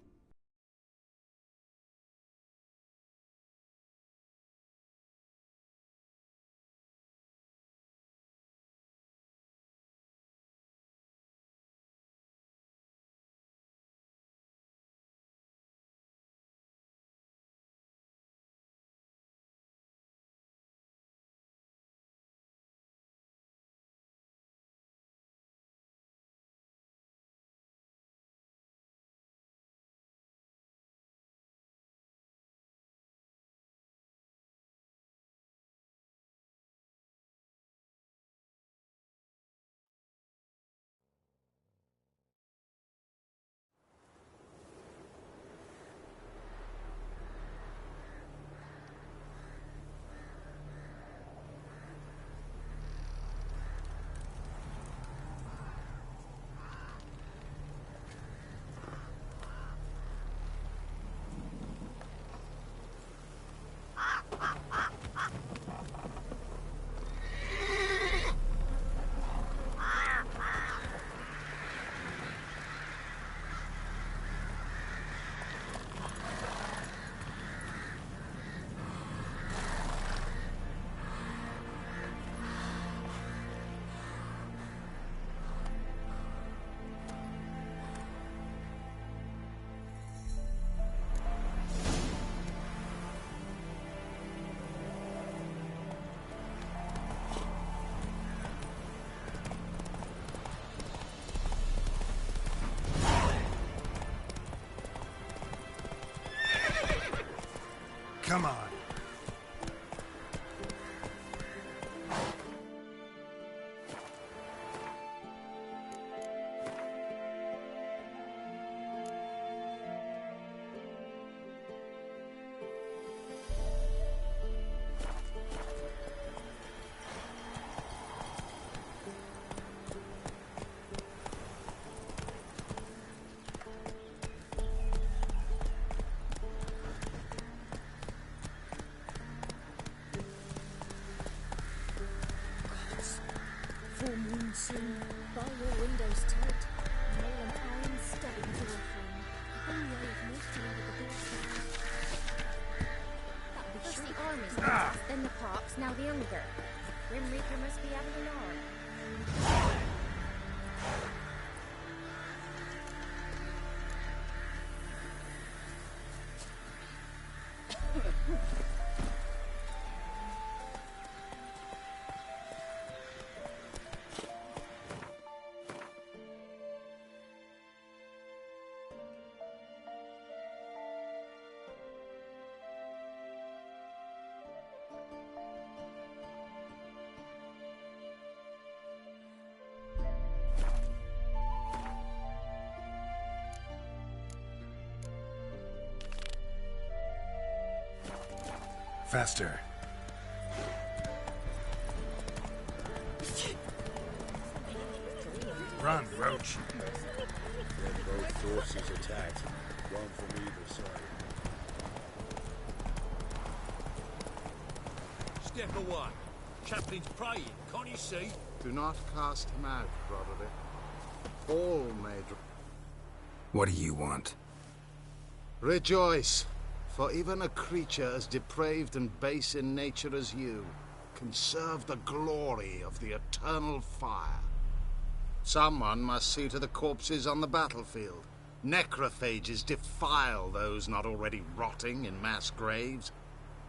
Come on. Bar your windows tight. Nail an iron studding door frame. Only I have no fear with the doors. First the armies, then the pox, now the hunger. Grim Reaper must be having an arm. Faster. Run, Roach. Then both forces attacked, one from either side. Step away. Chaplain's praying, can't you see? Do not cast him out, Broderick. All may... What do you want? Rejoice, for even a creature as depraved and base in nature as you can serve the glory of the eternal fire. Someone must see to the corpses on the battlefield. Necrophages defile those not already rotting in mass graves.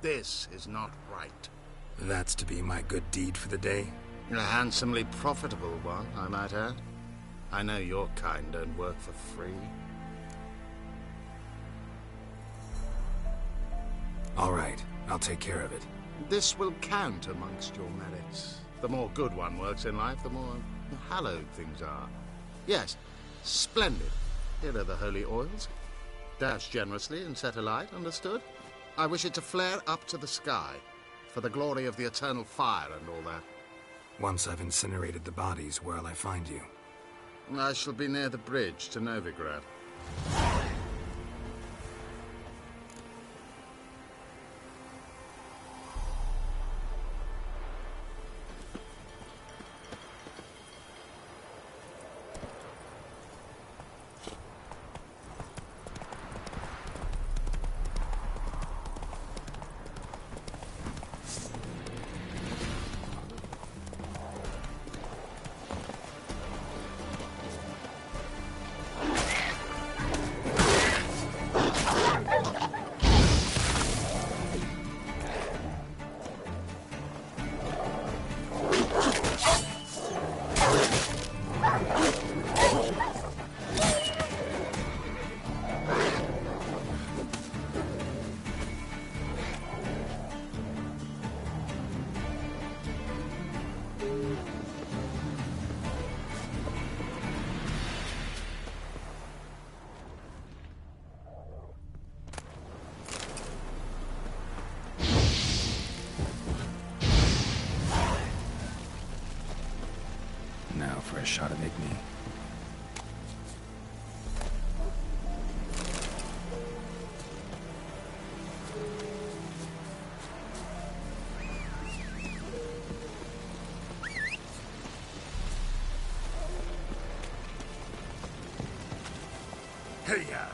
This is not right. That's to be my good deed for the day? A handsomely profitable one, I might add. I know your kind don't work for free. All right, I'll take care of it. This will count amongst your merits. The more good one works in life, the more hallowed things are. Yes, splendid. Here are the holy oils. Dash generously and set alight, understood? I wish it to flare up to the sky, for the glory of the eternal fire and all that. Once I've incinerated the bodies, where'll I find you? I shall be near the bridge to Novigrad. Now for a shot of Igni. Hey-ya!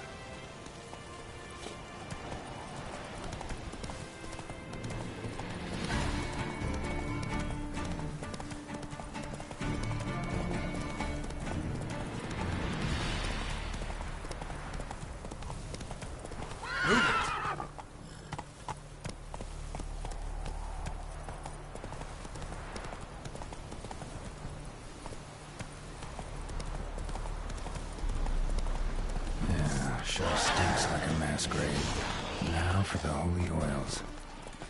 Sure stinks like a mass grave. Now for the holy oils.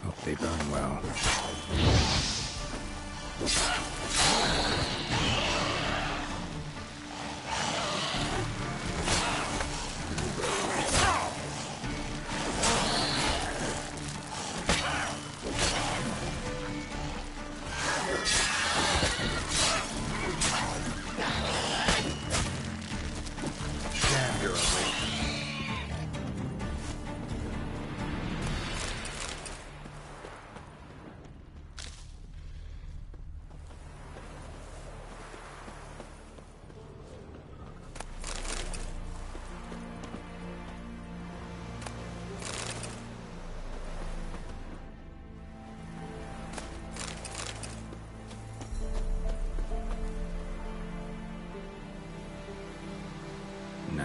Hope they burn well. Damn, you're awake.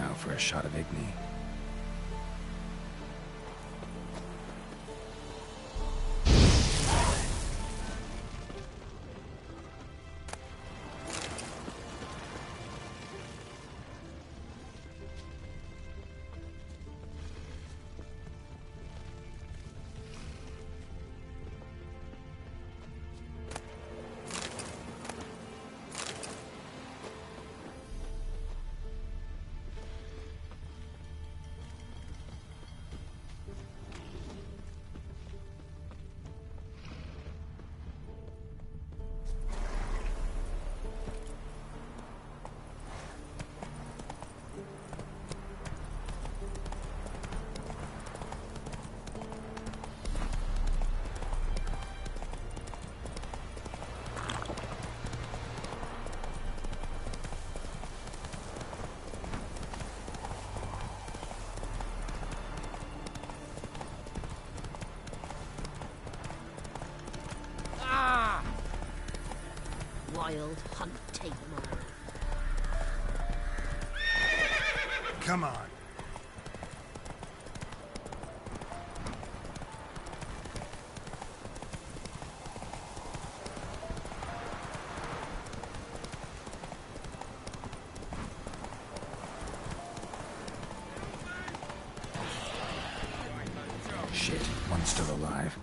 Now for a shot of Igni. Wild hunt take mine. Come on. Shit, one's still alive.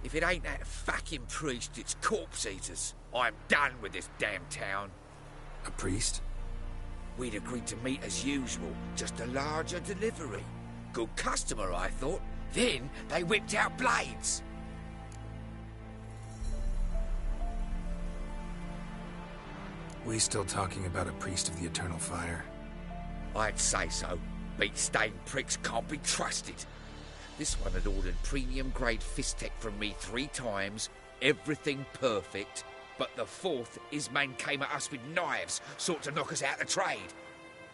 If it ain't that fucking priest, it's corpse eaters. I'm done with this damn town. A priest? We'd agreed to meet as usual, just a larger delivery. Good customer, I thought. Then they whipped out blades. We still talking about a priest of the Eternal Fire? I'd say so. Beat-stained pricks can't be trusted. This one had ordered premium-grade fistek from me 3 times, everything perfect, but the 4th, his man came at us with knives, sought to knock us out of trade.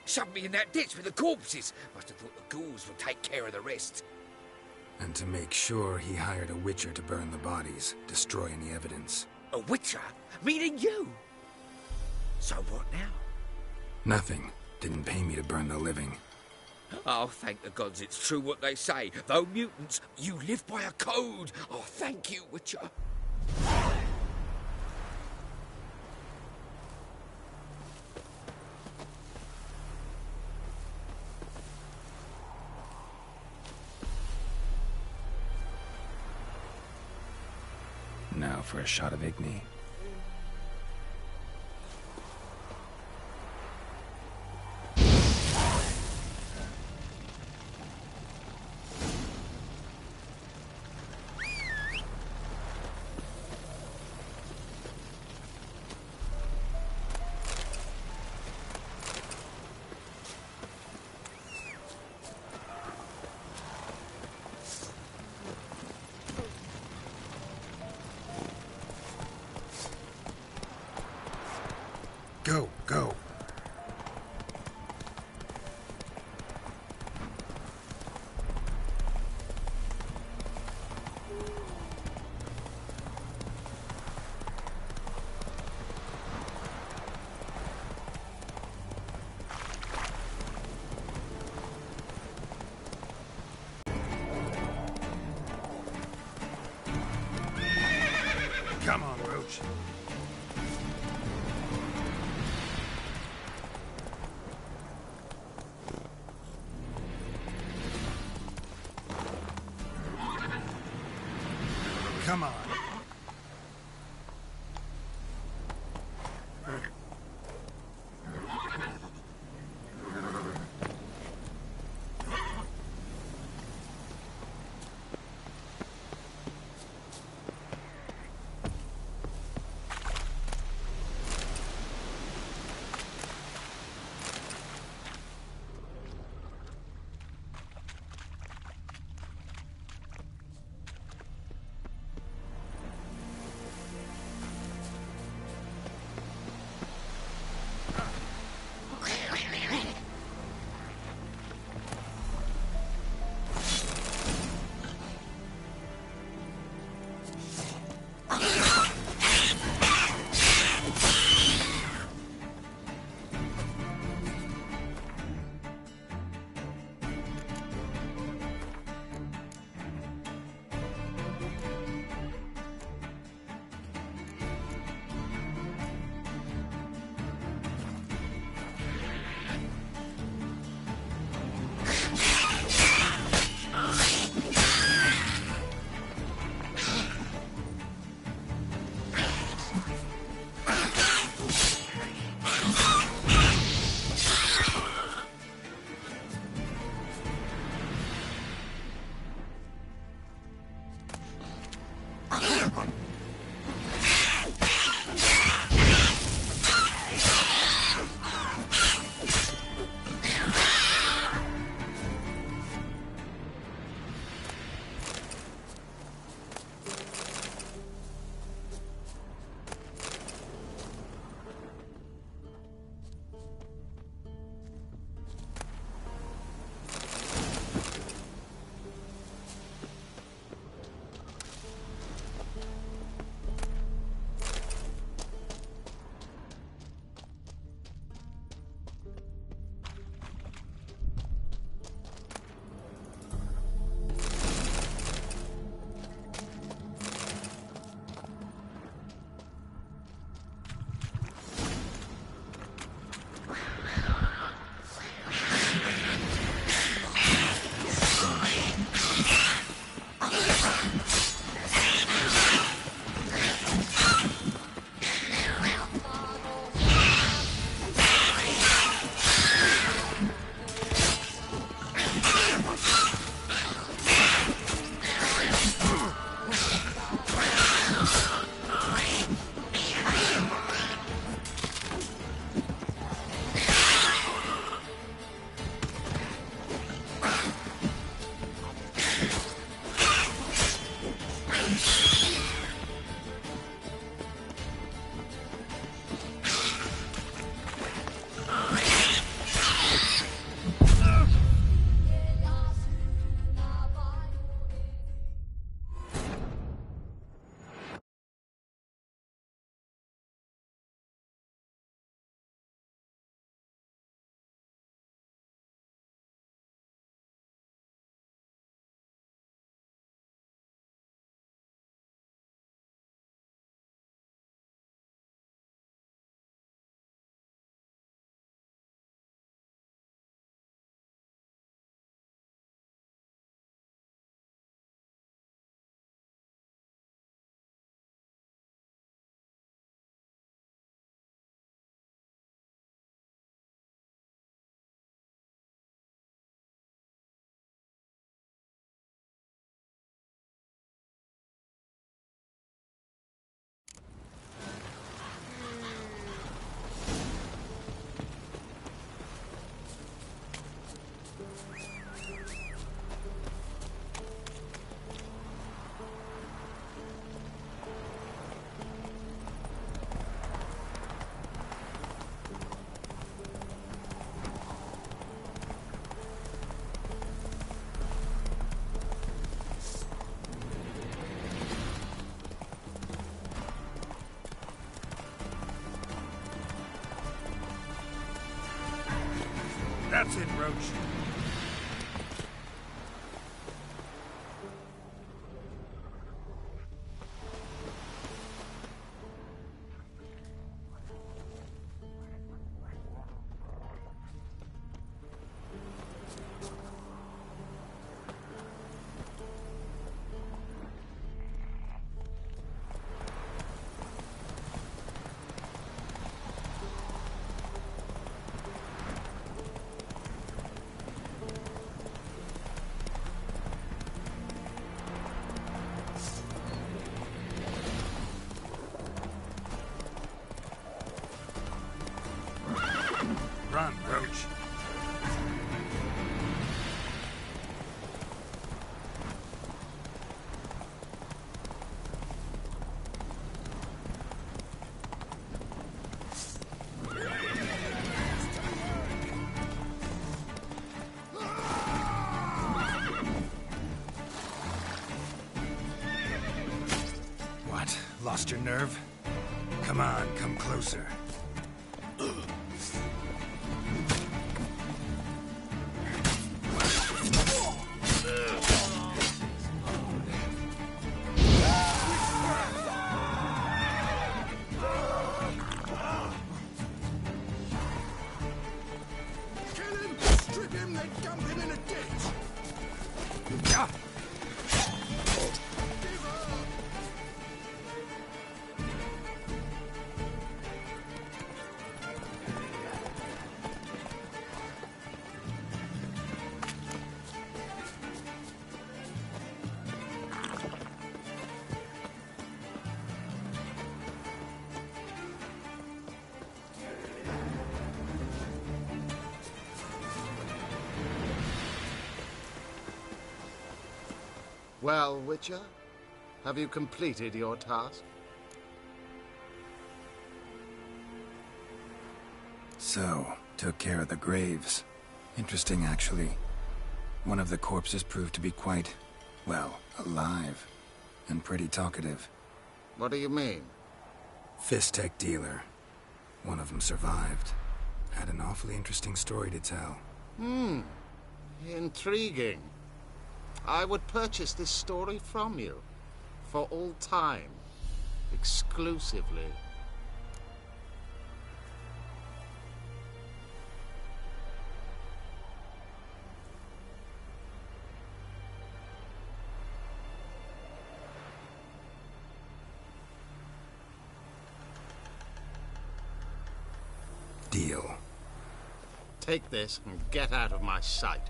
Shoved me in that ditch with the corpses. Must have thought the ghouls would take care of the rest. And to make sure, he hired a witcher to burn the bodies, destroy any evidence. A witcher? Meaning you? So what now? Nothing. Didn't pay me to burn the living. Oh, thank the gods it's true what they say. Though mutants, you live by a code. Oh, thank you, Witcher. Now for a shot of Igni. Go, go. Come on, Roach. Come on. That's it, Roach. Run, Roach. What? Lost your nerve? Come on, come closer. Well, Witcher, have you completed your task? So, took care of the graves. Interesting, actually. One of the corpses proved to be quite, well, alive. And pretty talkative. What do you mean? Fistech dealer. One of them survived. Had an awfully interesting story to tell. Intriguing. I would purchase this story from you. For all time. Exclusively. Deal. Take this and get out of my sight.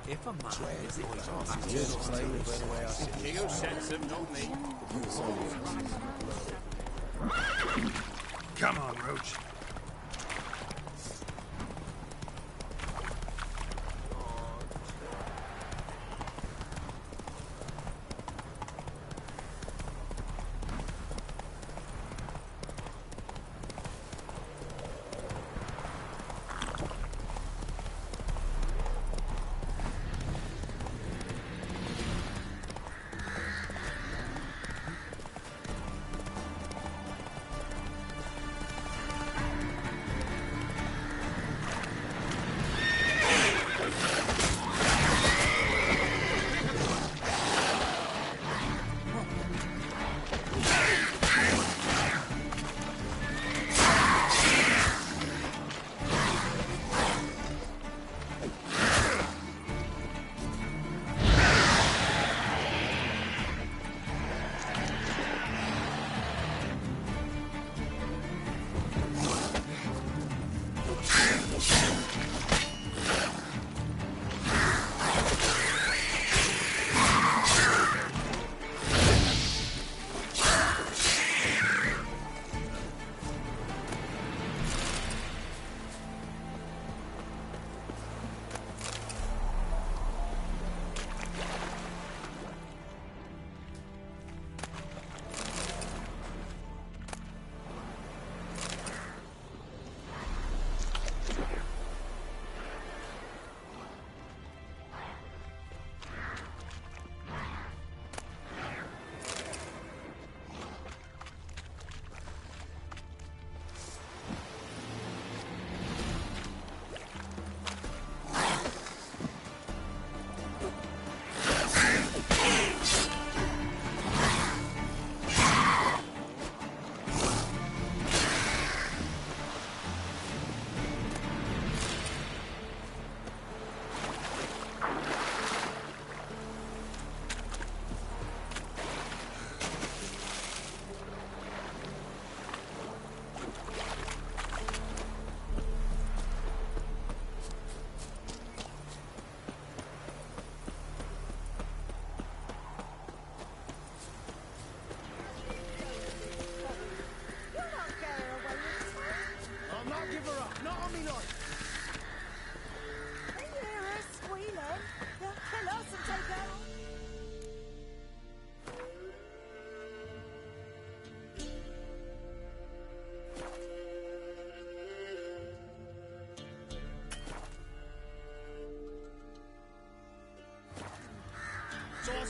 If a man is you sense him, not me. Come on, Roach.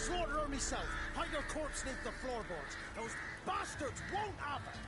slaughter her myself. Hide her corpse neath the floorboards. Those bastards won't have her.